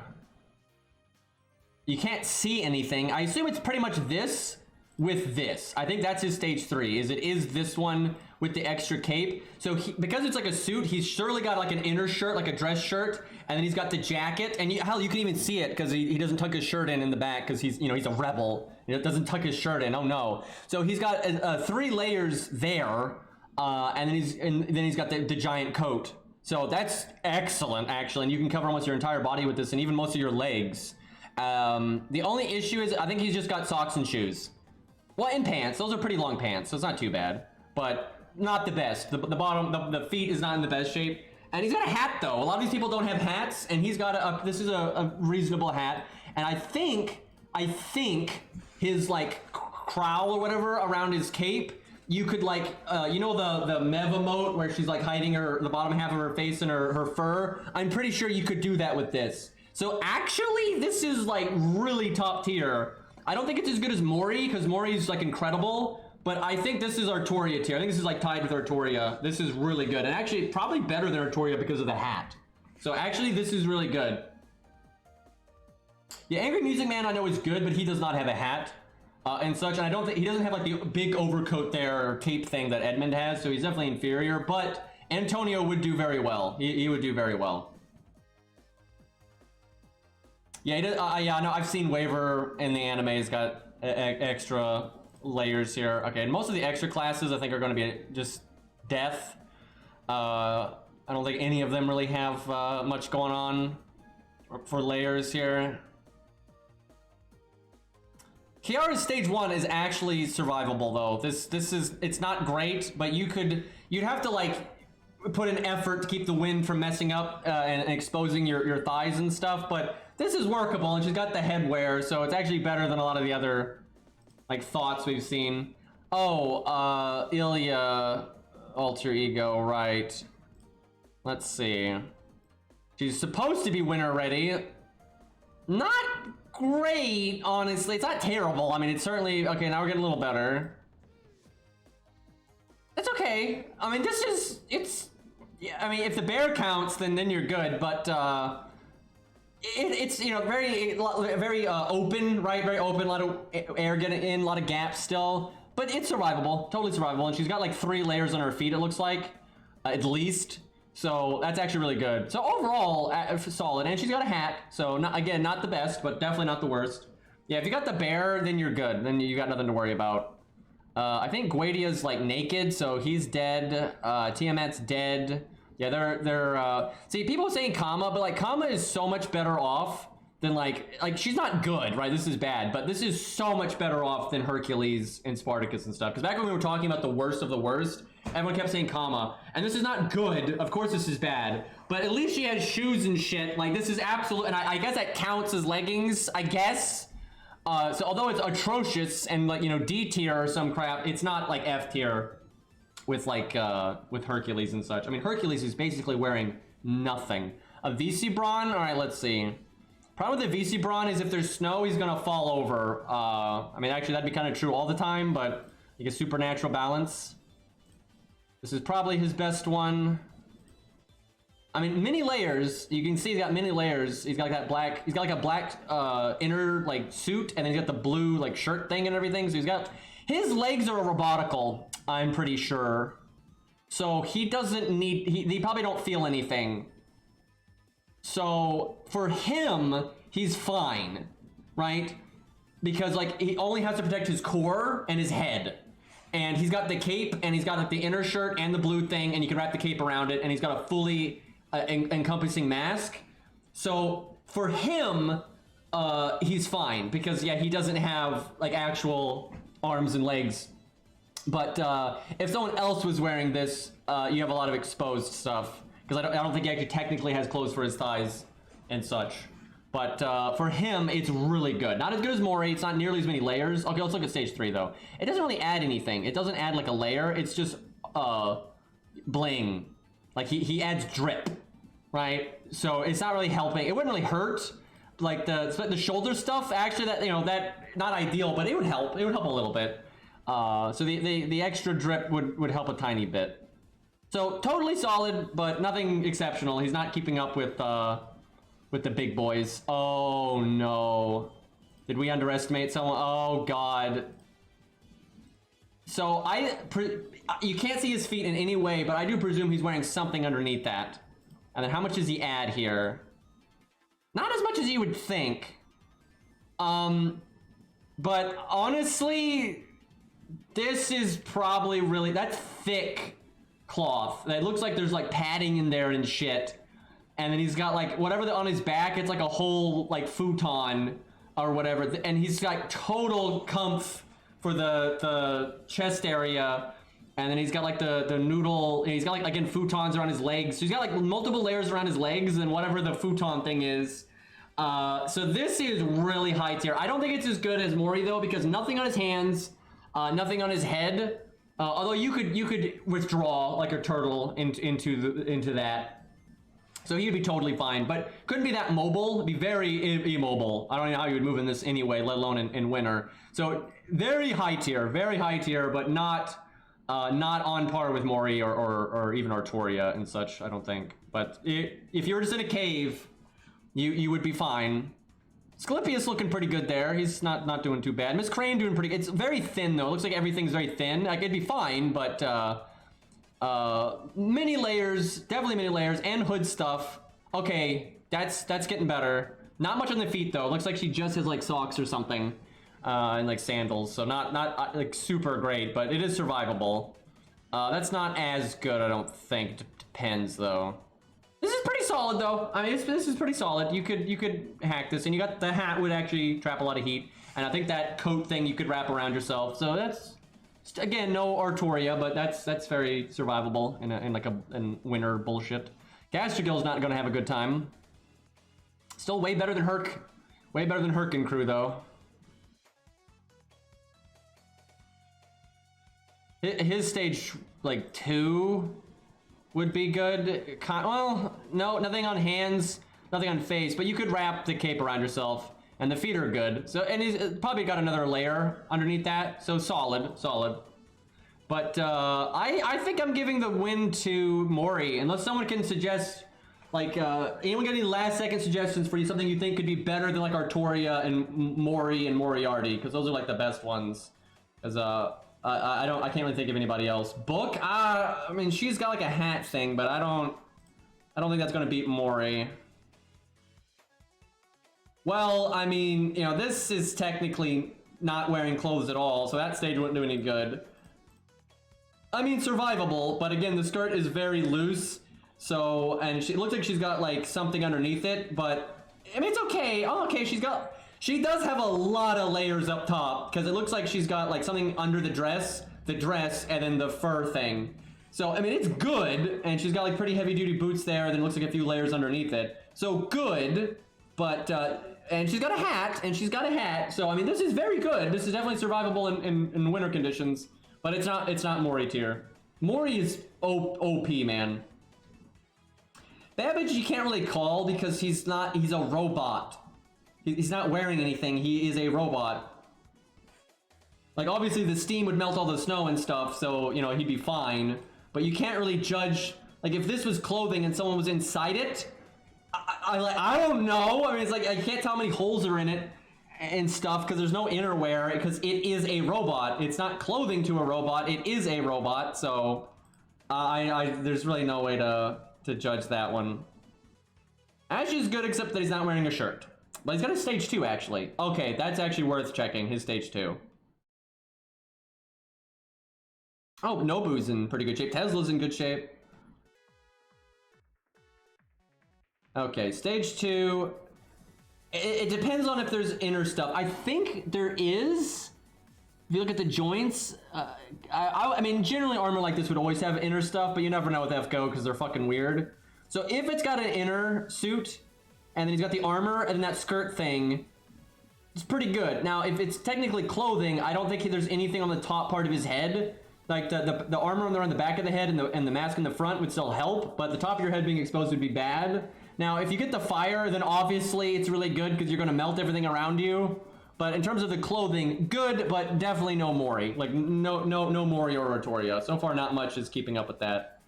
You can't see anything. I assume it's pretty much this with this. I think that's his stage 3. It is this one with the extra cape. So because it's like a suit, he's surely got like an inner shirt, like a dress shirt, and then he's got the jacket. And hell, you can even see it because he doesn't tuck his shirt in the back because he's a rebel. Doesn't tuck his shirt in. Oh no! So he's got 3 layers there, and then he's got the giant coat. So that's excellent, actually. And you can cover almost your entire body with this, and even most of your legs. The only issue is I think he's just got socks and shoes. Well, and pants. Those are pretty long pants, so it's not too bad. But not the best. The bottom, the feet is not in the best shape. And he's got a hat, though. A lot of these people don't have hats, and he's got this is a reasonable hat. And I think his, like, crowl or whatever around his cape, you could, like, you know the Mev emote where she's, like, hiding the bottom half of her face in her fur? I'm pretty sure you could do that with this. So, actually, this is, like, really top tier. I don't think it's as good as Mori, because Mori's, like, incredible. But I think this is Artoria tier. I think this is, like, tied with Artoria. This is really good. And actually, probably better than Artoria because of the hat. So, actually, this is really good. Yeah, Angry Music Man I know is good, but he does not have a hat and such. And I don't think... He doesn't have, like, the big overcoat there or cape thing that Edmund has. So, he's definitely inferior. But Antonio would do very well. He would do very well. Yeah, he does, yeah, no, I've seen Waver in the anime. He's got extra layers here. Okay, and most of the extra classes I think are going to be just death. I don't think any of them really have much going on for layers here. Kiara's stage 1 is actually survivable though. It's not great, but you'd have to like put an effort to keep the wind from messing up and exposing your thighs and stuff, but this is workable, and she's got the headwear, so it's actually better than a lot of the other, like, thoughts we've seen. Oh, Ilya, alter ego, right. Let's see. She's supposed to be winter ready. Not great, honestly. It's not terrible. I mean, it's certainly... Okay, now we're getting a little better. It's okay. I mean, it's... Yeah, I mean, if the bear counts, then you're good, but, it's, you know, very open, right? Very open, a lot of air getting in, a lot of gaps still. But it's survivable, totally survivable. And she's got like 3 layers on her feet, it looks like, at least. So that's actually really good. So overall, solid. And she's got a hat. So, again, not the best, but definitely not the worst. Yeah, if you got the bear, then you're good. Then you got nothing to worry about. I think Guadia's like naked, so he's dead. Tiamat's dead. Yeah, they're see, people saying Kama, but like Kama is so much better off than like she's not good, right? This is bad, but this is so much better off than Hercules and Spartacus and stuff. Because back when we were talking about the worst of the worst, everyone kept saying Kama, and this is not good. Of course, this is bad, but at least she has shoes and shit. Like this is absolute, and I guess that counts as leggings, I guess. So although it's atrocious and like, you know, D tier or some crap, it's not like F tier with like with Hercules and such. I mean, Hercules is basically wearing nothing. A VC Brawn, all right, let's see. Problem with the VC Brawn is if there's snow, he's gonna fall over. I mean, actually that'd be kind of true all the time, but you get supernatural balance. This is probably his best one. I mean, many layers. You can see he's got many layers. He's got like that black. He's got like a black inner like suit, and then he's got the blue like shirt thing and everything. So he's got his legs are robotical. I'm pretty sure. So he doesn't need. He probably don't feel anything. So for him, he's fine, right? Because like he only has to protect his core and his head. And he's got the cape, and he's got like the inner shirt and the blue thing, and you can wrap the cape around it, and he's got a fully encompassing mask. So for him, he's fine because yeah, he doesn't have like actual arms and legs. But if someone else was wearing this, you have a lot of exposed stuff because I don't think he actually technically has clothes for his thighs and such. But for him, it's really good. Not as good as Mori. It's not nearly as many layers. Okay, let's look at stage 3 though. It doesn't really add anything. It doesn't add like a layer. It's just bling. Like he adds drip, right? So it's not really helping. It wouldn't really hurt. Like the shoulder stuff, actually, that, you know, that not ideal, but it would help. It would help a little bit. So the extra drip would help a tiny bit. So totally solid, but nothing exceptional. He's not keeping up with the big boys. Oh no. Did we underestimate someone? Oh god. So you can't see his feet in any way, but I do presume he's wearing something underneath that. And then how much does he add here? Not as much as you would think. But honestly, this is probably really, that's thick cloth. It looks like there's like padding in there and shit. And then he's got like whatever on his back, it's like a whole like futon or whatever. And he's got total comf for the chest area. And then he's got like the noodle, and he's got like again futons around his legs. So he's got like multiple layers around his legs and whatever the futon thing is. So this is really high tier. I don't think it's as good as Mori though, because nothing on his hands, nothing on his head. Although you could withdraw like a turtle into that. So he'd be totally fine, but couldn't be that mobile. It'd be very immobile. I don't know how you would move in this anyway, let alone in winter. So very high tier, but not on par with Mori or even Artoria and such, I don't think. But if you were just in a cave, you would be fine. Scalipius looking pretty good there. He's not doing too bad. Miss Crane doing pretty good. It's very thin though. It looks like everything's very thin. Like it'd be fine, but many layers, definitely many layers, and hood stuff. Okay, that's getting better. Not much on the feet though. It looks like she just has like socks or something, and like sandals. So not like super great, but it is survivable. That's not as good, I don't think. Depends though. This is pretty solid though. I mean, this is pretty solid. You could hack this, and you got the hat would actually trap a lot of heat, and I think that coat thing you could wrap around yourself. So that's, again, no Artoria, but that's very survivable in like in winter bullshit. Gastrogill's not gonna have a good time. Still way better than Herc. Way better than Herc and crew though. His stage like 2 would be good. Well, no, nothing on hands, nothing on face, but you could wrap the cape around yourself, and the feet are good. So, and he's probably got another layer underneath that, so solid. But I think I'm giving the win to Mori, unless someone can suggest, like, anyone got any last second suggestions for you, something you think could be better than like Artoria and Mori and Moriarty, because those are like the best ones. Because I can't really think of anybody else. Book, I mean, she's got like a hat thing, but I don't think that's gonna beat Mori. Well, I mean, you know, this is technically not wearing clothes at all, so that stage wouldn't do any good. I mean, survivable, but again, the skirt is very loose. So, and it looks like she's got like something underneath it, but I mean, it's okay. Oh, okay, she does have a lot of layers up top, because it looks like she's got like something under the dress, and then the fur thing. So, I mean, it's good, and she's got like pretty heavy duty boots there, and then it looks like a few layers underneath it. So good, but, and she's got a hat, so I mean, this is very good. This is definitely survivable in winter conditions, but it's not Mori tier. Mori is OP, man. Babbage you can't really call because he's a robot. He's not wearing anything, he is a robot. Like, obviously the steam would melt all the snow and stuff, so, you know, he'd be fine. But you can't really judge, like, if this was clothing and someone was inside it, I don't know. I mean, it's like, I can't tell how many holes are in it and stuff, because there's no innerwear, because it is a robot. It's not clothing to a robot, it is a robot, so... there's really no way to judge that one. Ash is good, except that he's not wearing a shirt. But he's got a stage 2, actually. Okay, that's actually worth checking, his stage 2. Oh, Nobu's in pretty good shape. Tesla's in good shape. Okay, stage 2. It depends on if there's inner stuff. I think there is. If you look at the joints, I mean, generally armor like this would always have inner stuff, but you never know with FGO because they're fucking weird. So if it's got an inner suit, and then he's got the armor, and then that skirt thing, it's pretty good. Now, if it's technically clothing, I don't think there's anything on the top part of his head. Like, the armor on the back of the head and the mask in the front would still help, but the top of your head being exposed would be bad. Now, if you get the fire, then obviously it's really good because you're going to melt everything around you. But in terms of the clothing, good, but definitely no Mori. Like, no Mori or Artoria. So far, not much is keeping up with that.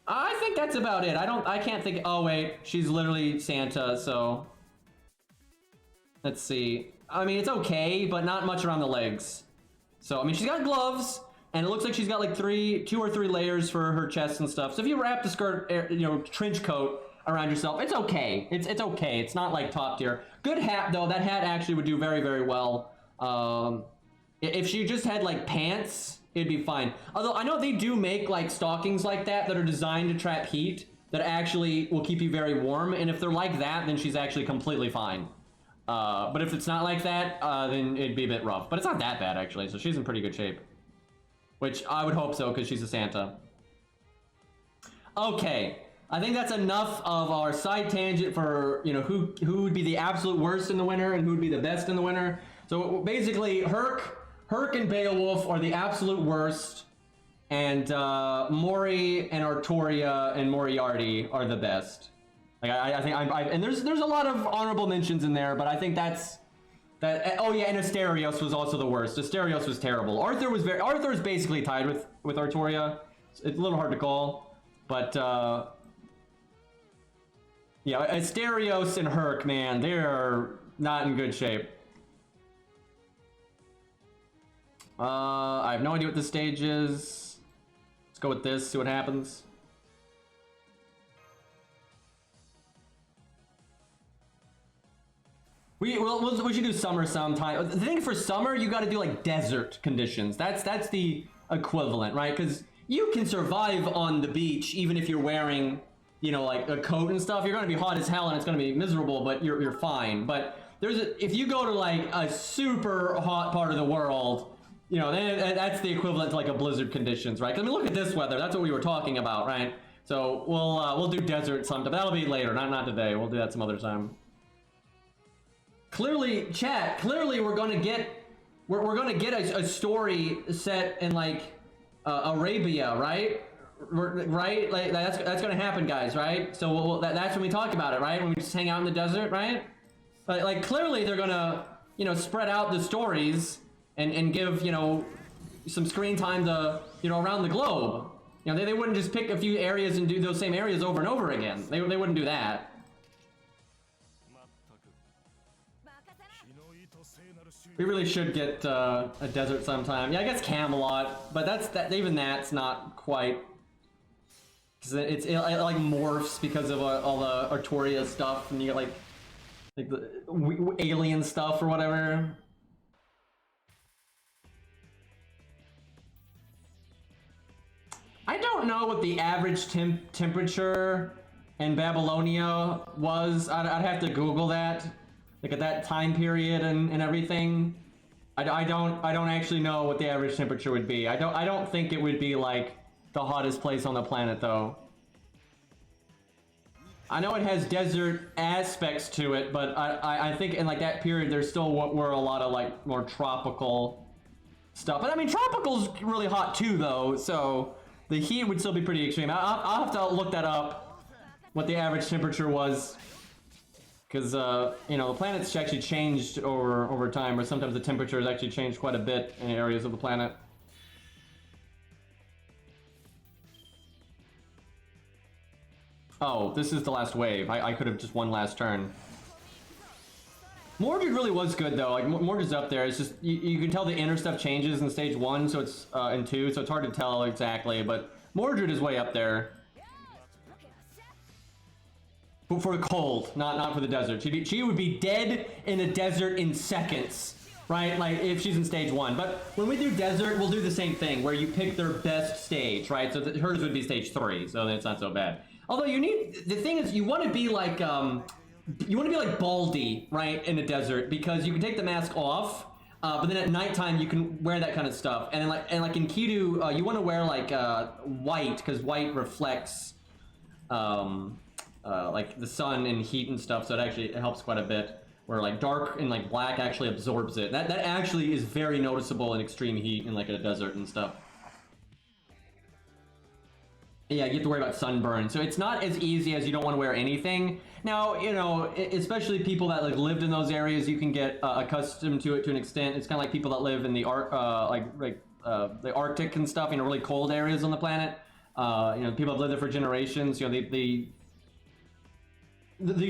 I think that's about it. I can't think. Oh, wait. She's literally Santa, so. Let's see. I mean, it's okay, but not much around the legs. So, I mean, she's got gloves, and it looks like she's got like 2 or 3 layers for her chest and stuff. So if you wrap the skirt, you know, trench coat around yourself, it's okay. It's okay. It's not like top tier. Good hat, though. That hat actually would do very, very well. If she just had like pants, it'd be fine. Although I know they do make like stockings like that are designed to trap heat that actually will keep you very warm. And if they're like that, then she's actually completely fine. But if it's not like that, then it'd be a bit rough. But it's not that bad, actually. So she's in pretty good shape. Which I would hope so, because she's a Santa. Okay. I think that's enough of our side tangent for, you know, who would be the absolute worst in the winter and who would be the best in the winter. So basically, Herc and Beowulf are the absolute worst, and Mori and Artoria and Moriarty are the best. Like I think and there's a lot of honorable mentions in there, but I think that. Oh yeah, and Asterios was also the worst. Asterios was terrible. Arthur is basically tied with Artoria. It's a little hard to call, but yeah, Asterios and Herc, man, they're not in good shape. I have no idea what this stage is. Let's go with this, see what happens. We should do summer sometime. The thing for summer, you got to do like desert conditions. That's the equivalent, right? Because you can survive on the beach even if you're wearing, you know, like a coat and stuff. You're gonna be hot as hell and it's gonna be miserable, but you're fine. But if you go to like a super hot part of the world, you know, then that's the equivalent to like a blizzard conditions, right? 'Cause I mean, look at this weather. That's what we were talking about, right? So we'll do desert sometime. That'll be later, not today. We'll do that some other time. Clearly, chat. Clearly, we're gonna get a story set in like Arabia, right? Right? Like that's gonna happen, guys, right? So that's when we talk about it, right? When we just hang out in the desert, right? Like clearly they're gonna, you know, spread out the stories and give, you know, some screen time to, you know, around the globe. You know, they wouldn't just pick a few areas and do those same areas over and over again. They wouldn't do that. We really should get a desert sometime. Yeah, I guess Camelot, but even that's not quite, because it like morphs because of all the Artoria stuff, and you get like the alien stuff or whatever. don't know what the average temperature in Babylonia was. I'd have to Google that, like at that time period and everything. I don't actually know what the average temperature would be. I don't think it would be like the hottest place on the planet though. I know it has desert aspects to it, but I think in like that period there still were a lot of like more tropical stuff. But I mean, tropical's really hot too though, so the heat would still be pretty extreme. I'll have to look that up, what the average temperature was. Because, you know, the planet's actually changed over time, or sometimes the temperature has actually changed quite a bit in areas of the planet. Oh, this is the last wave. I could have just one last turn. Mordred really was good, though. Like, Mordred's up there. It's just, you can tell the inner stuff changes in stage 1, so it's, in 2, so it's hard to tell exactly, but Mordred is way up there. For the cold, not for the desert. She would be dead in a desert in seconds, right? Like if she's in stage 1. But when we do desert, we'll do the same thing where you pick their best stage, right? So hers would be stage 3, so it's not so bad. Although the thing is, you want to be like Baldy, right, in a desert, because you can take the mask off, but then at nighttime you can wear that kind of stuff. And like in Kidu, you want to wear like white, because white reflects like the sun and heat and stuff, so it helps quite a bit. Where like dark and like black actually absorbs it. That actually is very noticeable in extreme heat in like a desert and stuff. Yeah, you have to worry about sunburn, so it's not as easy as you don't want to wear anything. Now, you know, especially people that like lived in those areas, you can get accustomed to it to an extent. It's kind of like people that live in the the Arctic and stuff, you know, really cold areas on the planet. You know, people have lived there for generations. You know, they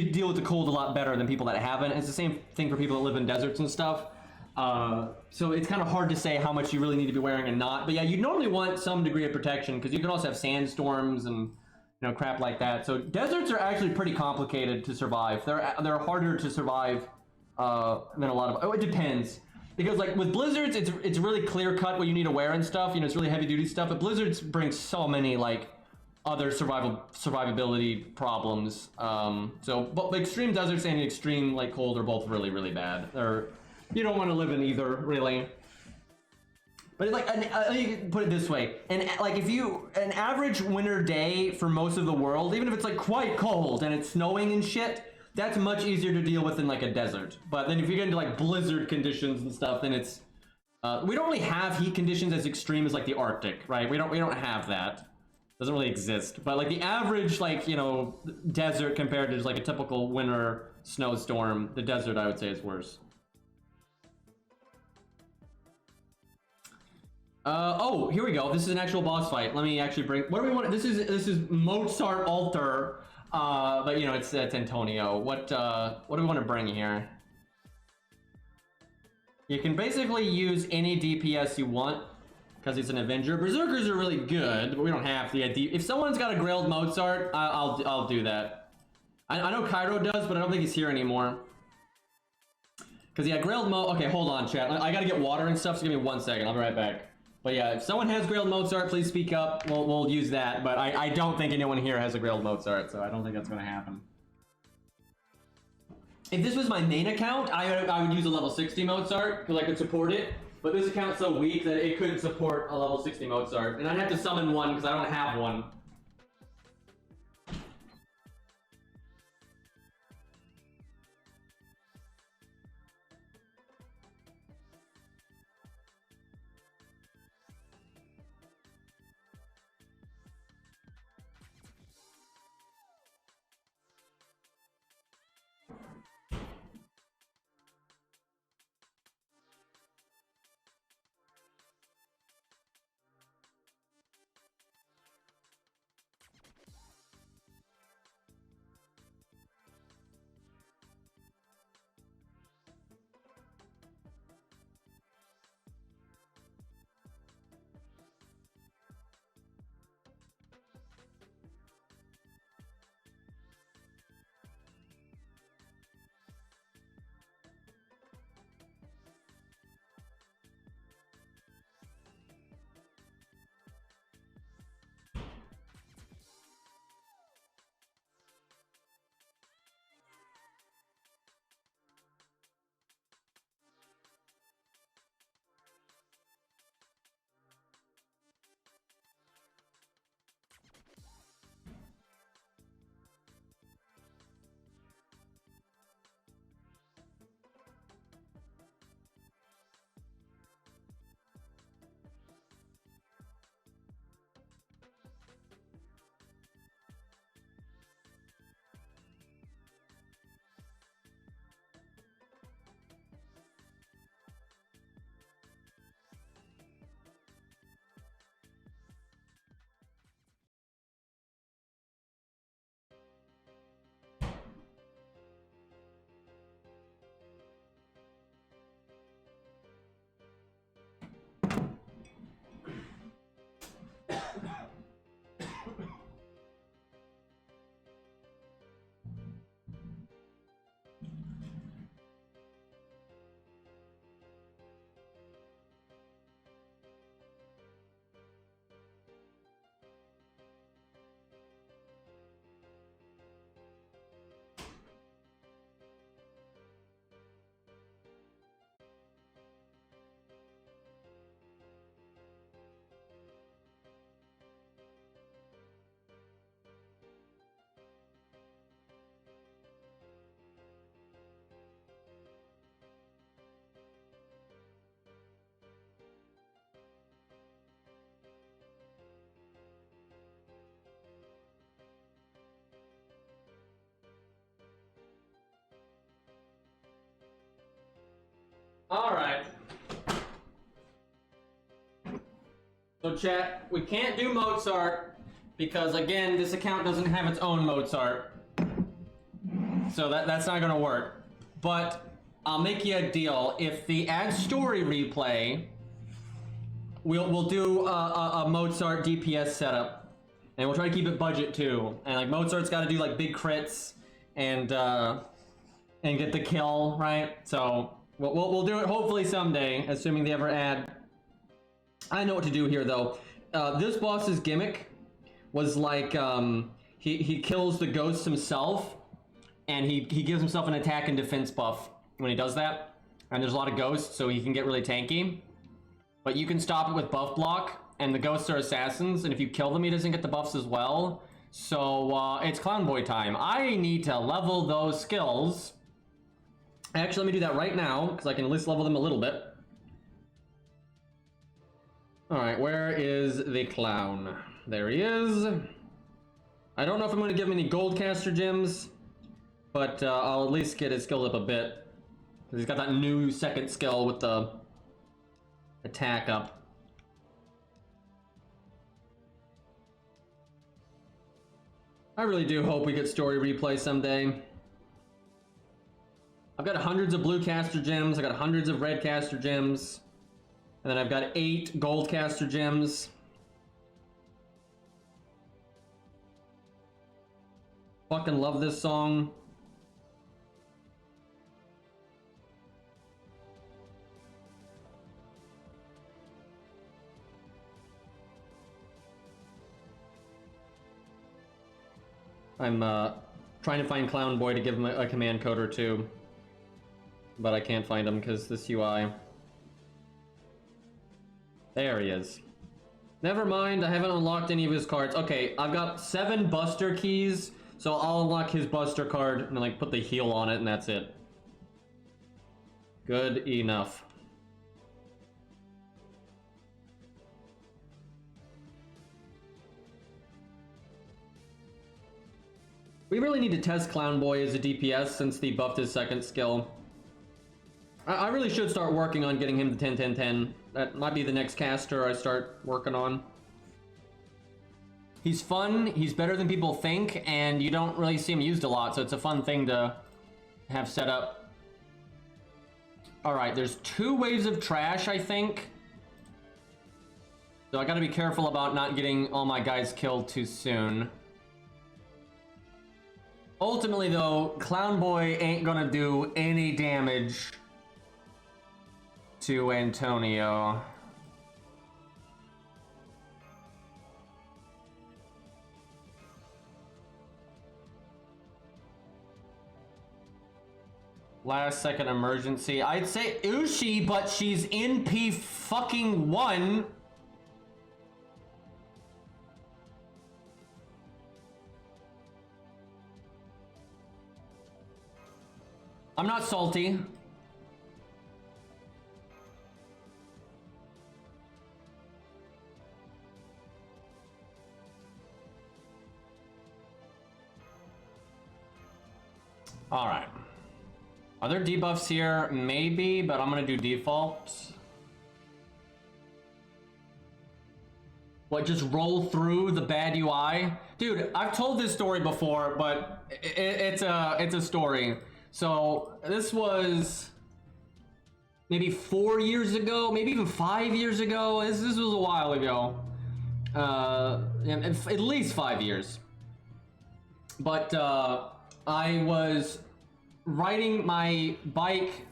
deal with the cold a lot better than people that haven't. It's the same thing for people that live in deserts and stuff. So it's kind of hard to say how much you really need to be wearing and not. But yeah, you normally want some degree of protection, because you can also have sandstorms and, you know, crap like that. So deserts are actually pretty complicated to survive. They're harder to survive than a lot of. Oh, it depends, because like with blizzards, it's really clear cut what you need to wear and stuff. You know, it's really heavy duty stuff. But blizzards bring so many like other survivability problems. But extreme deserts and extreme like cold are both really, really bad. You don't want to live in either, really. But like, let me put it this way: an average winter day for most of the world, even if it's like quite cold and it's snowing and shit, that's much easier to deal with than like a desert. But then if you get into like blizzard conditions and stuff, then it's we don't really have heat conditions as extreme as like the Arctic, right? We don't have that. Doesn't really exist. But like the average, like, you know, desert compared to just like a typical winter snowstorm, the desert I would say is worse. Oh, here we go. This is an actual boss fight. Let me actually bring. What do we want? This is Mozart Altar. But you know, it's Antonio. What do we want to bring here? You can basically use any DPS you want, because he's an Avenger. Berserkers are really good, but we don't have the idea. If someone's got a Grailed Mozart, I'll do that. I know Cairo does, but I don't think he's here anymore. Because yeah, Grailed Okay, hold on, chat. I gotta get water and stuff, so give me 1 second. I'll be right back. But yeah, if someone has Grailed Mozart, please speak up. We'll use that. But I don't think anyone here has a Grailed Mozart, so I don't think that's gonna happen. If this was my main account, I would use a level 60 Mozart, because I could support it. But this account's so weak that it couldn't support a level 60 Mozart. And I'd have to summon one, because I don't have one. Alright. So chat, we can't do Mozart because again, this account doesn't have its own Mozart. So that's not gonna work. But I'll make you a deal. If the add story replay, we'll do a Mozart DPS setup. And we'll try to keep it budget too. And like Mozart's gotta do like big crits and get the kill, right? So we'll do it hopefully someday, assuming they ever add. I know what to do here though. This boss's gimmick was like he kills the ghost himself, and he gives himself an attack and defense buff when he does that. And there's a lot of ghosts, so he can get really tanky. But you can stop it with buff block, and the ghosts are assassins, and if you kill them, he doesn't get the buffs as well. So it's Clown Boy time. I need to level those skills. Actually, let me do that right now, because I can at least level them a little bit. Alright, where is the clown? There he is. I don't know if I'm going to give him any gold caster gems, but I'll at least get his skills up a bit. Because he's got that new second skill with the attack up. I really do hope we get story replay someday. I've got hundreds of blue caster gems, I've got hundreds of red caster gems, and then I've got 8 gold caster gems. Fucking love this song. I'm trying to find Clown Boy to give him a command code or two, but I can't find him because this UI. There he is. Never mind, I haven't unlocked any of his cards. Okay, I've got 7 Buster keys, so I'll unlock his Buster card and like put the heal on it, and that's it. Good enough. We really need to test Clown Boy as a DPS since they buffed his second skill. I really should start working on getting him to 10-10-10. That might be the next caster I start working on. He's fun, he's better than people think, and you don't really see him used a lot, so it's a fun thing to have set up. Alright, there's 2 waves of trash, I think. So I gotta be careful about not getting all my guys killed too soon. Ultimately though, Clown Boy ain't gonna do any damage to Antonio. Last second emergency. I'd say Ushi, but she's in P1. I'm not salty. All right. Are there debuffs here? Maybe, but I'm gonna do default. What, just roll through the bad UI? Dude, I've told this story before, but it's a story. So this was maybe 4 years ago, maybe even 5 years ago. This was a while ago. At least 5 years. But I was riding my bike,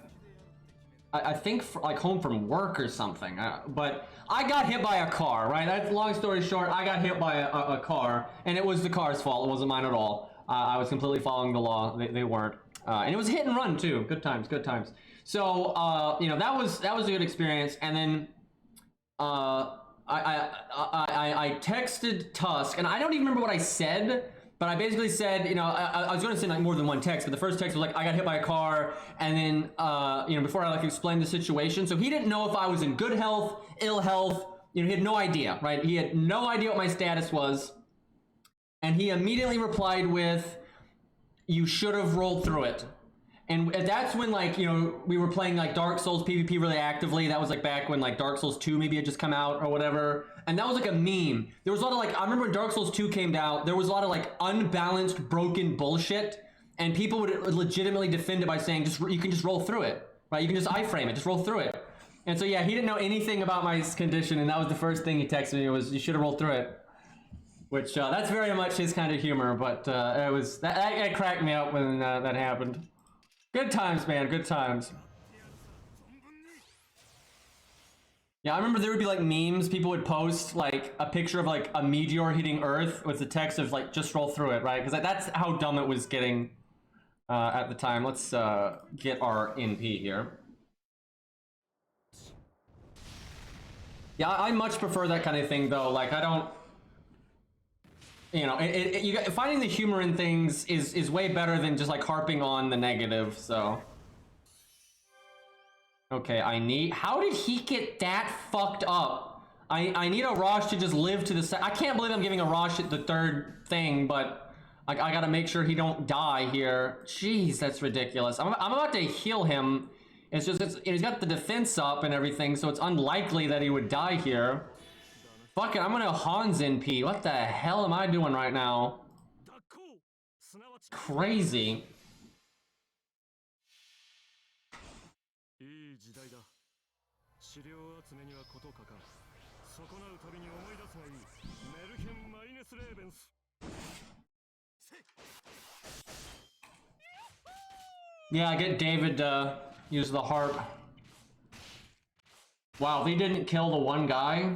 I think like home from work or something, but I got hit by a car, right? That's long story short. I got hit by a car, and it was the car's fault. It wasn't mine at all. I was completely following the law. They weren't, and it was hit and run too. Good times, good times. So you know, that was a good experience. And then I texted Tusk, and I don't even remember what I said. But I basically said, you know, I was going to send like more than one text, but the first text was like, I got hit by a car, and then, you know, before I like explained the situation, so he didn't know if I was in good health, ill health, you know, he had no idea, right? He had no idea what my status was, and he immediately replied with, you should have rolled through it. And that's when, like, you know, we were playing like Dark Souls PvP really actively. That was like back when like Dark Souls 2 maybe had just come out or whatever. And that was like a meme. There was a lot of like, I remember when Dark Souls 2 came out, there was a lot of like unbalanced, broken bullshit. And people would legitimately defend it by saying, you can just roll through it, right? You can just iframe it, just roll through it. And so yeah, he didn't know anything about my condition, and that was the first thing he texted me was, you should have rolled through it. Which, that's very much his kind of humor, but it was, that cracked me up when that happened. Good times, man, good times. Yeah, I remember there would be like memes, people would post like a picture of like a meteor hitting Earth with the text of like, just roll through it, right? Because that's how dumb it was getting at the time. Let's get our NP here. Yeah, I much prefer that kind of thing though. Like, I don't, you know, finding the humor in things is way better than just like harping on the negative, so. Okay, how did he get that fucked up? I need a Rosh to just live to the I can't believe I'm giving a Rosh at the third thing, but I gotta make sure he don't die here. Jeez, that's ridiculous. I'm about to heal him. It's just, he's got the defense up and everything, so it's unlikely that he would die here. Fuck it, I'm gonna Hans NP. What the hell am I doing right now? Crazy. Yeah, get David to use the harp. Wow, if he didn't kill the one guy.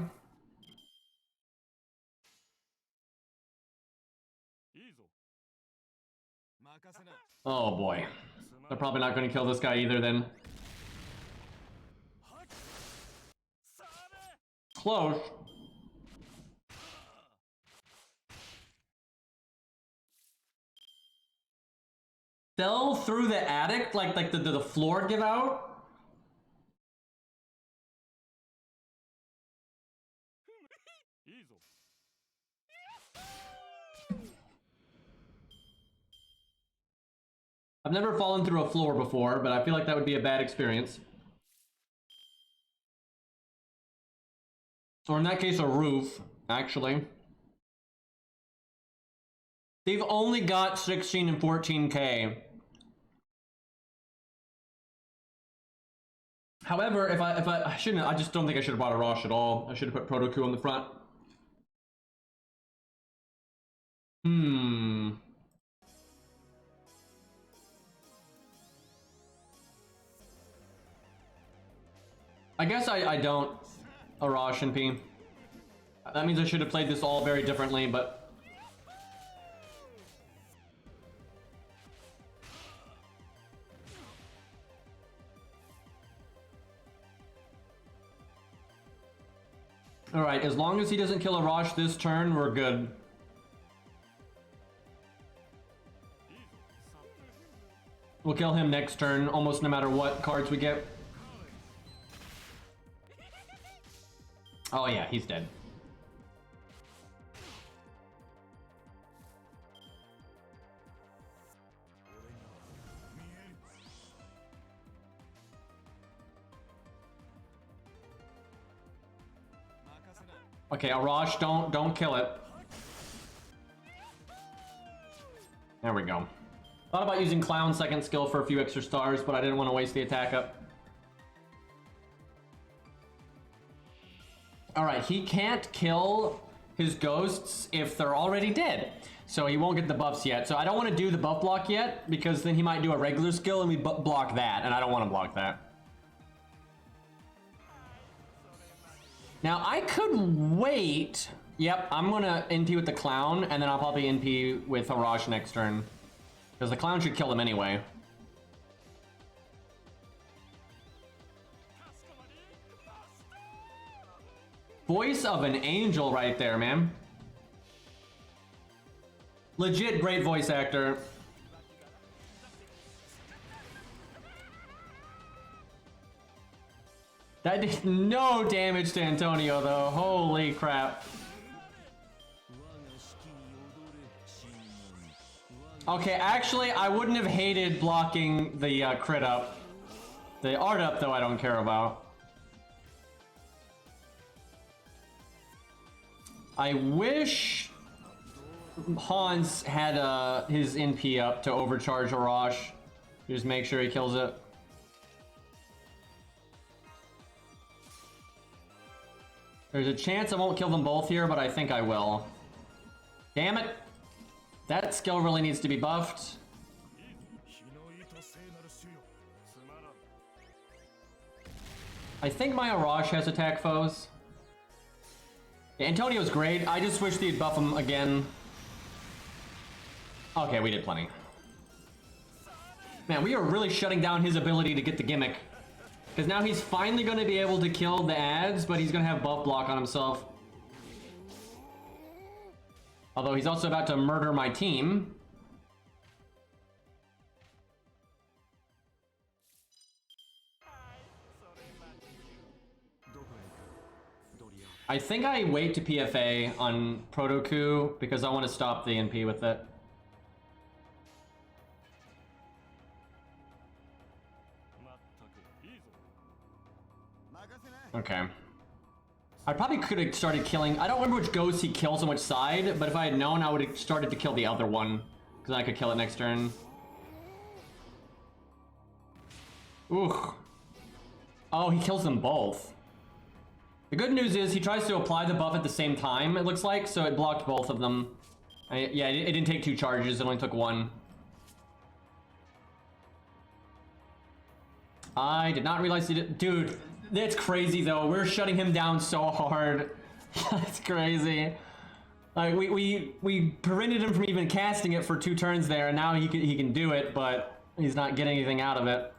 Oh boy. They're probably not going to kill this guy either then. Close. Fell through the attic? Like the floor give out? I've never fallen through a floor before, but I feel like that would be a bad experience. Or in that case, a roof, actually. They've only got 16 and 14k. However, if I shouldn't, I just don't think I should have bought a Rosh at all. I should have put Proto-Q on the front. I guess I don't Arash and P. That means I should have played this all very differently, but... Alright, as long as he doesn't kill Arash this turn, we're good. We'll kill him next turn, almost no matter what cards we get. Oh yeah, he's dead. Okay, Arash, don't kill it. There we go. Thought about using Clown second skill for a few extra stars, but I didn't want to waste the attack up. Alright, he can't kill his ghosts if they're already dead. So he won't get the buffs yet. So I don't want to do the buff block yet, because then he might do a regular skill and we block that, and I don't want to block that. Now I could wait. Yep, I'm gonna NP with the Clown, and then I'll probably NP with Arash next turn. Because the Clown should kill him anyway. Voice of an angel right there, man. Legit great voice actor. That did no damage to Antonio though. Holy crap. Okay, actually, I wouldn't have hated blocking the crit up. The art up, though, I don't care about. I wish Hans had his NP up to overcharge Arash. Just make sure he kills it. There's a chance I won't kill them both here, but I think I will. Damn it! That skill really needs to be buffed. I think my Arash has attack foes. Yeah, Antonio's great. I just wish they'd buff him again. Okay, we did plenty. Man, we are really shutting down his ability to get the gimmick. Because now he's finally going to be able to kill the ads, but he's going to have buff block on himself. Although he's also about to murder my team. I think I wait to PFA on Protoku because I want to stop the NP with it. Okay. I probably could have started killing... I don't remember which ghost he kills on which side, but if I had known, I would have started to kill the other one. Because I could kill it next turn. Ooh. Oh, he kills them both. The good news is he tries to apply the buff at the same time, it looks like, so it blocked both of them. Yeah, it didn't take 2 charges, it only took 1. I did not realize he did... Dude, that's crazy though. We're shutting him down so hard. That's crazy. Like we prevented him from even casting it for 2 turns there, and now he can do it, but he's not getting anything out of it.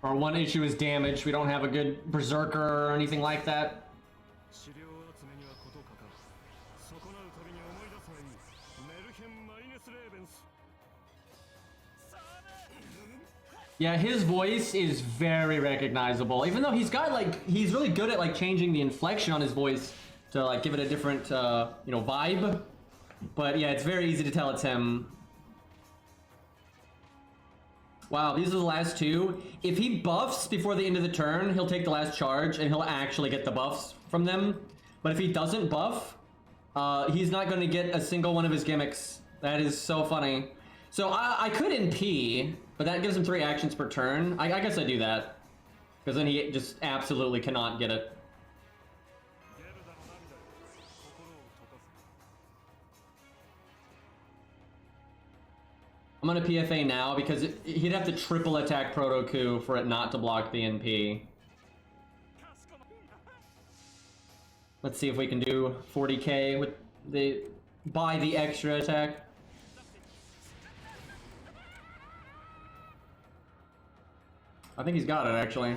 Our one issue is damage. We don't have a good berserker or anything like that. Yeah, his voice is very recognizable. Even though he's got like, he's really good at like changing the inflection on his voice to like give it a different, you know, vibe. But yeah, it's very easy to tell it's him. Wow, these are the last 2. If he buffs before the end of the turn, he'll take the last charge and he'll actually get the buffs from them. But if he doesn't buff, he's not going to get a single one of his gimmicks. That is so funny. So I could NP, but that gives him 3 actions per turn. I guess I do that. Because then he just absolutely cannot get it. I'm gonna PFA now because he'd have to triple attack Protoku for it not to block the NP. Let's see if we can do 40k with buy the extra attack. I think he's got it actually.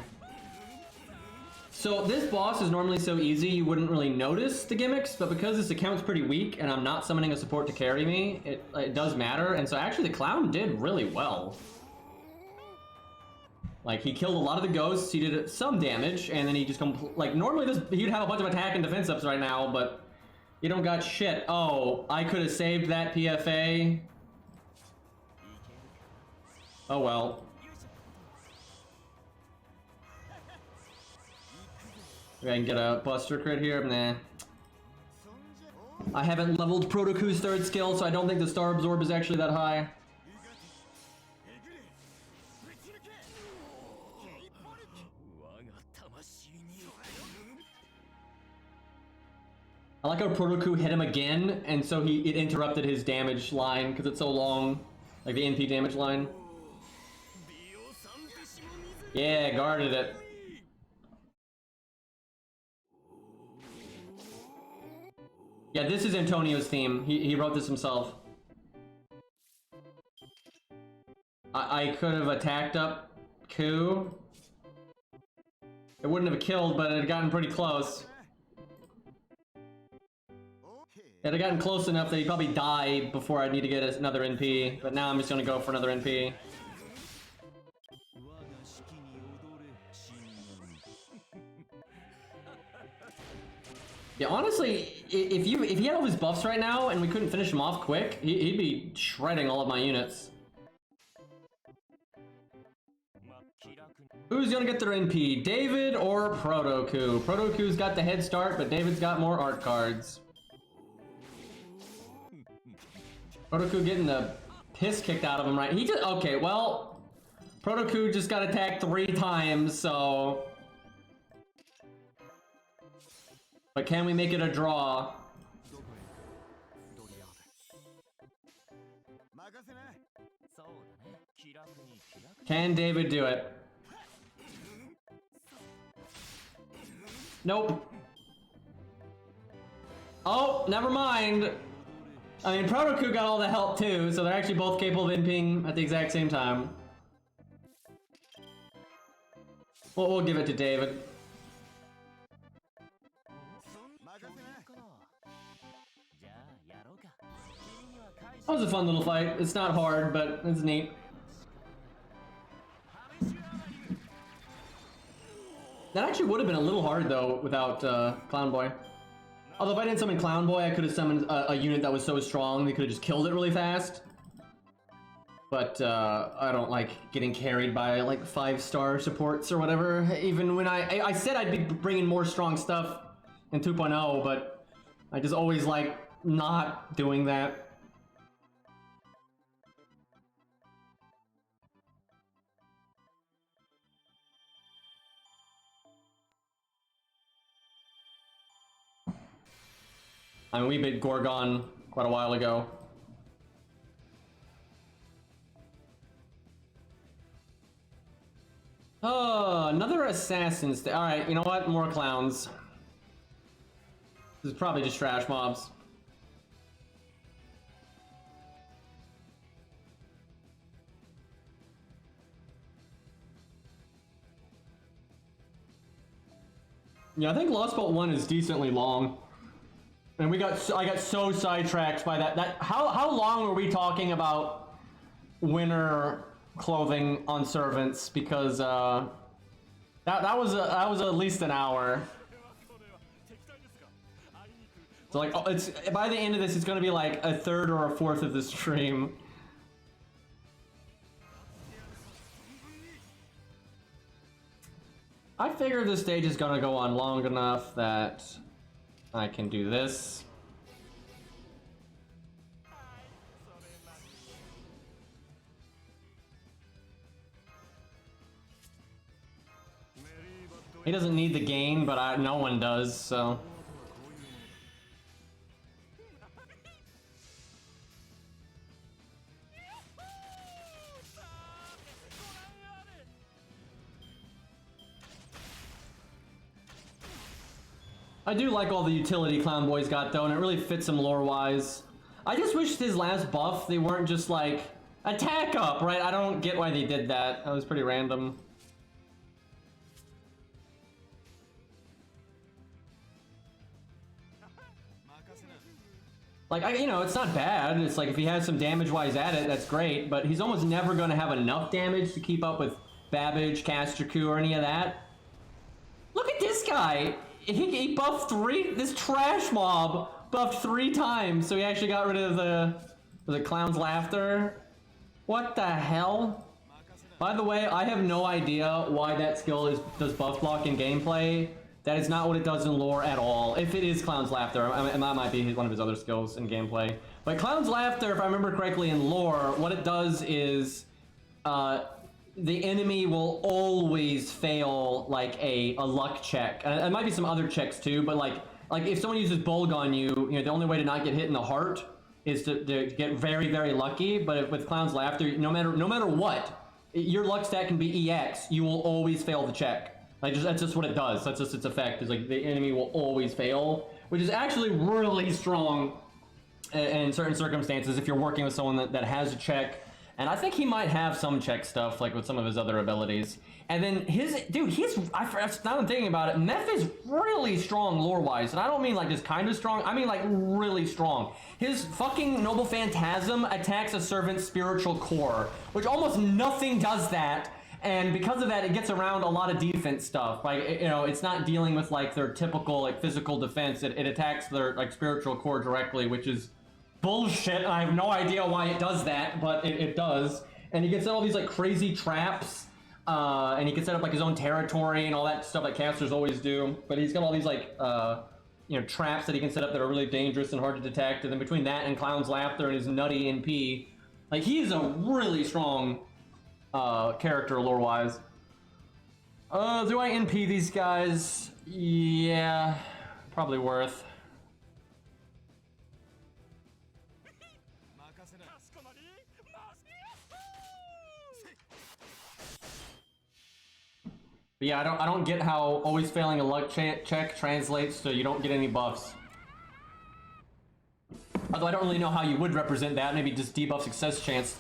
So this boss is normally so easy you wouldn't really notice the gimmicks, but because this account's pretty weak and I'm not summoning a support to carry me, it does matter. And so actually the clown did really well. Like he killed a lot of the ghosts, he did some damage, and then he just like normally he'd have a bunch of attack and defense ups right now, but you don't got shit. Oh, I could have saved that PFA. Oh well. I can get a buster crit here. Nah. I haven't leveled Protoku's 3rd skill, so I don't think the Star Absorb is actually that high. I like how Protoku hit him again, and so it interrupted his damage line because it's so long, like the NP damage line. Yeah, guarded it. Yeah, this is Antonio's theme. He wrote this himself. I could have attacked up Ku. It wouldn't have killed, but it had gotten pretty close. It had gotten close enough that he'd probably die before I'd need to get another NP, but now I'm just gonna go for another NP. Yeah, honestly, if he had all his buffs right now and we couldn't finish him off quick, he'd be shredding all of my units. Who's gonna get their NP, David or Protoku? Protoku's got the head start, but David's got more art cards. Protoku getting the piss kicked out of him, right? He just, okay, well, Protoku just got attacked 3 times, so... But can we make it a draw? Can David do it? Nope. Oh, never mind. I mean, Protoku got all the help too, so they're actually both capable of imping at the exact same time. Well, we'll give it to David. That was a fun little fight. It's not hard, but it's neat. That actually would have been a little hard though without Clown Boy. Although if I didn't summon Clown Boy, I could have summoned a unit that was so strong they could have just killed it really fast. But I don't like getting carried by like 5-star supports or whatever. Even when I said I'd be bringing more strong stuff in 2.0, but I just always like not doing that. I mean, we beat Gorgon quite a while ago. Oh, another assassin's. Alright, you know what? More clowns. This is probably just trash mobs. Yeah, I think Lostbelt 1 is decently long. And I got so sidetracked by that. How long were we talking about winter clothing on servants? Because that was at least an hour. So like, it's by the end of this, it's gonna be like a third or a fourth of the stream. I figure this stage is gonna go on long enough that I can do this. He doesn't need the gain, but no one does, so. I do like all the utility Clown Boy's got though, and it really fits him lore-wise. I just wish his last buff, they weren't just like, attack up, right? I don't get why they did that. That was pretty random. Like, you know, it's not bad. It's like if he has some damage-wise at it, that's great, but he's almost never going to have enough damage to keep up with Babbage, Castraku, or any of that. Look at this guy! He buffed 3, this trash mob buffed 3 times, so he actually got rid of the Clown's Laughter. What the hell? By the way, I have no idea why that skill does buff block in gameplay. That is not what it does in lore at all. If it is Clown's Laughter, I mean, that might be one of his other skills in gameplay. But Clown's Laughter, if I remember correctly in lore, what it does is the enemy will always fail like a luck check. And it might be some other checks too, but like if someone uses Bulg on you, you know, the only way to not get hit in the heart is to get very, very lucky. But with Clown's Laughter, no matter what, your luck stat can be EX, you will always fail the check. Like that's just what it does. That's just its effect. Is like the enemy will always fail, which is actually really strong in certain circumstances if you're working with someone that has a check. And I think he might have some check stuff, like with some of his other abilities. And then now I'm thinking about it, Meph is really strong lore-wise. And I don't mean like just kind of strong, I mean like really strong. His fucking Noble Phantasm attacks a servant's spiritual core, which almost nothing does that. And because of that, it gets around a lot of defense stuff. Like, you know, it's not dealing with like their typical like physical defense. It attacks their like spiritual core directly, which is bullshit. I have no idea why it does that, but it does. And he gets all these like crazy traps, and he can set up like his own territory and all that stuff like casters always do. But he's got all these like you know, traps that he can set up that are really dangerous and hard to detect. And then between that and Clown's Laughter and his nutty NP, like he's a really strong character lore-wise. Do I NP these guys? Yeah, probably worth. But yeah, I don't get how always failing a luck check translates to you don't get any buffs. Although I don't really know how you would represent that. Maybe just debuff success chance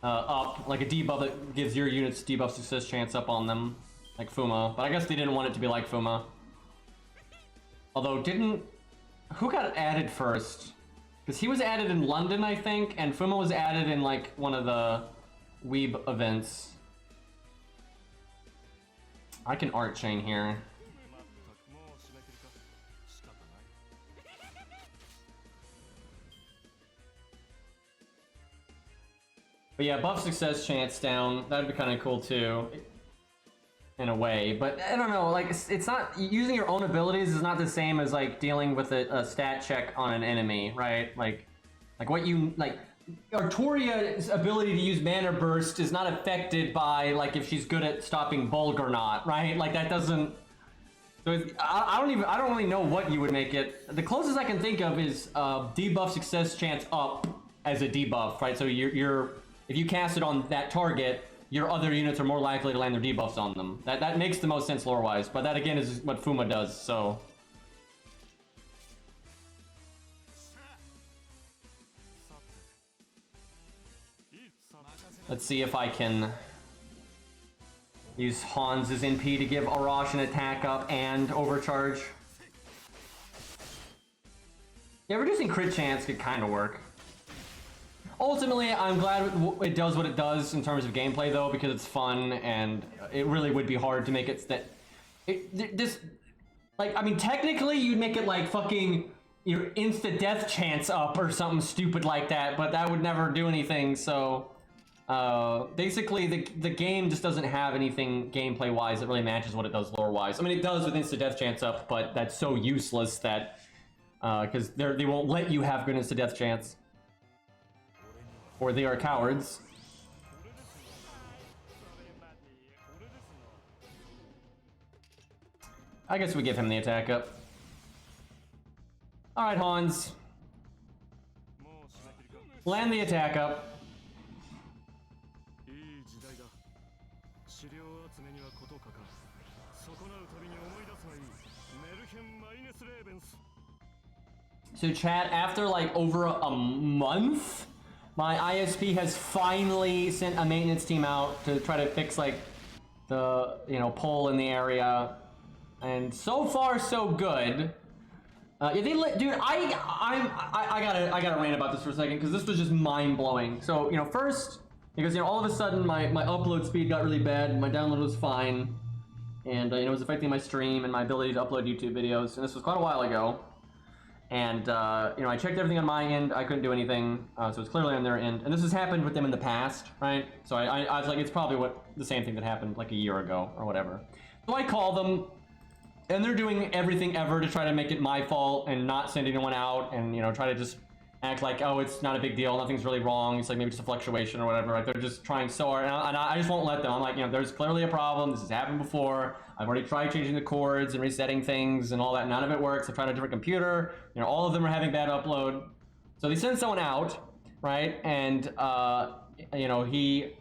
up, like a debuff that gives your units debuff success chance up on them, like Fuma. But I guess they didn't want it to be like Fuma. Although who got added first? Because he was added in London, I think, and Fuma was added in like one of the Weeb events. I can art chain here. But yeah, buff success chance down. That'd be kind of cool too, in a way. But I don't know, like it's not using your own abilities is not the same as like dealing with a stat check on an enemy, right? Like what you like. Artoria's ability to use Mana Burst is not affected by like if she's good at stopping Bulk or not, right? Like that doesn't. So I don't really know what you would make it. The closest I can think of is debuff success chance up as a debuff, right? So you're if you cast it on that target, your other units are more likely to land their debuffs on them. That makes the most sense lore-wise, but that again is what Fuma does. So. Let's see if I can use Hans's NP to give Arash an attack up and overcharge. Yeah, reducing crit chance could kind of work. Ultimately, I'm glad it does what it does in terms of gameplay, though, because it's fun, and it really would be hard to make it that... Like, I mean, technically, you'd make it, like, fucking your insta-death chance up or something stupid like that, but that would never do anything, so... basically, the game just doesn't have anything gameplay-wise that really matches what it does lore-wise. I mean, it does with insta-death chance up, but that's so useless that... because they won't let you have good insta-death chance. Or they are cowards. I guess we give him the attack up. Alright, Hans. Land the attack up. So chat, after like over a month, my ISP has finally sent a maintenance team out to try to fix like the, you know, pole in the area. And so far so good. Yeah, dude, I gotta rant about this for a second because this was just mind-blowing. So, you know, first, because, you know, all of a sudden my upload speed got really bad and my download was fine. And, you know, it was affecting my stream and my ability to upload YouTube videos. And this was quite a while ago. And, you know, I checked everything on my end. I couldn't do anything. So it's clearly on their end. And this has happened with them in the past, right? So I was like, it's probably the same thing that happened like a year ago or whatever. So I call them. And they're doing everything ever to try to make it my fault and not send anyone out and, you know, try to just act like, oh, it's not a big deal, nothing's really wrong, it's like maybe just a fluctuation or whatever. Like, they're just trying so hard, and I just won't let them. I'm like, you know, there's clearly a problem, this has happened before, I've already tried changing the cords and resetting things and all that, none of it works. I tried a different computer, you know, all of them are having bad upload. So they send someone out, right, and, you know, he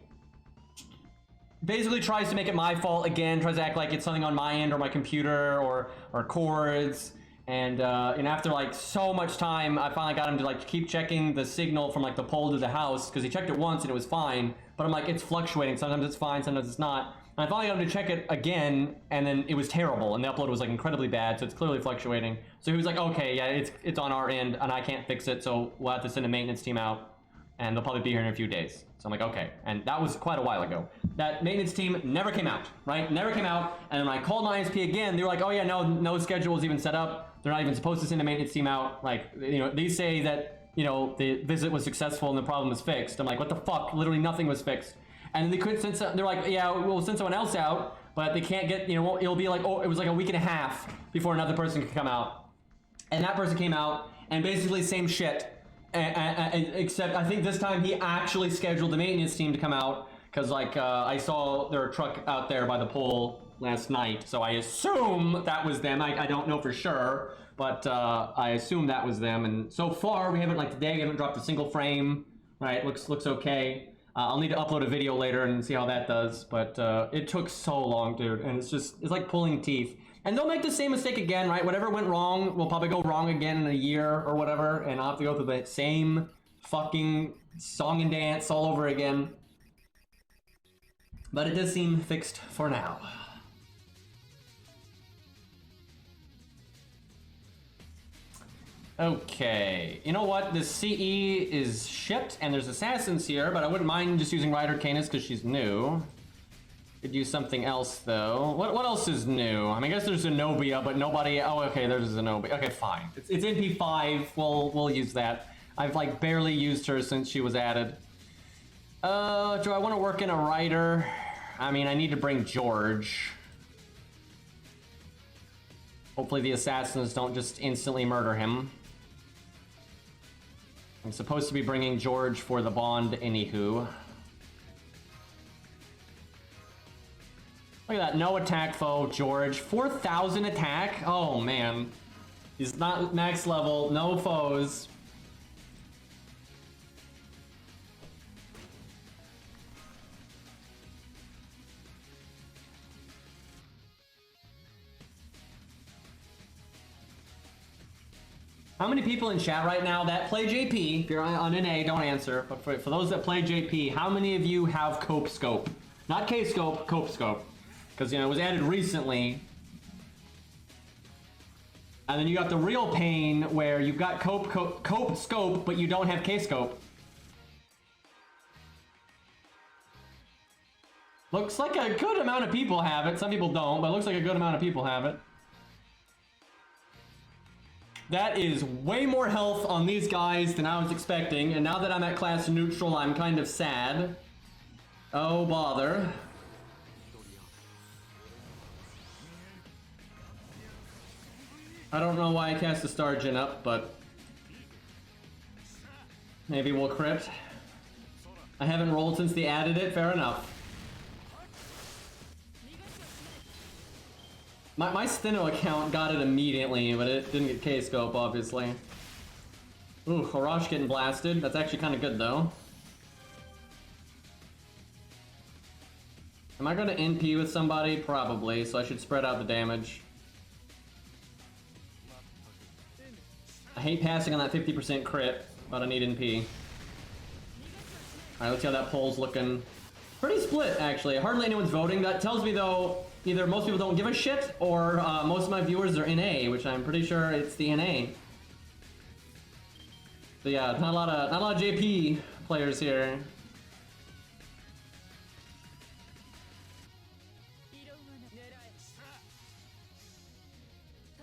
basically tries to make it my fault again, tries to act like it's something on my end or my computer or cords. And after like so much time, I finally got him to like keep checking the signal from like the pole to the house, because he checked it once and it was fine. But I'm like, it's fluctuating. Sometimes it's fine, sometimes it's not. And I finally got him to check it again, and then it was terrible, and the upload was like incredibly bad, so it's clearly fluctuating. So he was like, okay, yeah, it's on our end, and I can't fix it, so we'll have to send a maintenance team out. and they'll probably be here in a few days. So I'm like, okay. And that was quite a while ago. That maintenance team never came out, right? Never came out. And when I called my ISP again, they were like, oh yeah, no schedule is even set up. They're not even supposed to send a maintenance team out. Like, you know, they say that, you know, the visit was successful and the problem was fixed. I'm like, what the fuck? Literally nothing was fixed. And they couldn't send, they're like, yeah, we'll send someone else out, but they can't get, you know, it'll be like, oh, it was like a week and a half before another person could come out. And that person came out and basically same shit. Except I think this time he actually scheduled the maintenance team to come out because like I saw their truck out there by the pole last night, so I assume that was them. I don't know for sure, but I assume that was them. And so far we haven't, like today, we haven't dropped a single frame. Right, looks okay. I'll need to upload a video later and see how that does, but it took so long, dude, and it's like pulling teeth. And they'll make the same mistake again, right? Whatever went wrong will probably go wrong again in a year or whatever, and I'll have to go through the same fucking song and dance all over again. But it does seem fixed for now. Okay, you know what? The CE is shit, and there's assassins here, but I wouldn't mind just using Ryder Canis because she's new. Could use something else though. What else is new? I mean, I guess there's Zenobia, but nobody. Oh, okay, there's Zenobia. Okay, fine. It's NP5. We'll use that. I've like barely used her since she was added. Do I want to work in a Ryder? I mean, I need to bring George. Hopefully the assassins don't just instantly murder him. I'm supposed to be bringing George for the bond anywho. Look at that, no attack foe, George. 4,000 attack? Oh man. He's not max level, no foes. How many people in chat right now that play JP? If you're on NA, don't answer. But for those that play JP, how many of you have Cope Scope? Not K-Scope, Cope Scope. Because, you know, it was added recently. And then you got the real pain where you've got Cope Scope, but you don't have K-Scope. Looks like a good amount of people have it. Some people don't, but it looks like a good amount of people have it. That is way more health on these guys than I was expecting. And now that I'm at class neutral, I'm kind of sad. Oh, bother. I don't know why I cast the Stargin up, but maybe we'll crit. I haven't rolled since they added it, fair enough. My Stheno account got it immediately, but it didn't get K-Scope, obviously. Ooh, Harash getting blasted. That's actually kind of good, though. Am I going to NP with somebody? Probably, so I should spread out the damage. I hate passing on that 50% crit, but I need NP. Alright, let's see how that poll's looking. Pretty split, actually. Hardly anyone's voting. That tells me, though, either most people don't give a shit, or most of my viewers are NA, which I'm pretty sure it's the NA. So yeah, not a lot of JP players here.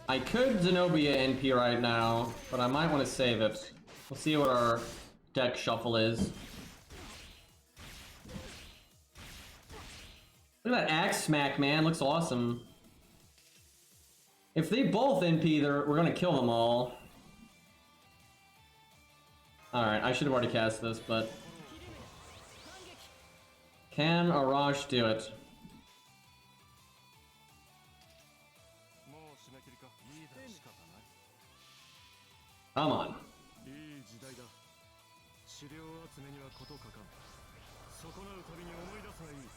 I could Zenobia NP right now, but I might want to save it. We'll see what our deck shuffle is. Look at that axe smack, man. Looks awesome. If they both NP, we're gonna kill them all. Alright, I should have already cast this, but... Can Arash do it? Come on.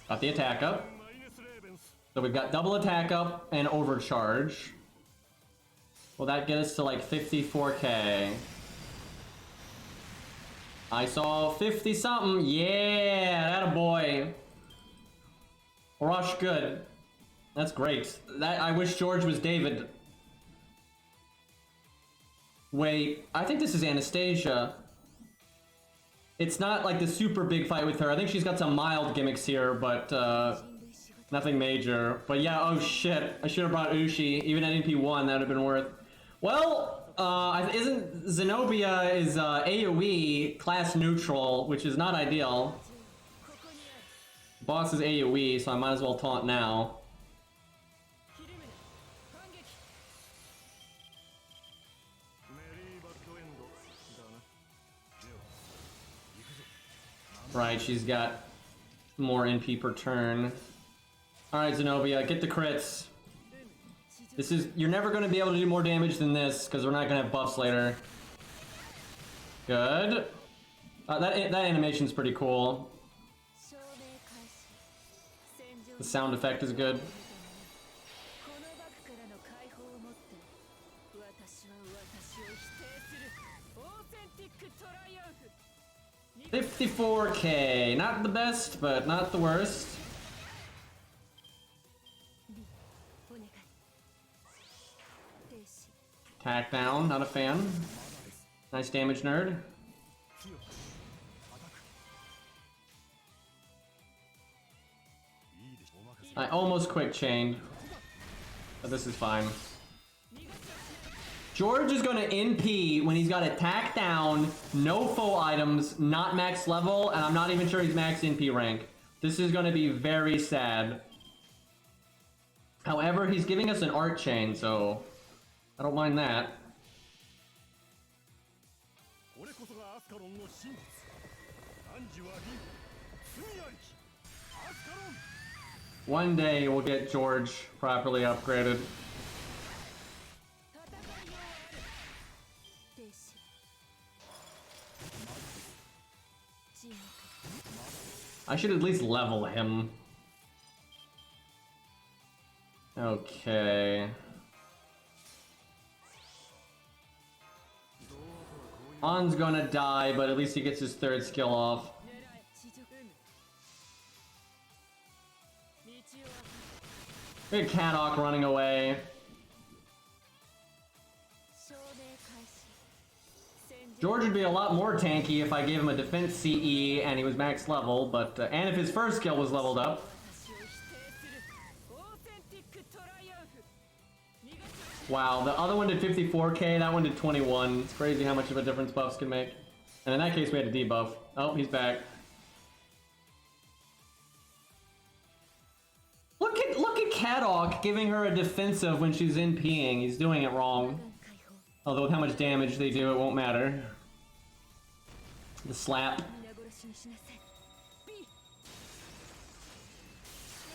Got the attack up. So we've got double attack up and overcharge. Will that get us to like 54k? I saw 50 something. Yeah, that a boy. Rush good. That's great. That I wish George was David. Wait, I think this is Anastasia. It's not like the super big fight with her. I think she's got some mild gimmicks here, but nothing major. But yeah, oh shit. I should have brought Ushi. Even at NP1, that would have been worth. Well, isn't Zenobia is AoE class neutral, which is not ideal. Boss is AoE, so I might as well taunt now. Right, she's got more NP per turn. Alright, Zenobia, get the crits. This is... You're never going to be able to do more damage than this, because we're not going to have buffs later. Good. That animation's pretty cool. The sound effect is good. 54k, not the best, but not the worst. Attack down, not a fan. Nice damage, nerd. I almost quick chained, but this is fine. George is going to NP when he's got attack down, no full items, not max level, and I'm not even sure he's max NP rank. This is going to be very sad. However, he's giving us an art chain, so I don't mind that. One day we'll get George properly upgraded. I should at least level him. Okay. On's gonna die, but at least he gets his third skill off. Big Caddock running away. George would be a lot more tanky if I gave him a defense CE and he was max level, but and if his first skill was leveled up. Wow, the other one did 54k, that one did 21. It's crazy how much of a difference buffs can make. And in that case, we had a debuff. Oh, he's back. Look at Caddock giving her a defensive when she's NPing. He's doing it wrong. Although with how much damage they do, it won't matter. The slap.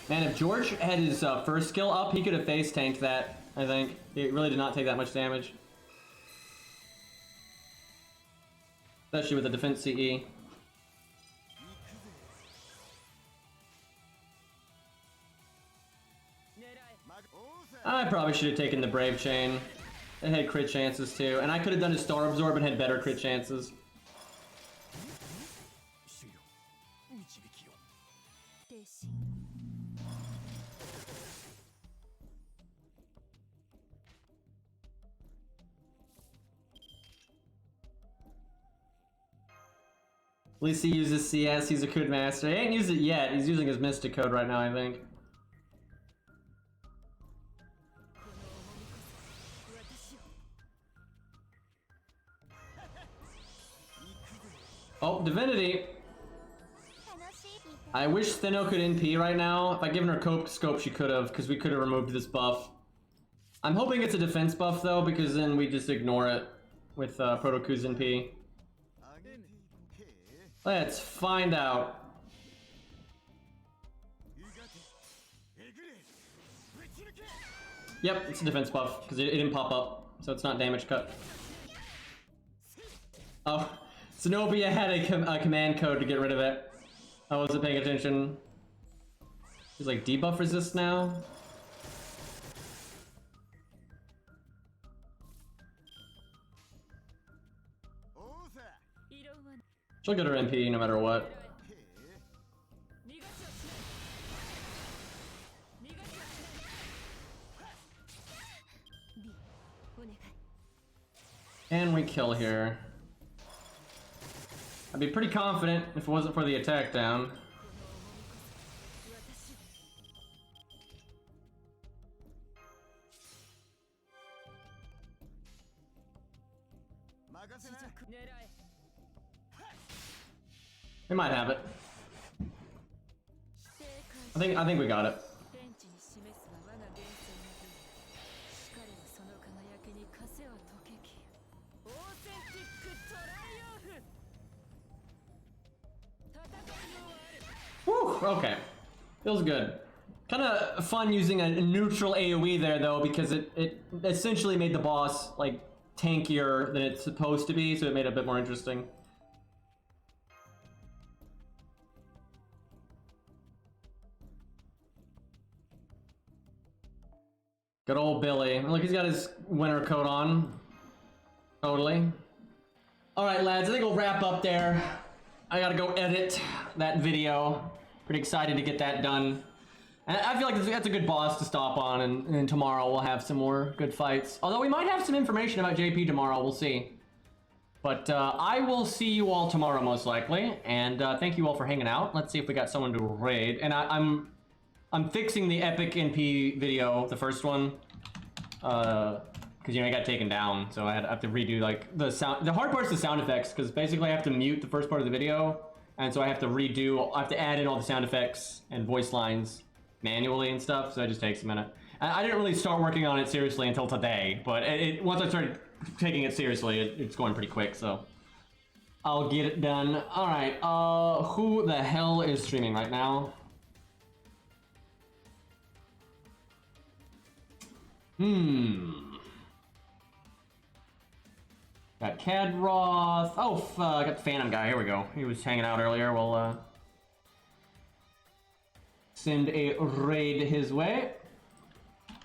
Man, if George had his first skill up, he could have face tanked that, I think. It really did not take that much damage. Especially with the defense CE. I probably should have taken the Brave Chain. It had crit chances too, and I could have done a Star Absorb and had better crit chances. At least he uses CS, he's a Code Master. He ain't used it yet, he's using his Mystic Code right now, I think. Oh, Divinity! I wish Stheno could NP right now. If I'd given her Cope Scope, she could have, because we could have removed this buff. I'm hoping it's a defense buff, though, because then we just ignore it with Protoku's NP. Let's find out. Yep, it's a defense buff, because it didn't pop up, so it's not damage cut. Oh, Zenobia had a command code to get rid of it. I wasn't paying attention. He's like, debuff resist now? She'll get her MP no matter what. And we kill here. I'd be pretty confident if it wasn't for the attack down. They might have it. I think we got it. Whew, okay. Feels good. Kind of fun using a neutral AoE there though, because it essentially made the boss like tankier than it's supposed to be, so it made it a bit more interesting. Good old Billy. Look, he's got his winter coat on. Totally. Alright lads, I think we'll wrap up there. I gotta go edit that video. Pretty excited to get that done. And I feel like that's a good boss to stop on, and tomorrow we'll have some more good fights. Although we might have some information about JP tomorrow, we'll see. But I will see you all tomorrow most likely, and thank you all for hanging out. Let's see if we got someone to raid. And I'm fixing the epic NP video, the first one, because you know I got taken down, so I have to redo like the sound. The hard part is the sound effects, because basically I have to mute the first part of the video, and so I have to redo. I have to add in all the sound effects and voice lines manually and stuff. So it just takes a minute. I didn't really start working on it seriously until today, but once I started taking it seriously, it's going pretty quick. So I'll get it done. All right. Who the hell is streaming right now? Got Kadroth. Oh, I got the Phantom guy. Here we go. He was hanging out earlier. We'll send a raid his way.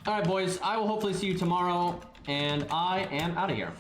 All right, boys. I will hopefully see you tomorrow, and I am out of here.